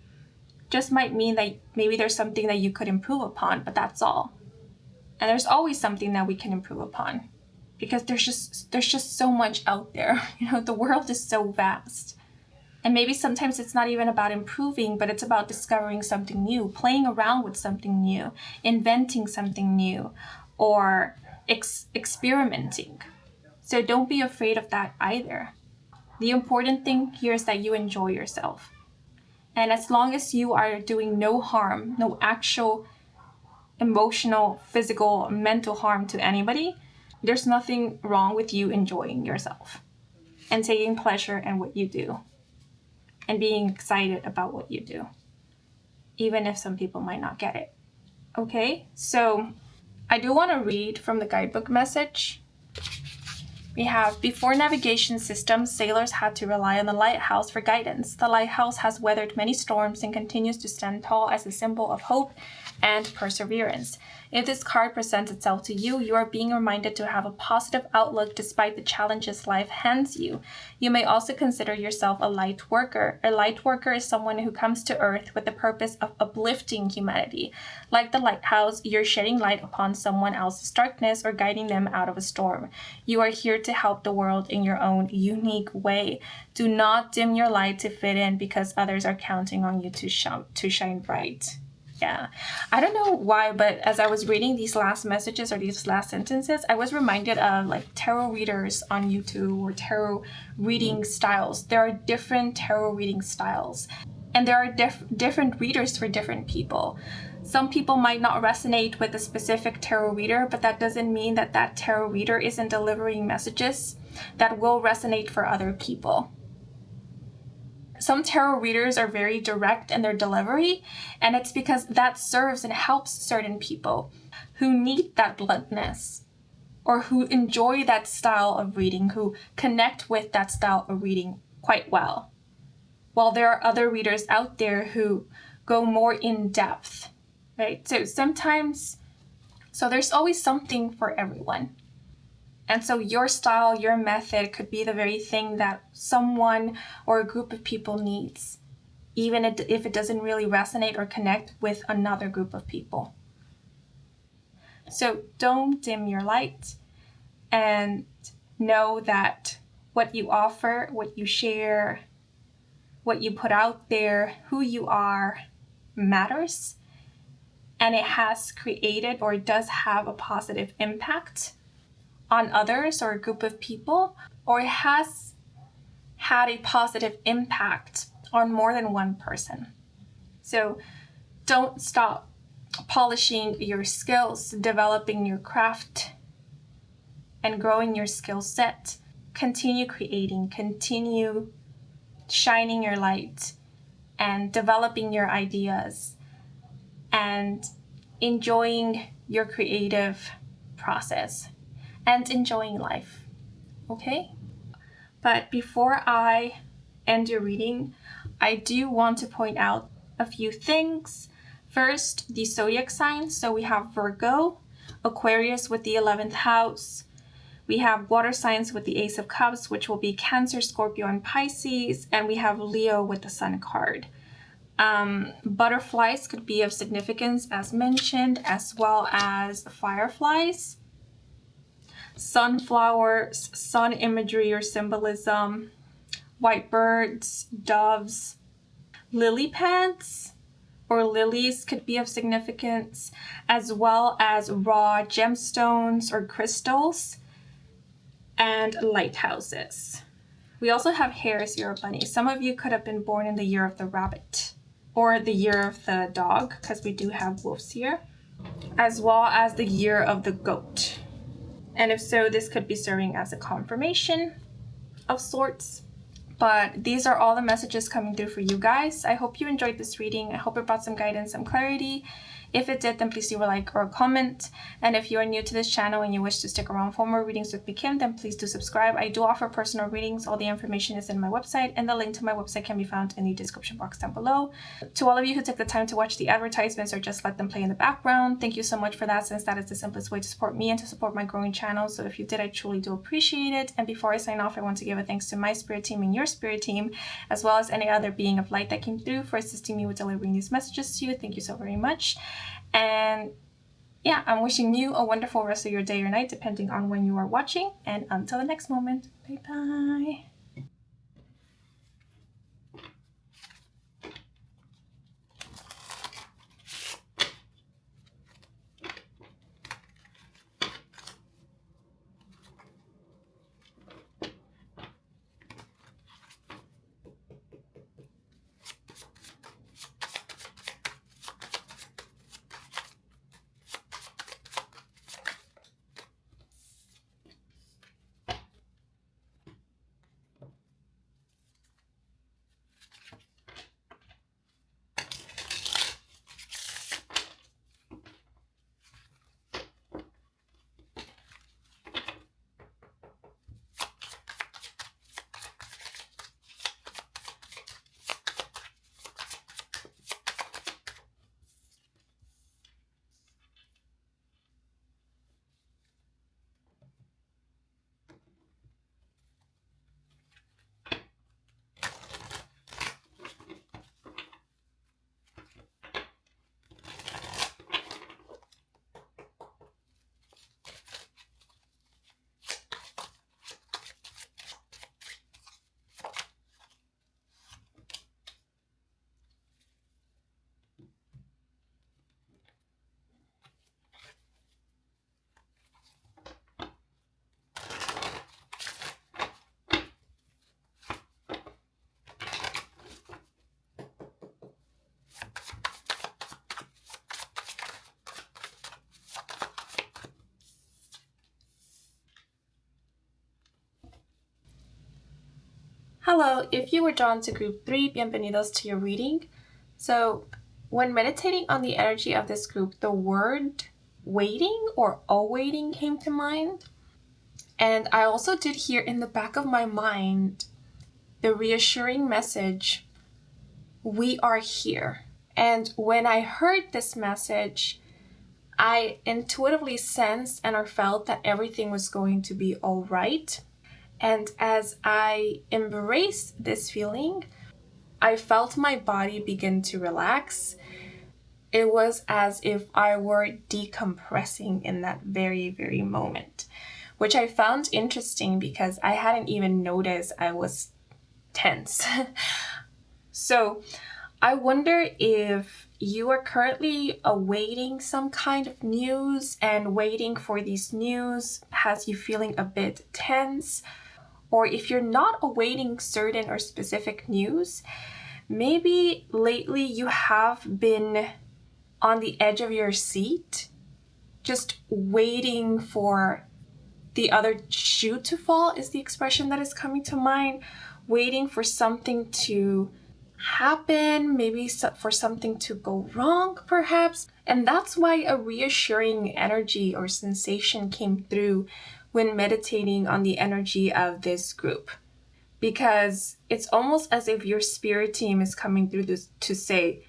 Just might mean that maybe there's something that you could improve upon, but that's all. And there's always something that we can improve upon, because there's just so much out there. The world is so vast. And maybe sometimes it's not even about improving, but it's about discovering something new, playing around with something new, inventing something new, or experimenting. So don't be afraid of that either. The important thing here is that you enjoy yourself. And as long as you are doing no harm, no actual emotional, physical, mental harm to anybody, there's nothing wrong with you enjoying yourself and taking pleasure in what you do and being excited about what you do, even if some people might not get it. Okay, so I do want to read from the guidebook message. We have, before navigation systems, sailors had to rely on the lighthouse for guidance. The lighthouse has weathered many storms and continues to stand tall as a symbol of hope and perseverance. If this card presents itself to you, you are being reminded to have a positive outlook despite the challenges life hands you. You may also consider yourself a light worker. A light worker is someone who comes to Earth with the purpose of uplifting humanity. Like the lighthouse, you're shedding light upon someone else's darkness or guiding them out of a storm. You are here to help the world in your own unique way. Do not dim your light to fit in because others are counting on you to shine bright. Yeah, I don't know why, but as I was reading these last messages or these last sentences, I was reminded of like tarot readers on YouTube or tarot reading styles. There are different tarot reading styles, and there are different readers for different people. Some people might not resonate with a specific tarot reader, but that doesn't mean that that tarot reader isn't delivering messages that will resonate for other people. Some tarot readers are very direct in their delivery, and it's because that serves and helps certain people who need that bluntness or who enjoy that style of reading, who connect with that style of reading quite well. While there are other readers out there who go more in depth, right? So there's always something for everyone. And so your style, your method could be the very thing that someone or a group of people needs, even if it doesn't really resonate or connect with another group of people. So don't dim your light, and know that what you offer, what you share, what you put out there, who you are matters, and it has created or does have a positive impact on others or a group of people, or it has had a positive impact on more than one person. So don't stop polishing your skills, developing your craft, and growing your skill set. Continue creating, continue shining your light and developing your ideas and enjoying your creative process. And enjoying life, okay? But before I end your reading, I do want to point out a few things. First, the zodiac signs. So we have Virgo, Aquarius with the 11th house. We have water signs with the Ace of Cups, which will be Cancer, Scorpio, and Pisces. And we have Leo with the Sun card. Butterflies could be of significance, as mentioned, as well as fireflies. Sunflowers, sun imagery or symbolism, white birds, doves, lily pads or lilies could be of significance, as well as raw gemstones or crystals, and lighthouses. We also have hares here, bunny. Some of you could have been born in the year of the rabbit or the year of the dog, because we do have wolves here, as well as the year of the goat. And if so, this could be serving as a confirmation of sorts. But these are all the messages coming through for you guys. I hope you enjoyed this reading. I hope it brought some guidance, some clarity. If it did, then please leave a like or a comment. And if you are new to this channel and you wish to stick around for more readings with me, Kim, then please do subscribe. I do offer personal readings. All the information is in my website, and the link to my website can be found in the description box down below. To all of you who took the time to watch the advertisements or just let them play in the background, thank you so much for that, since that is the simplest way to support me and to support my growing channel. So if you did, I truly do appreciate it. And before I sign off, I want to give a thanks to my spirit team and your spirit team, as well as any other being of light that came through, for assisting me with delivering these messages to you. Thank you so very much. And yeah, I'm wishing you a wonderful rest of your day or night, depending on when you are watching. And until the next moment, bye bye. Hello, if you were drawn to group 3, bienvenidos to your reading. So when meditating on the energy of this group, the word waiting or awaiting came to mind. And I also did hear in the back of my mind the reassuring message, we are here. And when I heard this message, I intuitively sensed and or felt that everything was going to be all right. And as I embraced this feeling, I felt my body begin to relax. It was as if I were decompressing in that very, very moment, which I found interesting because I hadn't even noticed I was tense. So I wonder if you are currently awaiting some kind of news, and waiting for these news has you feeling a bit tense. Or if you're not awaiting certain or specific news, maybe lately you have been on the edge of your seat, just waiting for the other shoe to fall is the expression that is coming to mind. Waiting for something to happen, maybe for something to go wrong perhaps. And that's why a reassuring energy or sensation came through when meditating on the energy of this group, because it's almost as if your spirit team is coming through this to say,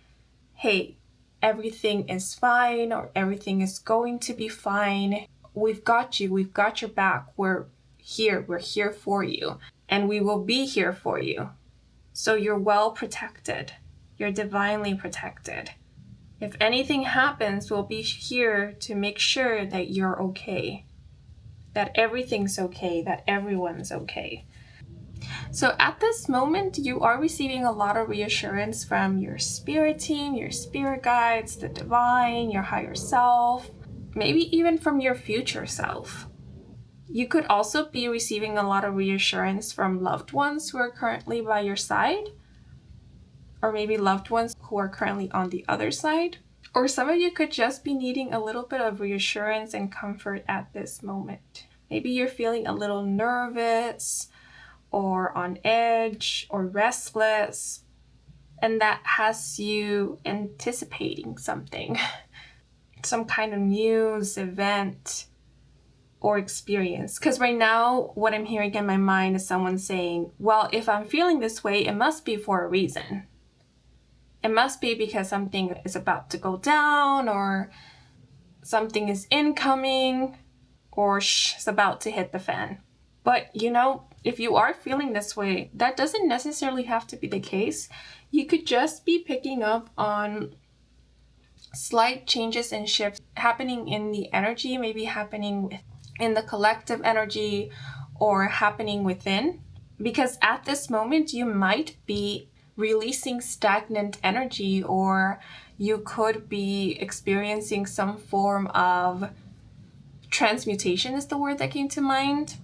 hey, everything is fine, or everything is going to be fine. We've got you, we've got your back, we're here for you, and we will be here for you. So you're well protected, you're divinely protected. If anything happens, we'll be here to make sure that you're okay, that everything's okay, that everyone's okay. So at this moment, you are receiving a lot of reassurance from your spirit team, your spirit guides, the divine, your higher self, maybe even from your future self. You could also be receiving a lot of reassurance from loved ones who are currently by your side, or maybe loved ones who are currently on the other side. Or some of you could just be needing a little bit of reassurance and comfort at this moment. Maybe you're feeling a little nervous or on edge or restless, and that has you anticipating something. some kind of news, event, or experience. Because right now, what I'm hearing in my mind is someone saying, well, if I'm feeling this way, it must be for a reason. It must be because something is about to go down, or something is incoming, or it's about to hit the fan. But you know, if you are feeling this way, that doesn't necessarily have to be the case. You could just be picking up on slight changes and shifts happening in the energy, maybe happening in the collective energy or happening within. Because at this moment, you might be releasing stagnant energy, or you could be experiencing some form of transmutation is the word that came to mind.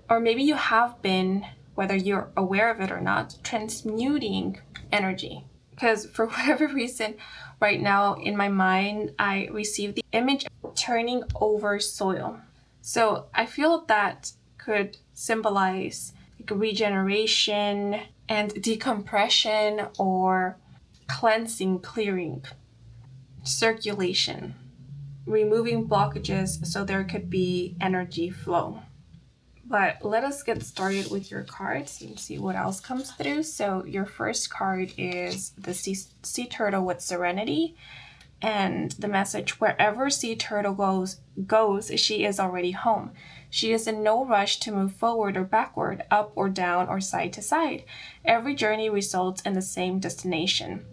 Or maybe you have been, whether you're aware of it or not, transmuting energy. Because for whatever reason, right now in my mind, I received the image of turning over soil. So I feel that could symbolize like regeneration and decompression, or cleansing, clearing, circulation, removing blockages so there could be energy flow. But let us get started with your cards and see what else comes through. So your first card is the sea turtle with serenity. And the message, wherever sea turtle goes, she is already home. She is in no rush to move forward or backward, up or down, or side to side. Every journey results in the same destination.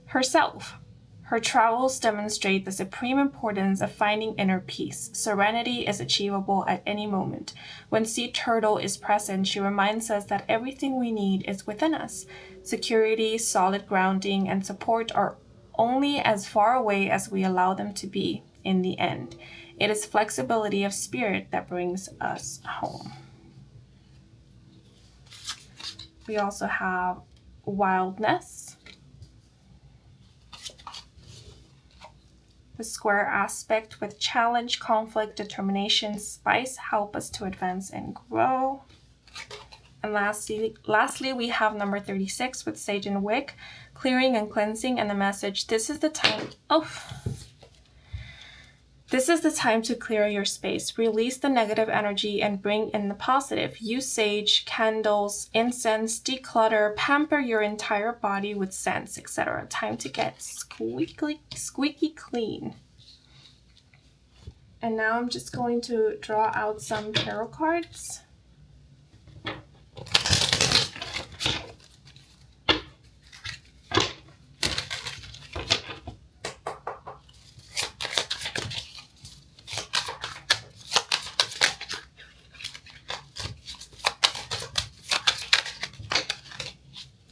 Herself. Her travels demonstrate the supreme importance of finding inner peace. Serenity is achievable at any moment. When Sea Turtle is present, she reminds us that everything we need is within us. Security, solid grounding, and support are only as far away as we allow them to be in the end. It is flexibility of spirit that brings us home. We also have wildness. The square aspect with challenge, conflict, determination, spice help us to advance and grow. And lastly, we have number 36 with Sage and Wick, clearing and cleansing, and the message, this is the time to clear your space. Release the negative energy and bring in the positive. Use sage, candles, incense, declutter, pamper your entire body with scents, etc. Time to get squeaky clean. And now I'm just going to draw out some tarot cards.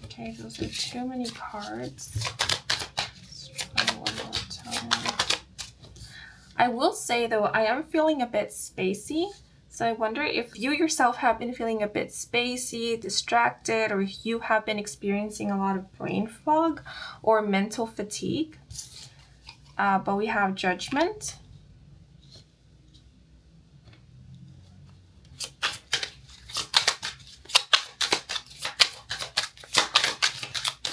Okay, those are too many cards. Let's try one more time. I will say though, I am feeling a bit spacey. So I wonder if you yourself have been feeling a bit spacey, distracted, or you have been experiencing a lot of brain fog or mental fatigue. But we have Judgment.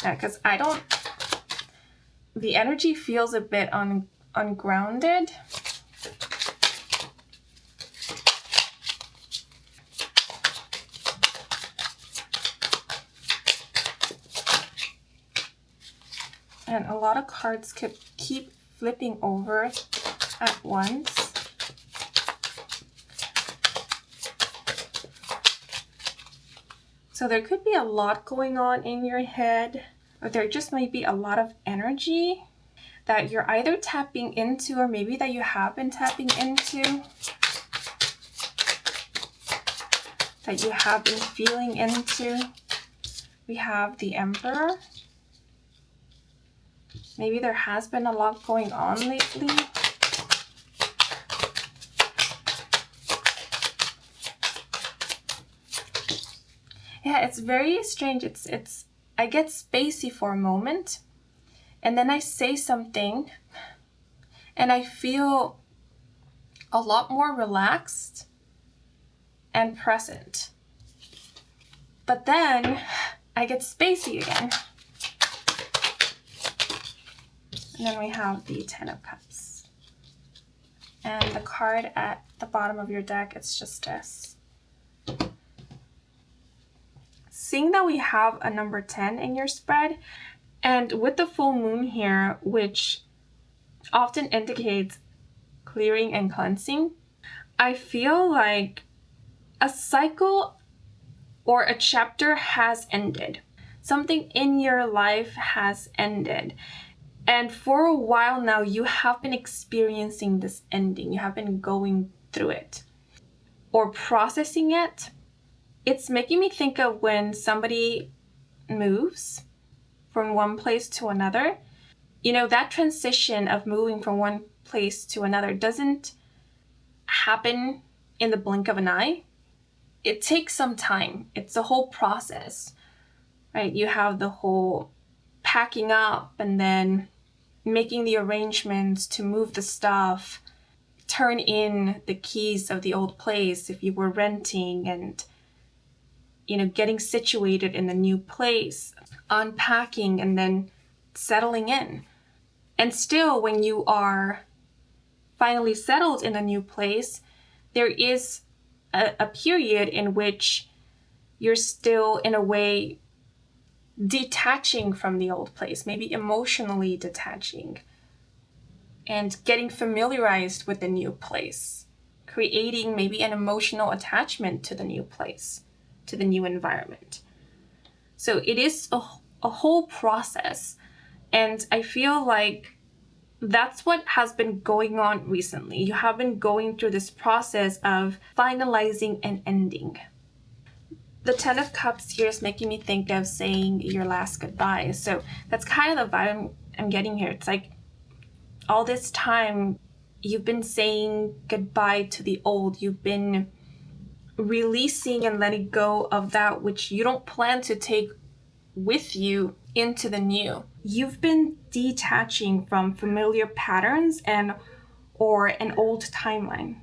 Yeah, because the energy feels a bit ungrounded. And a lot of cards keep flipping over at once. So there could be a lot going on in your head, or there just might be a lot of energy that you're either tapping into, or maybe that you have been tapping into, that you have been feeling into. We have the Emperor. Maybe there has been a lot going on lately. Yeah, it's very strange. I get spacey for a moment, and then I say something, and I feel a lot more relaxed and present. But then I get spacey again. And then we have the Ten of Cups. And the card at the bottom of your deck, it's just this. Seeing that we have a number 10 in your spread, and with the full moon here, which often indicates clearing and cleansing, I feel like a cycle or a chapter has ended. Something in your life has ended. And for a while now, you have been experiencing this ending. You have been going through it or processing it. It's making me think of when somebody moves from one place to another. You know, that transition of moving from one place to another doesn't happen in the blink of an eye. It takes some time. It's a whole process, right? You have the whole packing up and then making the arrangements to move the stuff, turn in the keys of the old place if you were renting, and, you know, getting situated in the new place, unpacking, and then settling in. And still, when you are finally settled in a new place, there is a period in which you're still, in a way, detaching from the old place, maybe emotionally detaching, and getting familiarized with the new place, creating maybe an emotional attachment to the new place, to the new environment. So it is a whole process, and I feel like that's what has been going on recently. You have been going through this process of finalizing and ending. The 10 of Cups here is making me think of saying your last goodbye. So that's kind of the vibe I'm getting here. It's like all this time you've been saying goodbye to the old. You've been releasing and letting go of that which you don't plan to take with you into the new. You've been detaching from familiar patterns or an old timeline.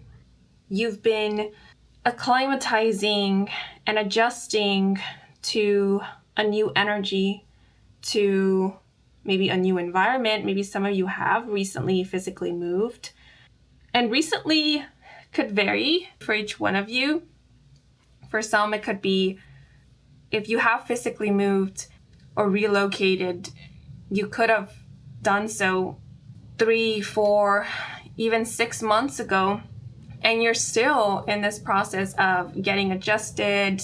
You've been acclimatizing and adjusting to a new energy, to maybe a new environment. Maybe some of you have recently physically moved. And recently could vary for each one of you. For some, it could be if you have physically moved or relocated, you could have done so 3, 4, even 6 months ago, and you're still in this process of getting adjusted,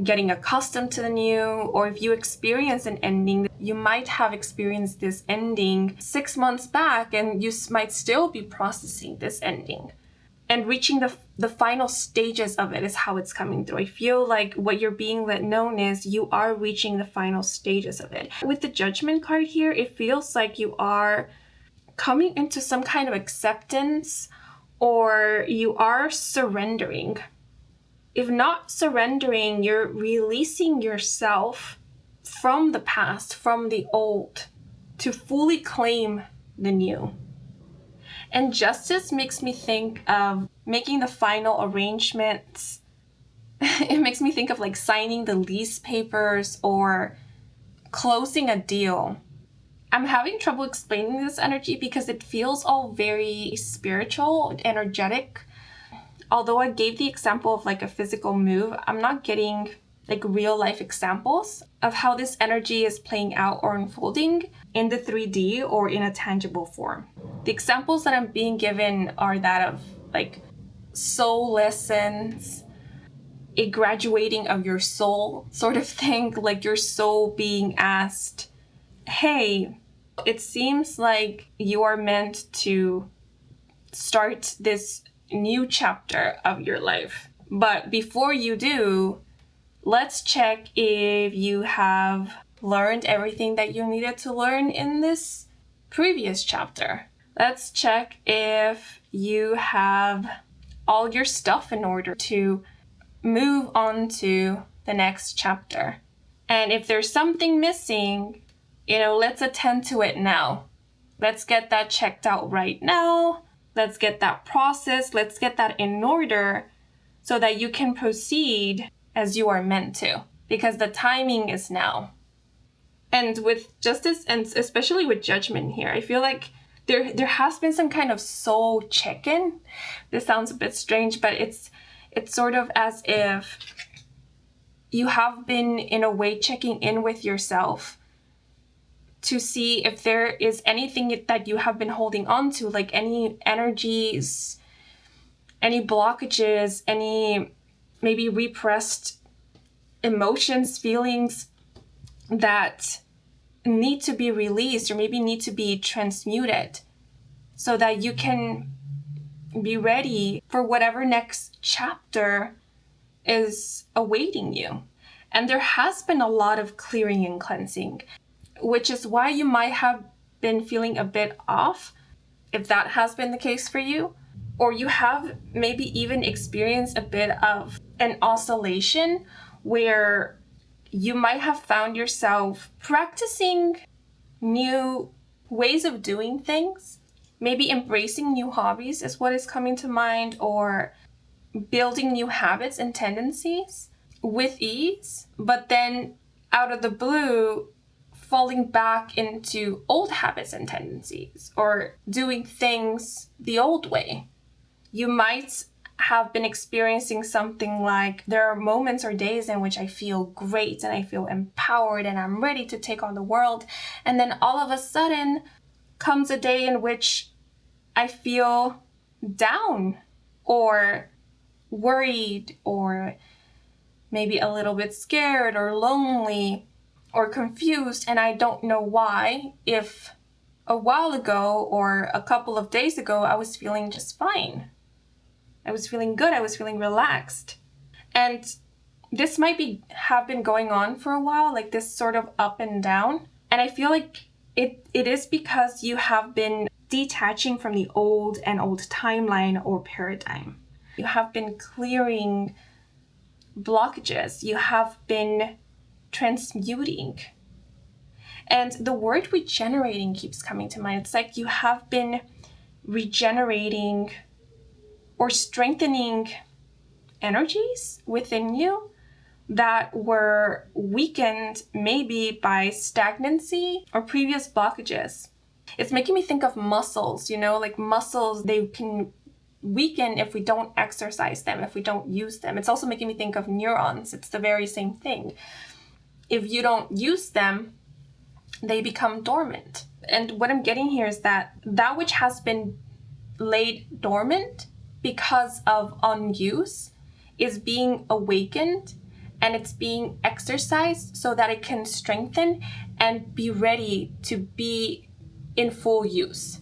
getting accustomed to the new. Or if you experience an ending, you might have experienced this ending 6 months back, and you might still be processing this ending. And reaching the final stages of it is how it's coming through. I feel like what you're being let known is you are reaching the final stages of it. With the Judgment card here, it feels like you are coming into some kind of acceptance, or you are surrendering. If not surrendering, you're releasing yourself from the past, from the old, to fully claim the new. And Justice makes me think of making the final arrangements. It makes me think of like signing the lease papers or closing a deal. I'm having trouble explaining this energy because it feels all very spiritual, energetic. Although I gave the example of like a physical move, I'm not getting like real life examples of how this energy is playing out or unfolding in the 3D or in a tangible form. The examples that I'm being given are that of like soul lessons, a graduating of your soul sort of thing, like your soul being asked, hey, it seems like you are meant to start this new chapter of your life. But before you do, let's check if you have learned everything that you needed to learn in this previous chapter. Let's check if you have all your stuff in order to move on to the next chapter. And if there's something missing, let's attend to it now. Let's get that checked out right now. Let's get that processed. Let's get that in order so that you can proceed as you are meant to, because the timing is now. And with Justice, and especially with Judgment here, I feel like there has been some kind of soul check-in. This sounds a bit strange, but it's sort of as if you have been in a way checking in with yourself to see if there is anything that you have been holding on to, like any energies, any blockages, any maybe repressed emotions, feelings that need to be released or maybe need to be transmuted so that you can be ready for whatever next chapter is awaiting you. And there has been a lot of clearing and cleansing, which is why you might have been feeling a bit off, if that has been the case for you, or you have maybe even experienced a bit of an oscillation where you might have found yourself practicing new ways of doing things, maybe embracing new hobbies is what is coming to mind, or building new habits and tendencies with ease, but then out of the blue, falling back into old habits and tendencies, or doing things the old way. You might have been experiencing something like, there are moments or days in which I feel great and I feel empowered and I'm ready to take on the world. And then all of a sudden comes a day in which I feel down or worried or maybe a little bit scared or lonely or confused, and I don't know why. If a while ago or a couple of days ago I was feeling just fine. I was feeling good, I was feeling relaxed. And this might have been going on for a while, like this sort of up and down. And I feel like it is because you have been detaching from the old timeline or paradigm. You have been clearing blockages. You have been transmuting. And the word regenerating keeps coming to mind. It's like you have been regenerating or strengthening energies within you that were weakened maybe by stagnancy or previous blockages. It's making me think of muscles, like muscles, they can weaken if we don't exercise them, if we don't use them. It's also making me think of neurons. It's the very same thing. If you don't use them, they become dormant. And what I'm getting here is that which has been laid dormant because of unuse is being awakened, and it's being exercised so that it can strengthen and be ready to be in full use.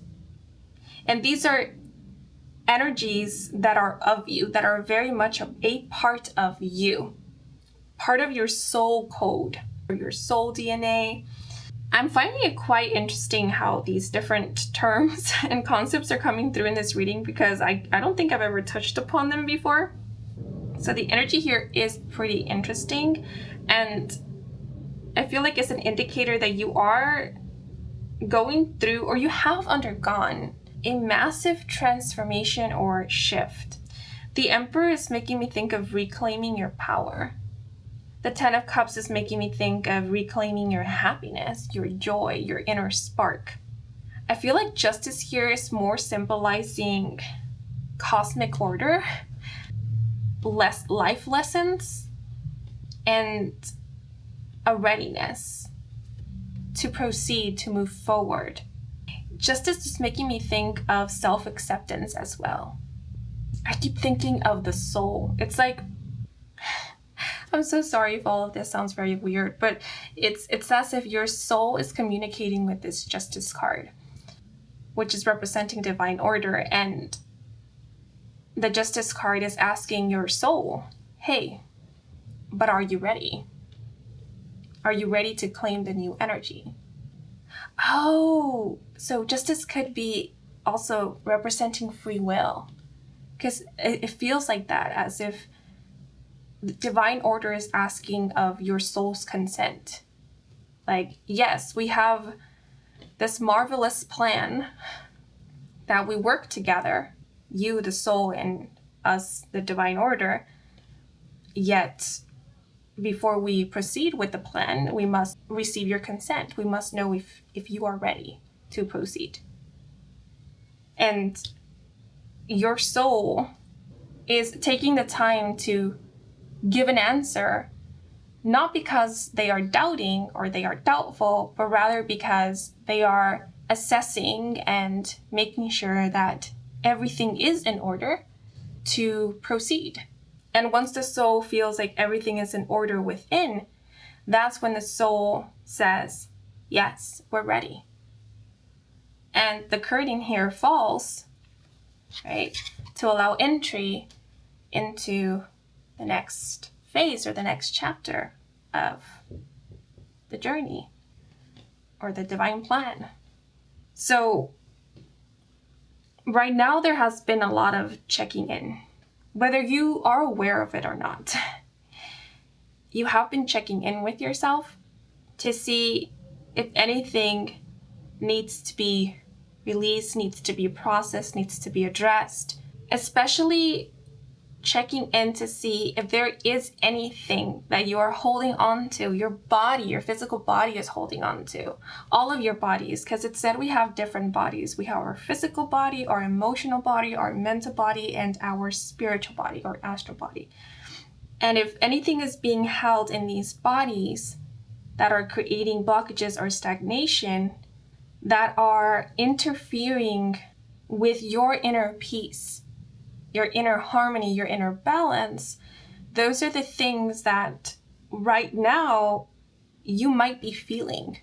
And these are energies that are of you, that are very much a part of you, part of your soul code or your soul DNA. I'm finding it quite interesting how these different terms and concepts are coming through in this reading, because I don't think I've ever touched upon them before. So the energy here is pretty interesting, and I feel like it's an indicator that you are going through, or you have undergone, a massive transformation or shift. The Emperor is making me think of reclaiming your power. The Ten of Cups is making me think of reclaiming your happiness, your joy, your inner spark. I feel like Justice here is more symbolizing cosmic order, less life lessons, and a readiness to proceed, to move forward. Justice is making me think of self-acceptance as well. I keep thinking of the soul. It's like, I'm so sorry if all of this sounds very weird, but it's as if your soul is communicating with this Justice card, which is representing divine order, and the Justice card is asking your soul, hey, but are you ready? Are you ready to claim the new energy? Oh, so Justice could be also representing free will, because it feels like that, as if the divine order is asking of your soul's consent. Like, yes, we have this marvelous plan that we work together, you, the soul, and us, the divine order, yet before we proceed with the plan, we must receive your consent. We must know if you are ready to proceed. And your soul is taking the time to give an answer, not because they are doubting or they are doubtful, but rather because they are assessing and making sure that everything is in order to proceed. And once the soul feels like everything is in order within, that's when the soul says, yes, we're ready. And the curtain here falls, right, to allow entry into the next phase or the next chapter of the journey or the divine plan. So right now there has been a lot of checking in, whether you are aware of it or not. You have been checking in with yourself to see if anything needs to be released, needs to be processed, needs to be addressed, especially checking in to see if there is anything that you are holding on to, your body, your physical body is holding on to, all of your bodies, because it said we have different bodies. We have our physical body, our emotional body, our mental body, and our spiritual body or astral body. And if anything is being held in these bodies that are creating blockages or stagnation that are interfering with your inner peace, your inner harmony, your inner balance, those are the things that right now you might be feeling.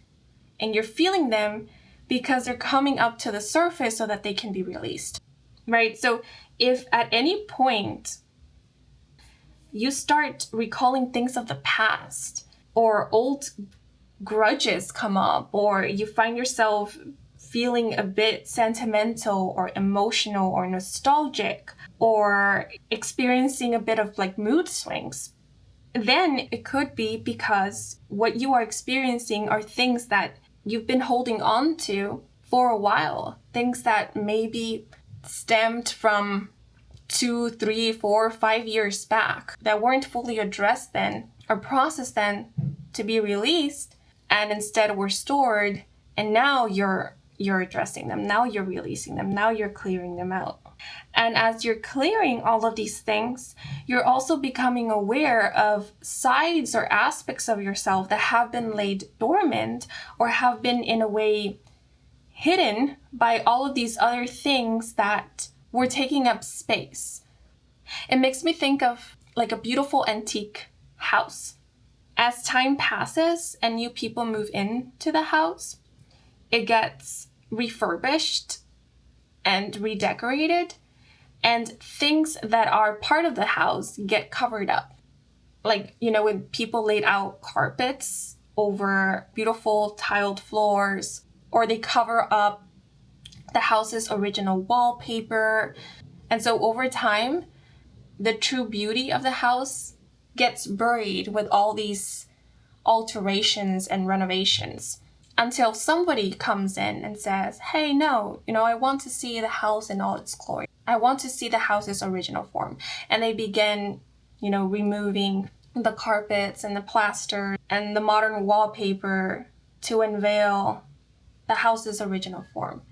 And you're feeling them because they're coming up to the surface so that they can be released, right? So if at any point you start recalling things of the past, or old grudges come up, or you find yourself feeling a bit sentimental or emotional or nostalgic, or experiencing a bit of like mood swings, then it could be because what you are experiencing are things that you've been holding on to for a while, things that maybe stemmed from 2, 3, 4, 5 years back that weren't fully addressed then or processed then to be released, and instead were stored, and now you're addressing them, now you're releasing them, now you're clearing them out. And as you're clearing all of these things, you're also becoming aware of sides or aspects of yourself that have been laid dormant or have been in a way hidden by all of these other things that were taking up space. It makes me think of like a beautiful antique house. As time passes and new people move into the house, it gets refurbished and redecorated, and things that are part of the house get covered up. Like, you know, when people laid out carpets over beautiful tiled floors, or they cover up the house's original wallpaper. And so over time, the true beauty of the house gets buried with all these alterations and renovations, until somebody comes in and says, hey, no, you know, I want to see the house in all its glory. I want to see the house's original form. And they begin, you know, removing the carpets and the plaster and the modern wallpaper to unveil the house's original form,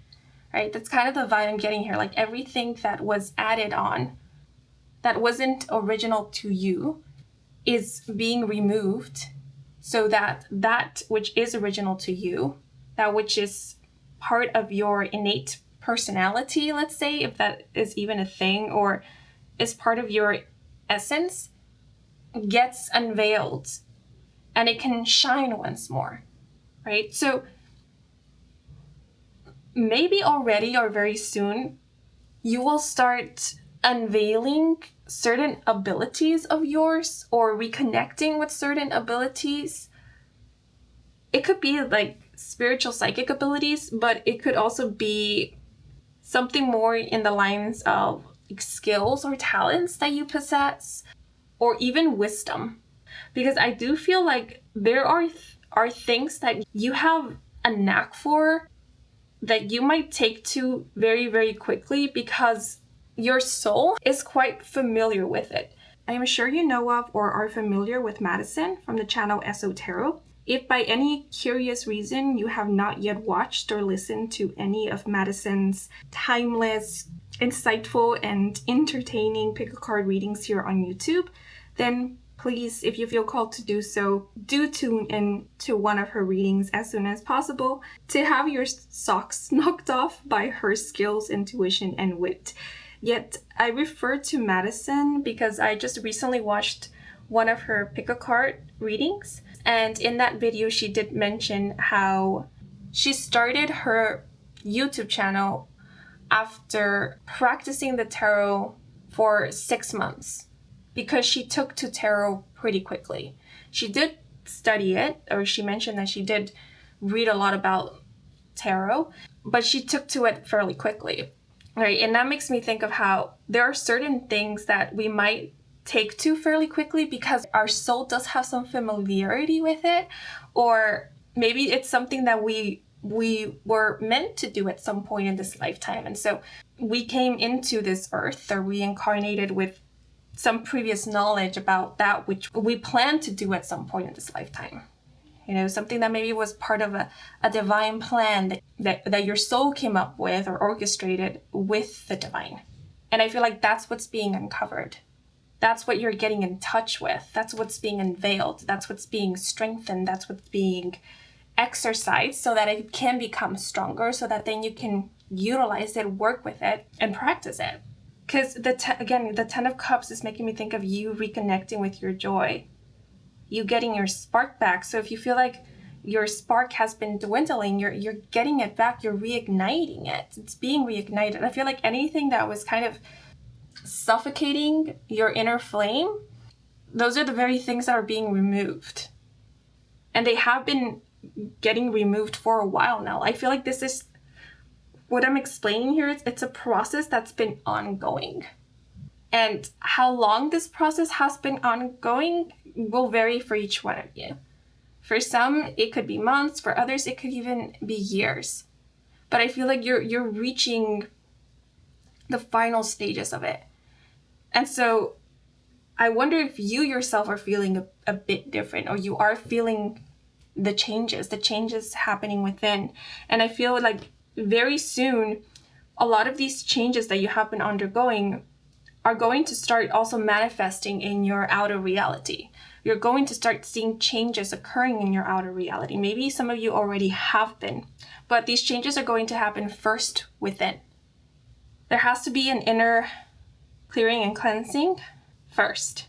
right? That's kind of the vibe I'm getting here. Like everything that was added on that wasn't original to you is being removed, so that that which is original to you, that which is part of your innate personality, let's say, if that is even a thing, or is part of your essence, gets unveiled and it can shine once more, right? So maybe already or very soon, you will start unveiling certain abilities of yours or reconnecting with certain abilities. It could be like spiritual psychic abilities, but it could also be something more in the lines of like skills or talents that you possess, or even wisdom. Because I do feel like there are things that you have a knack for that you might take to very, very quickly because your soul is quite familiar with it. I am sure you know of or are familiar with Madison from the channel Esoterro. If by any curious reason you have not yet watched or listened to any of Madison's timeless, insightful, and entertaining pick a card readings here on YouTube, then please, if you feel called to do so, do tune in to one of her readings as soon as possible to have your socks knocked off by her skills, intuition, and wit. Yet, I refer to Madison because I just recently watched one of her pick a card readings, and in that video she did mention how she started her YouTube channel after practicing the tarot for 6 months because she took to tarot pretty quickly. She did study it, or she mentioned that she did read a lot about tarot, but she took to it fairly quickly, right? And that makes me think of how there are certain things that we might take to fairly quickly because our soul does have some familiarity with it, or maybe it's something that we were meant to do at some point in this lifetime. And so we came into this earth, or we incarnated with some previous knowledge about that which we plan to do at some point in this lifetime. You know, something that maybe was part of a divine plan that your soul came up with or orchestrated with the divine. And I feel like that's what's being uncovered. That's what you're getting in touch with. That's what's being unveiled. That's what's being strengthened. That's what's being exercised so that it can become stronger, so that then you can utilize it, work with it, and practice it. Because the Ten of Cups is making me think of you reconnecting with your joy, you getting your spark back. So if you feel like your spark has been dwindling, you're getting it back, you're reigniting it. It's being reignited. I feel like anything that was kind of suffocating your inner flame, those are the very things that are being removed. And they have been getting removed for a while now. I feel like this is what I'm explaining here. It's a process that's been ongoing. And how long this process has been ongoing will vary for each one of you. For some, it could be months. For others, it could even be years. But I feel like you're reaching the final stages of it. And so I wonder if you yourself are feeling a bit different, or you are feeling the changes happening within. And I feel like very soon, a lot of these changes that you have been undergoing are going to start also manifesting in your outer reality. You're going to start seeing changes occurring in your outer reality. Maybe some of you already have been, but these changes are going to happen first within. There has to be an inner clearing and cleansing first.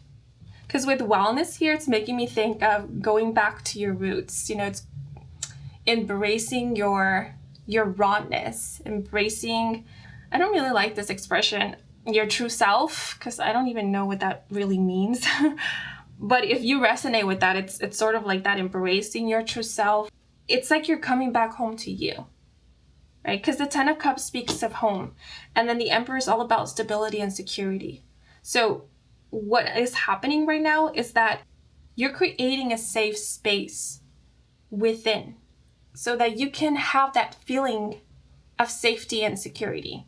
Because with wellness here, it's making me think of going back to your roots. You know, it's embracing your rawness, embracing, I don't really like this expression, your true self, because I don't even know what that really means. But if you resonate with that, it's sort of like that, embracing your true self. It's like you're coming back home to you, right? Because the Ten of Cups speaks of home, and then the Emperor is all about stability and security. So what is happening right now is that you're creating a safe space within so that you can have that feeling of safety and security,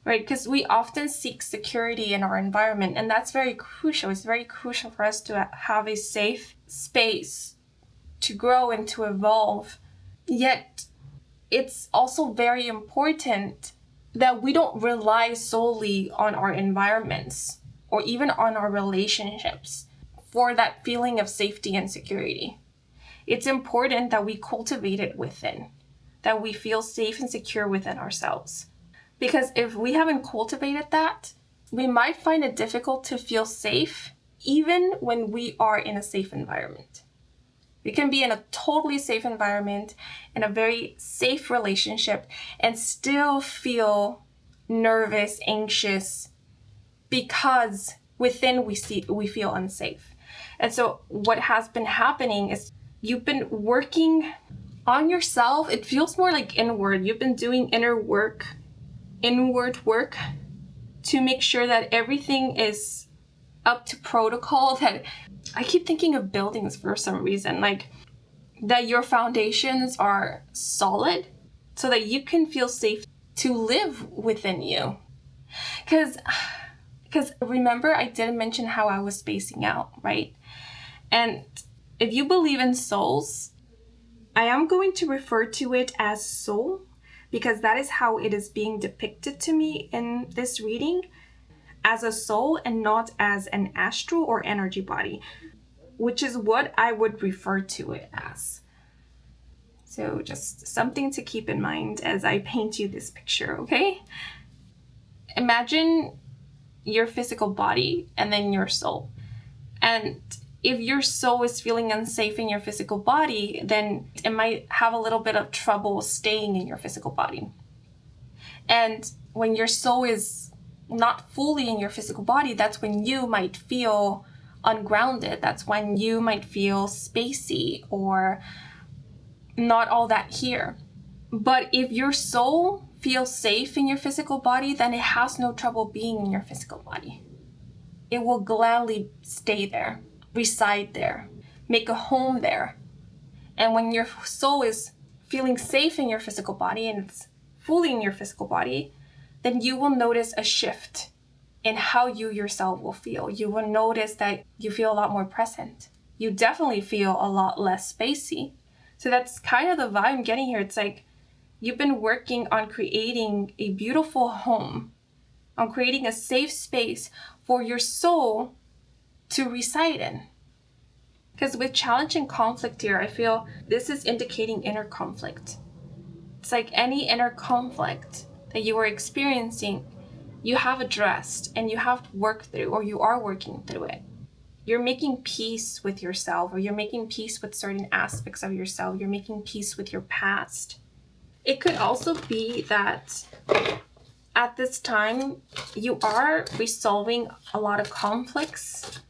right? Because we often seek security in our environment, and that's very crucial. It's very crucial for us to have a safe space to grow and to evolve. Yet, it's also very important that we don't rely solely on our environments or even on our relationships for that feeling of safety and security. It's important that we cultivate it within, that we feel safe and secure within ourselves. Because if we haven't cultivated that, we might find it difficult to feel safe even when we are in a safe environment. We can be in a totally safe environment, in a very safe relationship, and still feel nervous, anxious, because within we feel unsafe. And so what has been happening is you've been working on yourself. It feels more like inward. You've been doing inward work to make sure that everything is up to protocol. That I keep thinking of buildings for some reason, like that your foundations are solid so that you can feel safe to live within you. Because remember, I didn't mention how I was spacing out, right? And if you believe in souls, I am going to refer to it as soul because that is how it is being depicted to me in this reading, as a soul and not as an astral or energy body, which is what I would refer to it as. So just something to keep in mind as I paint you this picture, okay? Imagine your physical body and then your soul. And if your soul is feeling unsafe in your physical body, then it might have a little bit of trouble staying in your physical body. And when your soul is not fully in your physical body, that's when you might feel ungrounded. That's when you might feel spacey or not all that here. But if your soul feels safe in your physical body, then it has no trouble being in your physical body. It will gladly stay there, reside there, make a home there. And when your soul is feeling safe in your physical body and it's fully in your physical body, then you will notice a shift in how you yourself will feel. You will notice that you feel a lot more present. You definitely feel a lot less spacey. So that's kind of the vibe I'm getting here. It's like you've been working on creating a beautiful home, on creating a safe space for your soul to reside in. Because with challenge and conflict here, I feel this is indicating inner conflict. It's like any inner conflict that you are experiencing, you have addressed and you have worked through, or you are working through it. You're making peace with yourself, or you're making peace with certain aspects of yourself. You're making peace with your past. It could also be that at this time, you are resolving a lot of conflicts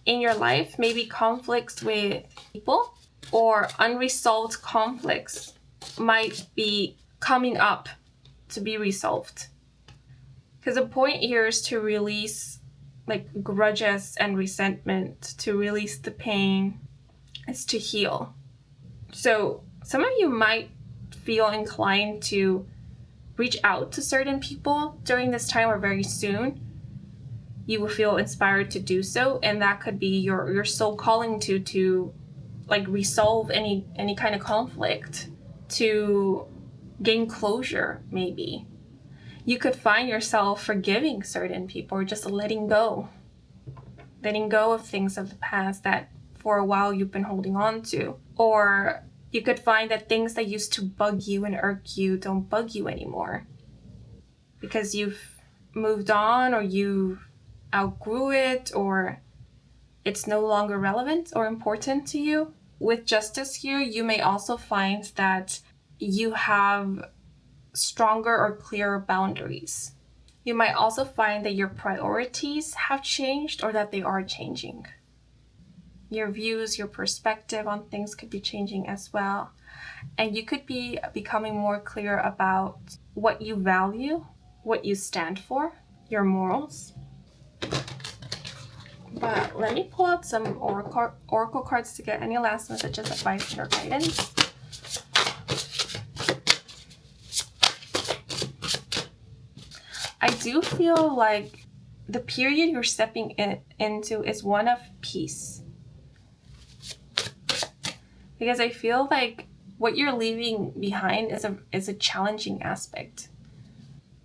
in your life, maybe conflicts with people, or unresolved conflicts might be coming up to be resolved. Because the point here is to release like grudges and resentment, to release the pain. It's to heal. So some of you might feel inclined to reach out to certain people during this time or very soon. You will feel inspired to do so, and that could be your soul calling to like resolve any kind of conflict, to gain closure maybe. You could find yourself forgiving certain people or just letting go of things of the past that for a while you've been holding on to. Or you could find that things that used to bug you and irk you don't bug you anymore because you've moved on, or you outgrew it, or it's no longer relevant or important to you. With justice here, you may also find that you have stronger or clearer boundaries. You might also find that your priorities have changed, or that they are changing. Your views, your perspective on things could be changing as well. And you could be becoming more clear about what you value, what you stand for, your morals. But let me pull out some oracle cards to get any last messages, advice, or guidance. I do feel like the period you're stepping into is one of peace. Because I feel like what you're leaving behind is a challenging aspect.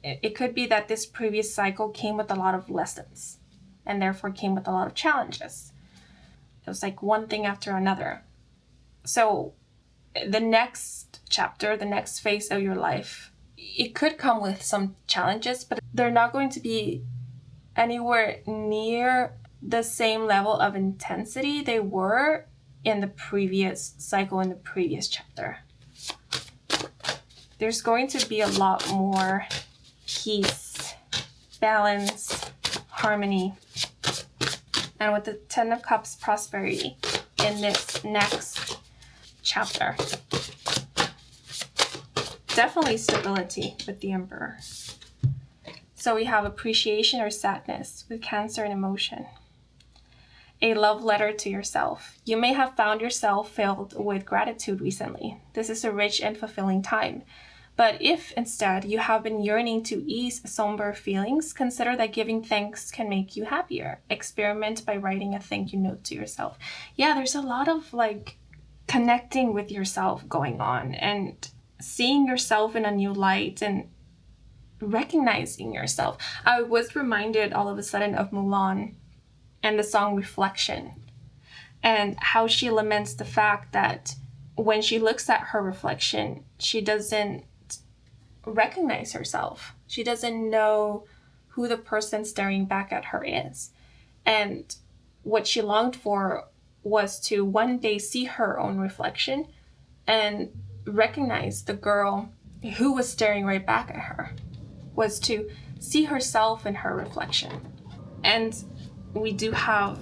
It could be that this previous cycle came with a lot of lessons, and therefore came with a lot of challenges. It was like one thing after another. So the next chapter, the next phase of your life, it could come with some challenges, but they're not going to be anywhere near the same level of intensity they were in the previous cycle, in the previous chapter. There's going to be a lot more peace, balance, harmony, and with the Ten of Cups, prosperity in this next chapter. Definitely stability with the Emperor. So we have appreciation or sadness with Cancer and emotion. A love letter to yourself. You may have found yourself filled with gratitude recently. This is a rich and fulfilling time. But if instead you have been yearning to ease somber feelings, consider that giving thanks can make you happier. Experiment by writing a thank you note to yourself. Yeah, there's a lot of like connecting with yourself going on and seeing yourself in a new light and recognizing yourself. I was reminded all of a sudden of Mulan and the song Reflection, and how she laments the fact that when she looks at her reflection, she doesn't recognize herself. She doesn't know who the person staring back at her is. And what she longed for was to one day see her own reflection and recognize the girl who was staring right back at her, was to see herself in her reflection. And we do have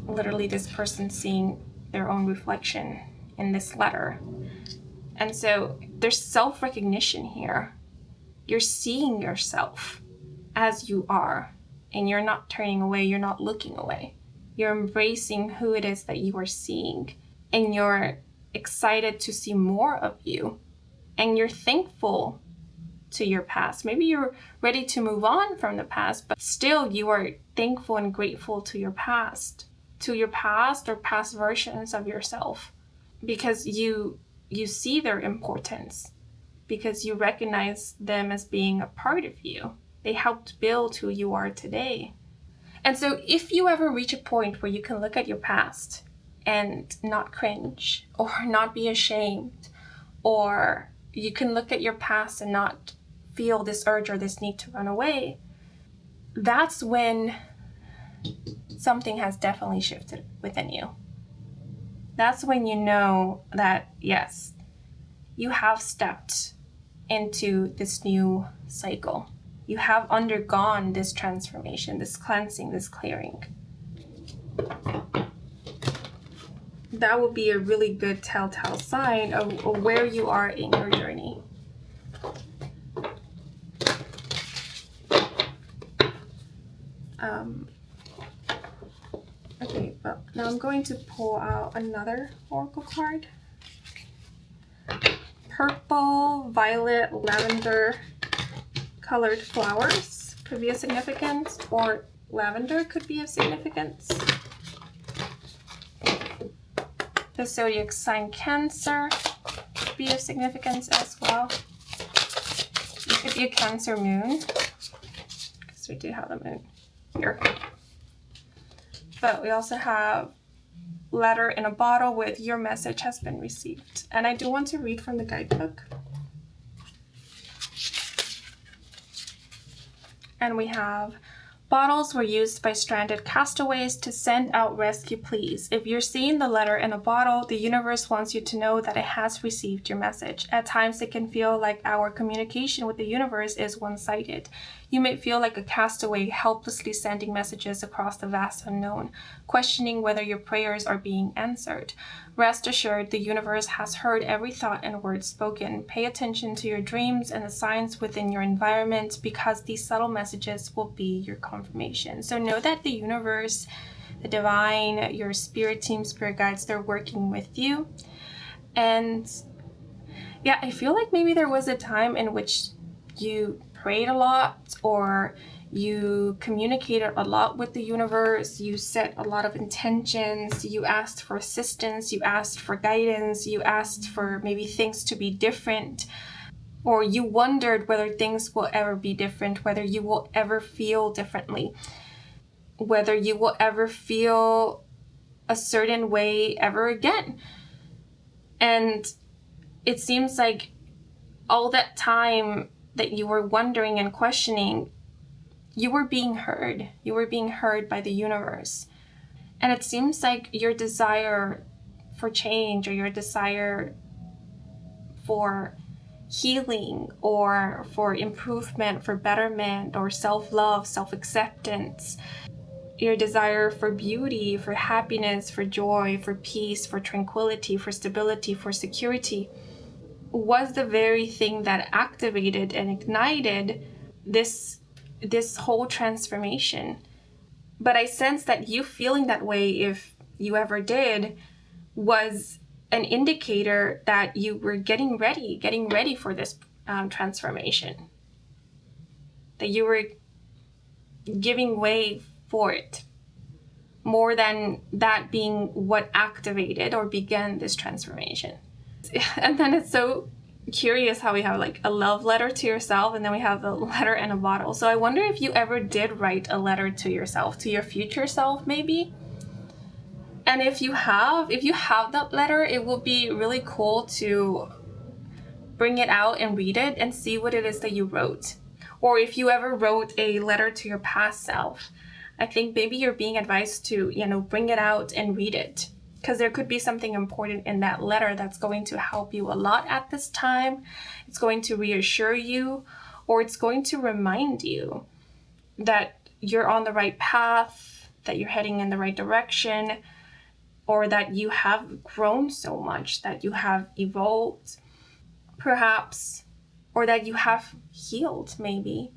literally this person seeing their own reflection in this letter. And so there's self-recognition here. You're seeing yourself as you are, and you're not turning away, you're not looking away. You're embracing who it is that you are seeing, and you're excited to see more of you, and you're thankful to your past. Maybe you're ready to move on from the past, but still you are thankful and grateful to your past or past versions of yourself, because you see their importance, because you recognize them as being a part of you. They helped build who you are today. And so if you ever reach a point where you can look at your past and not cringe or not be ashamed, or you can look at your past and not feel this urge or this need to run away, that's when something has definitely shifted within you. That's when you know that, yes, you have stepped into this new cycle. You have undergone this transformation, this cleansing, this clearing. That will be a really good telltale sign of where you are in your journey. Okay, but now I'm going to pull out another oracle card. Purple, violet, lavender colored flowers could be of significance, or lavender could be of significance. The zodiac sign Cancer could be of significance as well. It could be a Cancer moon, because we do have the moon here. But we also have letter in a bottle with your message has been received. And I do want to read from the guidebook. And we have, bottles were used by stranded castaways to send out rescue pleas. If you're seeing the letter in a bottle, the universe wants you to know that it has received your message. At times it can feel like our communication with the universe is one-sided. You may feel like a castaway helplessly sending messages across the vast unknown, questioning whether your prayers are being answered. Rest assured, the universe has heard every thought and word spoken. Pay attention to your dreams and the signs within your environment, because these subtle messages will be your confirmation. So know that the universe, the divine, your spirit team, spirit guides, they're working with you. And yeah, I feel like maybe there was a time in which you prayed a lot, or you communicated a lot with the universe, you set a lot of intentions, you asked for assistance, you asked for guidance, you asked for maybe things to be different, or you wondered whether things will ever be different, whether you will ever feel differently, whether you will ever feel a certain way ever again. And it seems like all that time that you were wondering and questioning, you were being heard. You were being heard by the universe. And it seems like your desire for change, or your desire for healing, or for improvement, for betterment, or self-love, self-acceptance, your desire for beauty, for happiness, for joy, for peace, for tranquility, for stability, for security, was the very thing that activated and ignited this whole transformation. But I sense that you feeling that way, if you ever did, was an indicator that you were getting ready for this transformation, that you were giving way for it. more than that being what activated or began this transformation. And then it's so curious how we have like a love letter to yourself, and then we have a letter in a bottle. So I wonder if you ever did write a letter to yourself, to your future self maybe. And if you have that letter, it will be really cool to bring it out and read it and see what it is that you wrote. Or if you ever wrote a letter to your past self, I think maybe you're being advised to, bring it out and read it. Because there could be something important in that letter that's going to help you a lot at this time. It's going to reassure you, or it's going to remind you that you're on the right path, that you're heading in the right direction, or that you have grown so much, that you have evolved, perhaps, or that you have healed maybe,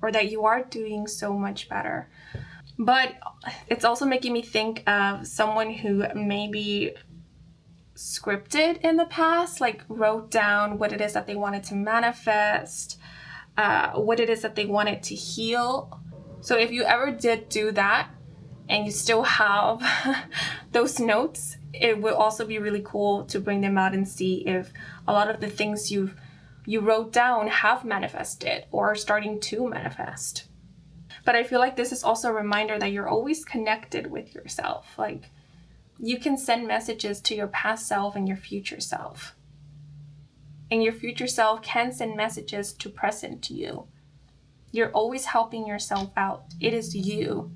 or that you are doing so much better. But it's also making me think of someone who maybe scripted in the past, like wrote down what it is that they wanted to manifest, what it is that they wanted to heal. So if you ever did do that and you still have those notes, it will also be really cool to bring them out and see if a lot of the things you wrote down have manifested or are starting to manifest. But I feel like this is also a reminder that you're always connected with yourself. Like, you can send messages to your past self and your future self. And your future self can send messages to present you. You're always helping yourself out. It is you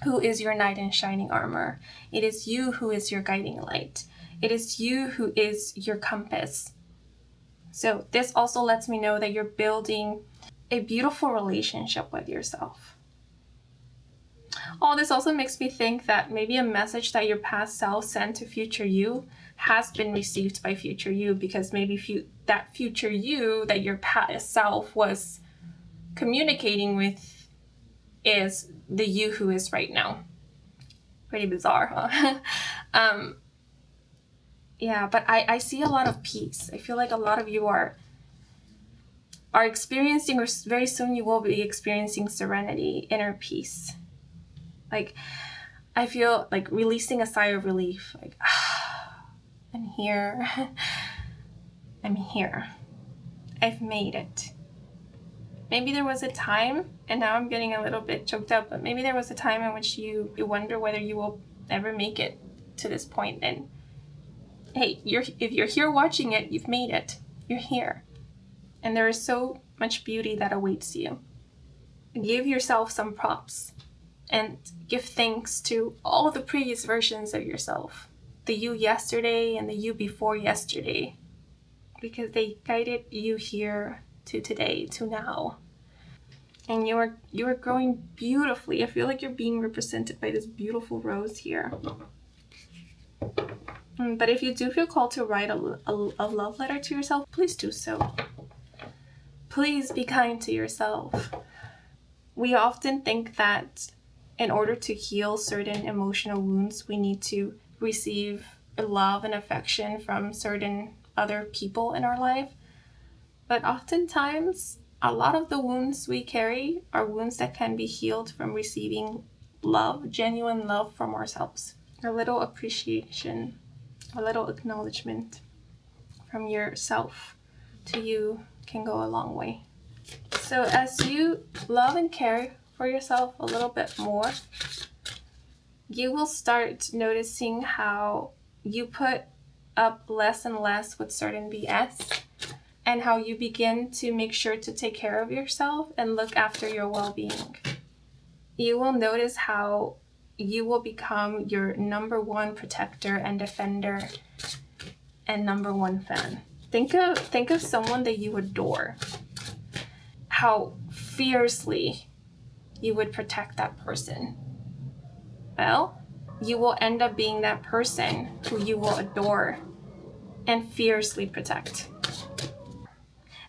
who is your knight in shining armor. It is you who is your guiding light. It is you who is your compass. So this also lets me know that you're building a beautiful relationship with yourself. All this also makes me think that maybe a message that your past self sent to future you has been received by future you, because maybe that future you that your past self was communicating with is the you who is right now. Pretty bizarre, huh? Yeah, but I see a lot of peace. I feel like a lot of you are experiencing, or very soon you will be experiencing, serenity, inner peace. Like, I feel like releasing a sigh of relief. Like, I'm here. I'm here. I've made it. Maybe there was a time, and now I'm getting a little bit choked up, but maybe there was a time in which you wonder whether you will ever make it to this point. And hey, if you're here watching it, you've made it. You're here. And there is so much beauty that awaits you. Give yourself some props and give thanks to all of the previous versions of yourself. The you yesterday and the you before yesterday. Because they guided you here to today, to now. And you are growing beautifully. I feel like you're being represented by this beautiful rose here. But if you do feel called to write a love letter to yourself, please do so. Please be kind to yourself. We often think that in order to heal certain emotional wounds, we need to receive love and affection from certain other people in our life. But oftentimes, a lot of the wounds we carry are wounds that can be healed from receiving love, genuine love from ourselves. A little appreciation, a little acknowledgement from yourself to you can go a long way. So as you love and care for yourself a little bit more, you will start noticing how you put up less and less with certain BS, and how you begin to make sure to take care of yourself and look after your well-being. You will notice how you will become your number one protector and defender and number one fan. Think of someone that you adore. How fiercely you would protect that person. Well, you will end up being that person who you will adore and fiercely protect.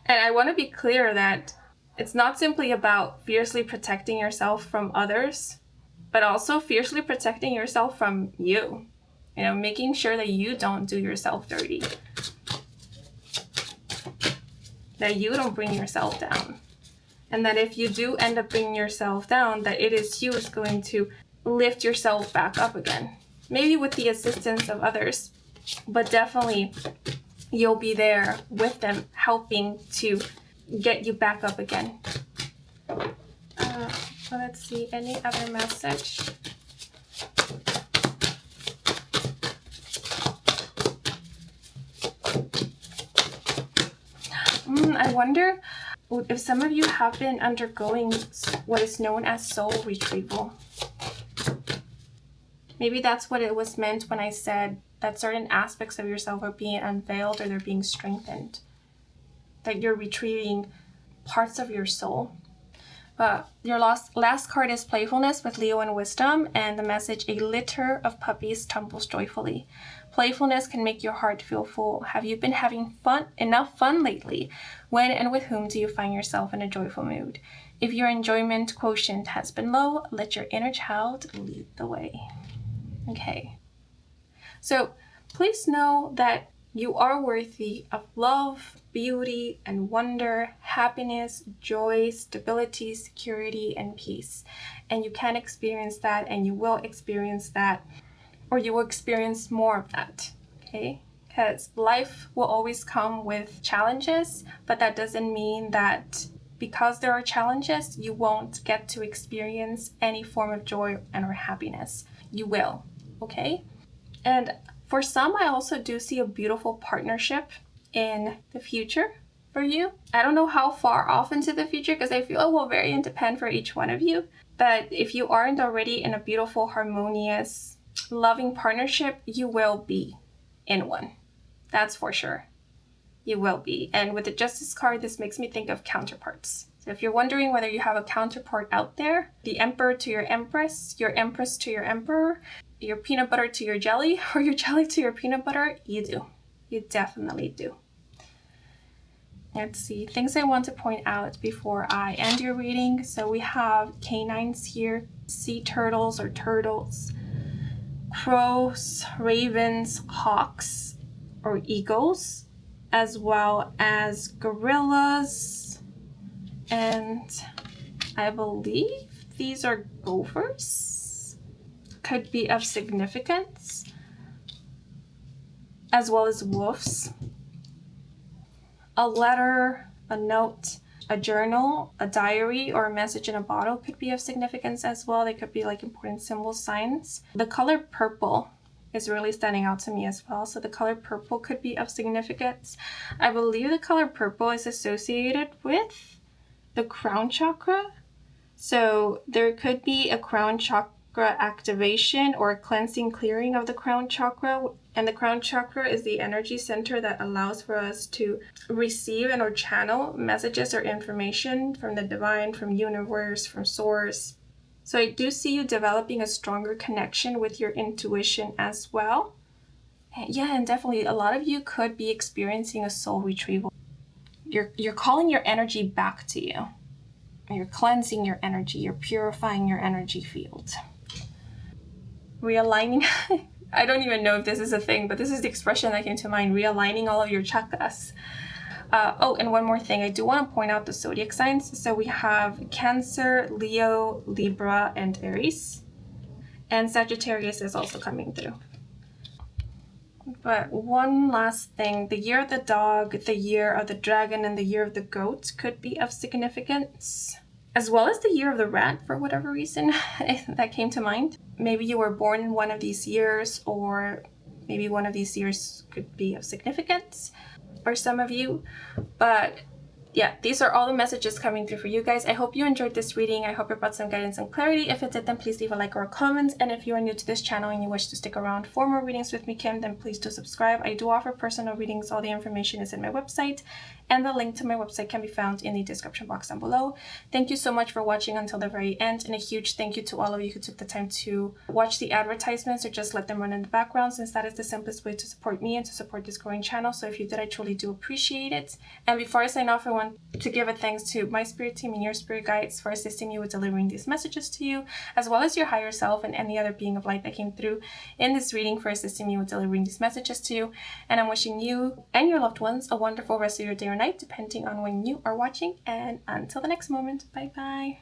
And I want to be clear that it's not simply about fiercely protecting yourself from others, but also fiercely protecting yourself from you. Making sure that you don't do yourself dirty. That you don't bring yourself down. And that if you do end up bringing yourself down, that it is you who's going to lift yourself back up again. Maybe with the assistance of others, but definitely you'll be there with them, helping to get you back up again. Let's see, any other message? I wonder if some of you have been undergoing what is known as soul retrieval. Maybe that's what it was meant when I said that certain aspects of yourself are being unveiled or they're being strengthened. That you're retrieving parts of your soul. Your last card is playfulness with Leo and wisdom, and the message, a litter of puppies tumbles joyfully. Playfulness can make your heart feel full. Have you been having enough fun lately? When and with whom do you find yourself in a joyful mood? If your enjoyment quotient has been low, let your inner child lead the way. Okay. So please know that you are worthy of love, beauty, and wonder, happiness, joy, stability, security, and peace. And you can experience that, and you will experience that, or you will experience more of that, okay? Because life will always come with challenges, but that doesn't mean that because there are challenges, you won't get to experience any form of joy and or happiness. You will, okay? And for some, I also do see a beautiful partnership in the future for you. I don't know how far off into the future because I feel it will vary and depend for each one of you. But if you aren't already in a beautiful, harmonious, loving partnership, you will be in one. That's for sure. You will be. And with the Justice card, this makes me think of counterparts. So if you're wondering whether you have a counterpart out there, the Emperor to your Empress to your Emperor, your peanut butter to your jelly, or your jelly to your peanut butter, you do. You definitely do. Let's see, things I want to point out before I end your reading. So we have canines here, sea turtles or turtles, crows, ravens, hawks or eagles, as well as gorillas, and I believe these are gophers. Could be of significance, as well as wolves. A letter, a note, a journal, a diary, or a message in a bottle could be of significance as well. They could be like important symbols, signs. The color purple is really standing out to me as well. So the color purple could be of significance. I believe the color purple is associated with the crown chakra. So there could be a crown chakra activation or cleansing, clearing of the crown chakra. And the crown chakra is the energy center that allows for us to receive and or channel messages or information from the divine, from universe, from source. So I do see you developing a stronger connection with your intuition as well. Yeah, and definitely a lot of you could be experiencing a soul retrieval. You're calling your energy back to you. You're cleansing your energy. You're purifying your energy field. Realigning. I don't even know if this is a thing, but this is the expression that came to mind. Realigning all of your chakras. Oh, and one more thing. I do want to point out the zodiac signs. So we have Cancer, Leo, Libra, and Aries. And Sagittarius is also coming through. But one last thing. The year of the dog, the year of the dragon, and the year of the goat could be of significance, as well as the year of the rat for whatever reason that came to mind. Maybe you were born in one of these years, or maybe one of these years could be of significance for some of you. But yeah, these are all the messages coming through for you guys. I hope you enjoyed this reading. I hope it brought some guidance and clarity. If it did, then please leave a like or a comment. And if you are new to this channel and you wish to stick around for more readings with me, Kim, then please do subscribe. I do offer personal readings. All the information is in my website, and the link to my website can be found in the description box down below. Thank you so much for watching until the very end, and a huge thank you to all of you who took the time to watch the advertisements or just let them run in the background, since that is the simplest way to support me and to support this growing channel. So if you did, I truly do appreciate it. And before I sign off, I want to give a thanks to my spirit team and your spirit guides for assisting me with delivering these messages to you, as well as your higher self and any other being of light that came through in this reading for assisting me with delivering these messages to you. And I'm wishing you and your loved ones a wonderful rest of your day or night, depending on when you are watching. And until the next moment, bye bye.